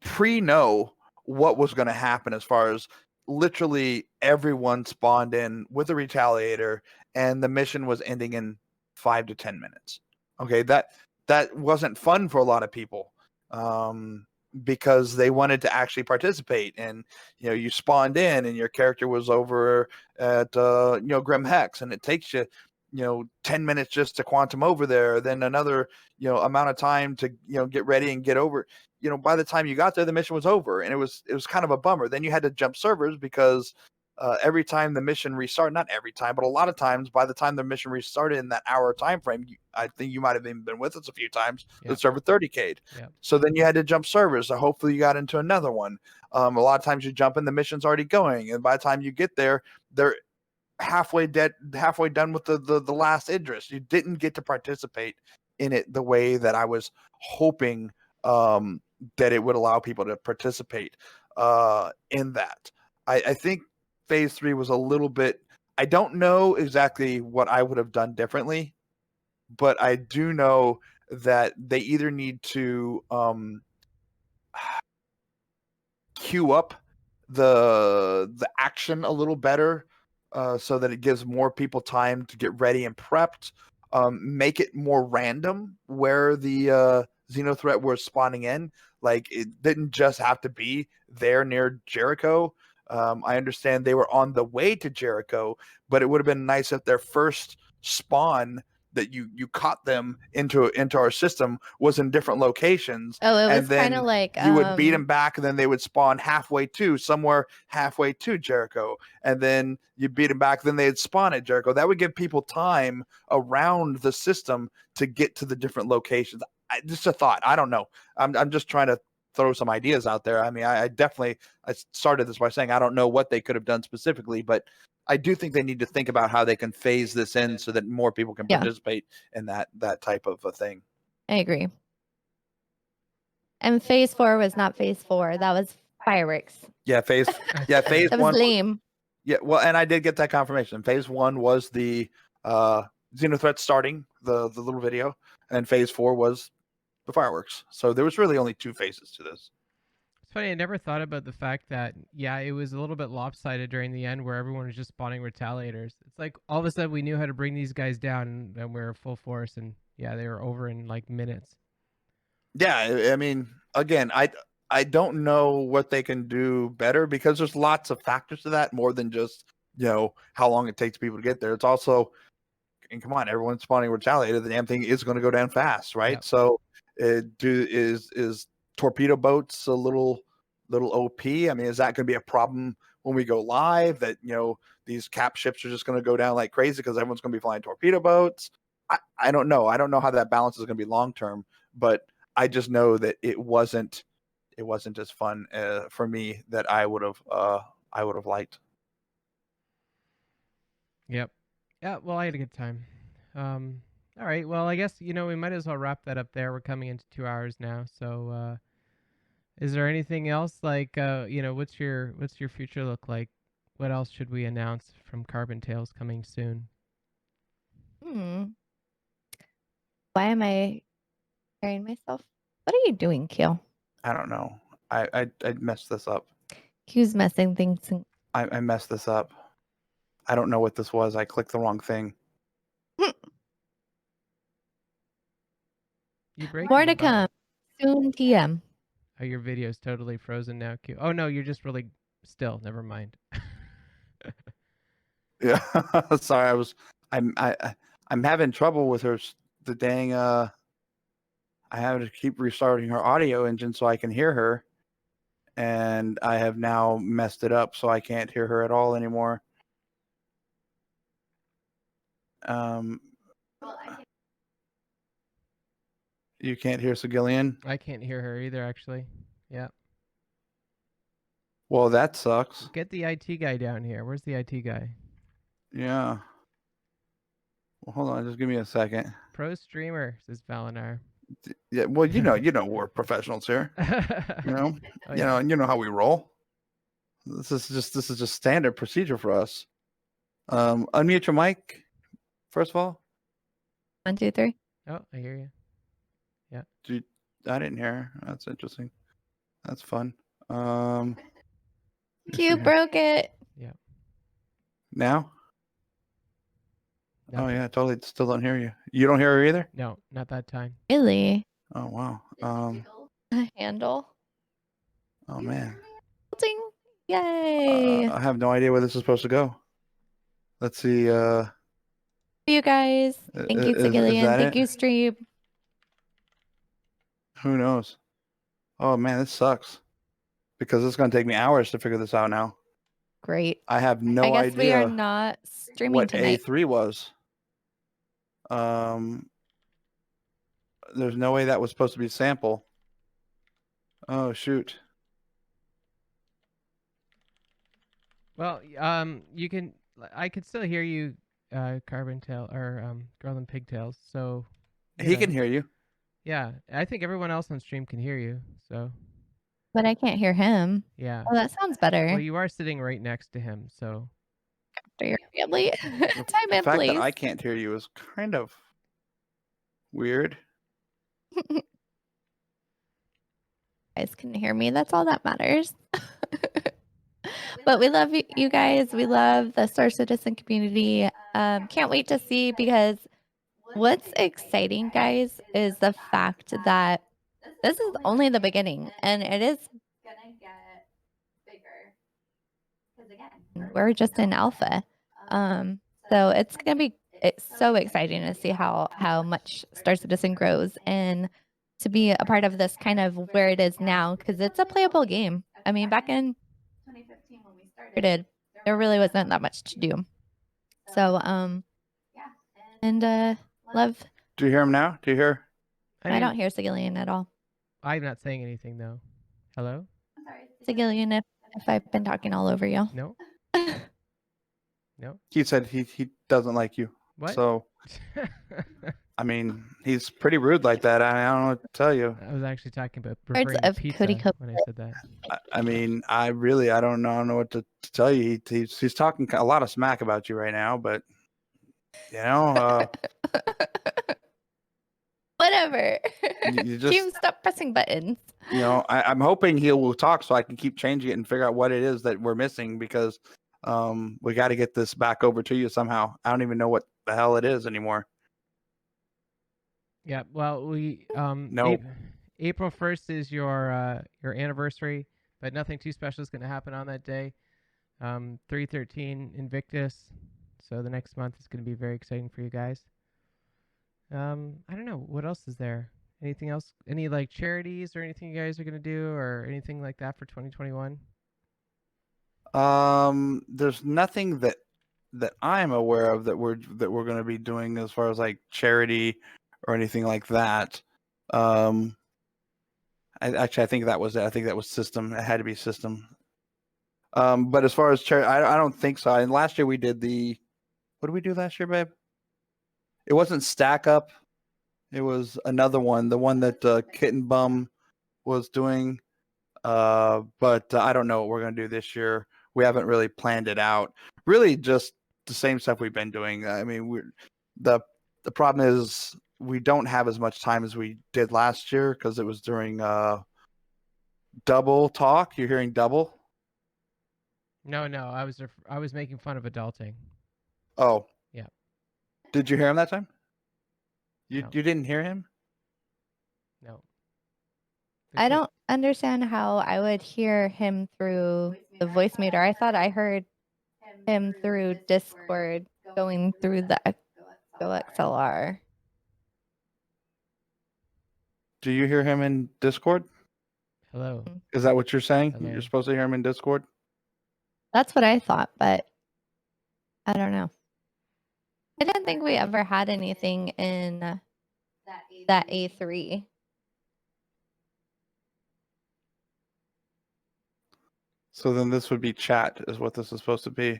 pre-know what was going to happen, as far as literally everyone spawned in with a retaliator and the mission was ending in 5 to 10 minutes. Okay, that wasn't fun for a lot of people, because they wanted to actually participate, and you spawned in and your character was over at Grim Hex, and it takes you 10 minutes just to quantum over there, then another amount of time to get ready and get over. By the time you got there, the mission was over, and it was kind of a bummer. Then you had to jump servers because every time the mission restarted, not every time, but a lot of times, by the time the mission restarted in that hour time frame, I think you might have even been with us a few times, the server 30K'd. So then you had to jump servers. So hopefully you got into another one. A lot of times you jump in, the mission's already going, and by the time you get there, they're halfway done with the last Idris. You didn't get to participate in it the way that I was hoping that it would allow people to participate in that. I think phase 3 was a little bit, I don't know exactly what I would have done differently, but I do know that they either need to queue up the action a little better, so that it gives more people time to get ready and prepped. Make it more random where the Xenothreat was spawning in. Like, it didn't just have to be there near Jericho. I understand they were on the way to Jericho, but it would have been nice if their first spawn that you caught them into our system was in different locations. Oh, it and was then kind of like you would beat them back, and then they would spawn somewhere halfway to Jericho, and then you beat them back, then they'd spawn at Jericho. That would give people time around the system to get to the different locations. Just a thought. I don't know. I'm just trying to throw some ideas out there. I mean, I started this by saying I don't know what they could have done specifically, but I do think they need to think about how they can phase this in so that more people can participate in that type of a thing. I agree. And phase 4 was not phase 4. That was fireworks. Yeah, phase That was 1. lame. Yeah, well, and I did get that confirmation. Phase 1 was the Xenothreat starting the little video, and phase 4 was the fireworks. So there was really only 2 phases to this. It's funny, I never thought about the fact that, it was a little bit lopsided during the end where everyone was just spawning retaliators. It's like all of a sudden we knew how to bring these guys down, and we were full force, and they were over in like minutes. Yeah, I mean, again, I don't know what they can do better, because there's lots of factors to that, more than just how long it takes people to get there. It's also, and come on, everyone's spawning retaliator, the damn thing is going to go down fast, right? Yep. So is torpedo boats a little OP? I mean, is that going to be a problem when we go live, that these cap ships are just going to go down like crazy because everyone's going to be flying torpedo boats? I don't know. I don't know how that balance is going to be long term, but I just know that it wasn't as fun for me that I would have liked. Yep. Yeah. Well, I had a good time. All right. Well, I guess we might as well wrap that up there. We're coming into 2 hours now. So, is there anything else like what's your future look like? What else should we announce from Carbontails coming soon? Hmm. Why am I hearing myself? What are you doing, Q? I don't know. I messed this up. Q's messing things. I messed this up. I don't know what this was. I clicked the wrong thing. You break More to come soon. TM. Oh, your video's totally frozen now, Q. Oh no, you're just really still. Never mind. Yeah. Sorry, I'm having trouble with the dang I have to keep restarting her audio engine so I can hear her. And I have now messed it up so I can't hear her at all anymore. You can't hear Segellion? I can't hear her either, actually. Yeah. Well, that sucks. Get the IT guy down here. Where's the IT guy? Yeah. Well, hold on, just give me a second. Pro streamer, says Valinar. Yeah, well, we're professionals here. Oh, yeah. You know how we roll. This is just standard procedure for us. Unmute your mic, first of all. 1, 2, 3. Oh, I hear you. Yeah. I didn't hear her. That's interesting. That's fun. Q broke it. Yeah. Now? Nothing. Oh yeah, totally. Still don't hear you. You don't hear her either? No, not that time. Really? Oh wow. A handle. Oh man. Ding. Yay. I have no idea where this is supposed to go. Let's see. You guys. Thank you, is Segellion. that Thank it? you, Stream. Who knows? Oh man, this sucks. Because it's gonna take me hours to figure this out now. Great. I have no I guess idea we are not streaming what tonight. A3 was. There's no way that was supposed to be sample. Oh shoot. Well, you can. I could still hear you, Carbontail or Girl in Pigtails. So He can hear you. Yeah, I think everyone else on stream can hear you. So But I can't hear him. yeah. Oh, that sounds better. Well, you are sitting right next to him, so. After your family. The Time in, fact please. that I can't hear you is kind of weird. Guys can hear me. That's all that matters. But we love you guys. We love the Star Citizen community. Can't wait to see, because what's exciting, guys, is the fact that this is only the beginning, and it is gonna get bigger. Because again, we're just in alpha. So it's so exciting to see how much Star Citizen grows, and to be a part of this kind of where it is now, because it's a playable game. I mean, back in 2015 when we started, there really wasn't that much to do. So yeah, and love. Do you hear him now? Do you hear? I don't hear Segellion at all. I'm not saying anything though. Hello? I'm sorry, Segellion, if I've been talking all over you. No. No. He said he doesn't like you. What? So I mean, he's pretty rude like that. I don't know what to tell you. I was actually talking about Words preferring of pizza Cody Cope. when I said that. I mean, I don't know what to tell you. He's talking a lot of smack about you right now, but Whatever. you just You stop pressing buttons. I'm hoping he will talk so I can keep changing it and figure out what it is that we're missing, because we got to get this back over to you somehow. I don't even know what the hell it is anymore. Yeah, well, we No. April 1st is your anniversary, but nothing too special is going to happen on that day. 313 Invictus, so the next month is going to be very exciting for you guys. I don't know, what else is there? Anything else? Any like charities or anything you guys are going to do or anything like that for 2021? There's nothing that I'm aware of that we're going to be doing as far as like charity or anything like that. I think that was it. I think that was system. It had to be system. But as far as charity, I don't think so. And last year we did the What did we do last year, babe? It wasn't Stack Up. It was another one, the one that Kitten Bum was doing. But I don't know what we're gonna do this year. We haven't really planned it out. Really, just the same stuff we've been doing. I mean, the problem is we don't have as much time as we did last year because it was during double talk. You're hearing double? No, I was making fun of adulting. Oh. Yeah. Did you hear him that time? You No. you didn't hear him? No. I don't understand how I would hear him through the voice meter. I thought I heard him through Discord going through the Go XLR. Do you hear him in Discord? Hello. Is that what you're saying? Hello. You're supposed to hear him in Discord? That's what I thought, but I don't know. I didn't think we ever had anything in that A3. So then this would be chat, is what this is supposed to be.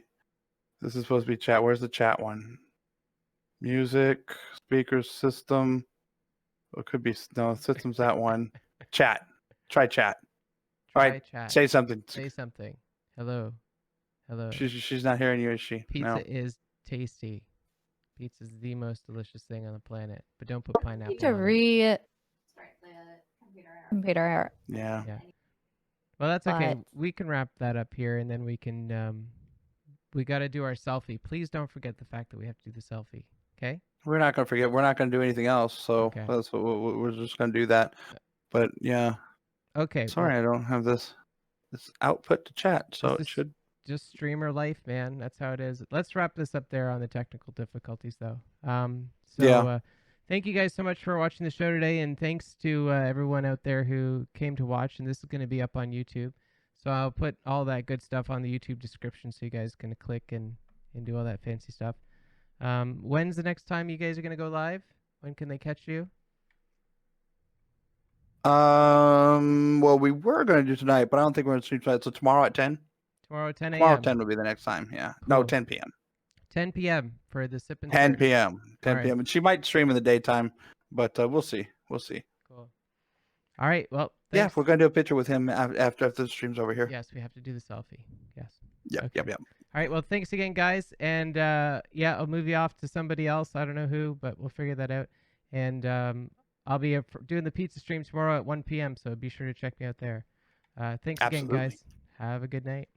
This is supposed to be chat. Where's the chat one? Music, speakers, system. It could be no system's that one. Chat. Try chat. Try chat. Say something. Say something. Hello. Hello. She's not hearing you, is she? Pizza No. is tasty. Pizza is the most delicious thing on the planet, but don't put pineapple Need to on it. restart the computer. Yeah. Well, that's okay. But- We can wrap that up here, and then we can. We got to do our selfie. Please don't forget the fact that we have to do the selfie. Okay. We're not gonna forget. We're not gonna do anything else. So Okay. that's what we're just gonna do that. But yeah. Okay. Sorry, I don't have this output to chat, so This it is should. just streamer life, man. That's how it is. Let's wrap this up there on the technical difficulties, though. Yeah. Thank you guys so much for watching the show today, and thanks to everyone out there who came to watch. And this is going to be up on YouTube, so I'll put all that good stuff on the YouTube description, so you guys can click and do all that fancy stuff. When's the next time you guys are going to go live? When can they catch you? Well, we were going to do tonight, but I don't think we're going to stream tonight. So tomorrow at 10? Tomorrow at 10 a.m. Tomorrow at 10 will be the next time, yeah. No, Cool. 10 p.m. 10 p.m. for the Sip and 10 Search. p.m. 10 All p.m. And she might stream in the daytime, but we'll see. We'll see. Cool. All right. Well, Yeah, thanks. we're going to do a picture with him after the stream's over here. Yes, we have to do the selfie. Yes. Yep, Okay. yep. All right. Well, thanks again, guys. And yeah, I'll move you off to somebody else. I don't know who, but we'll figure that out. And I'll be doing the pizza stream tomorrow at 1 p.m. So be sure to check me out there. Thanks Absolutely. again, guys. Have a good night.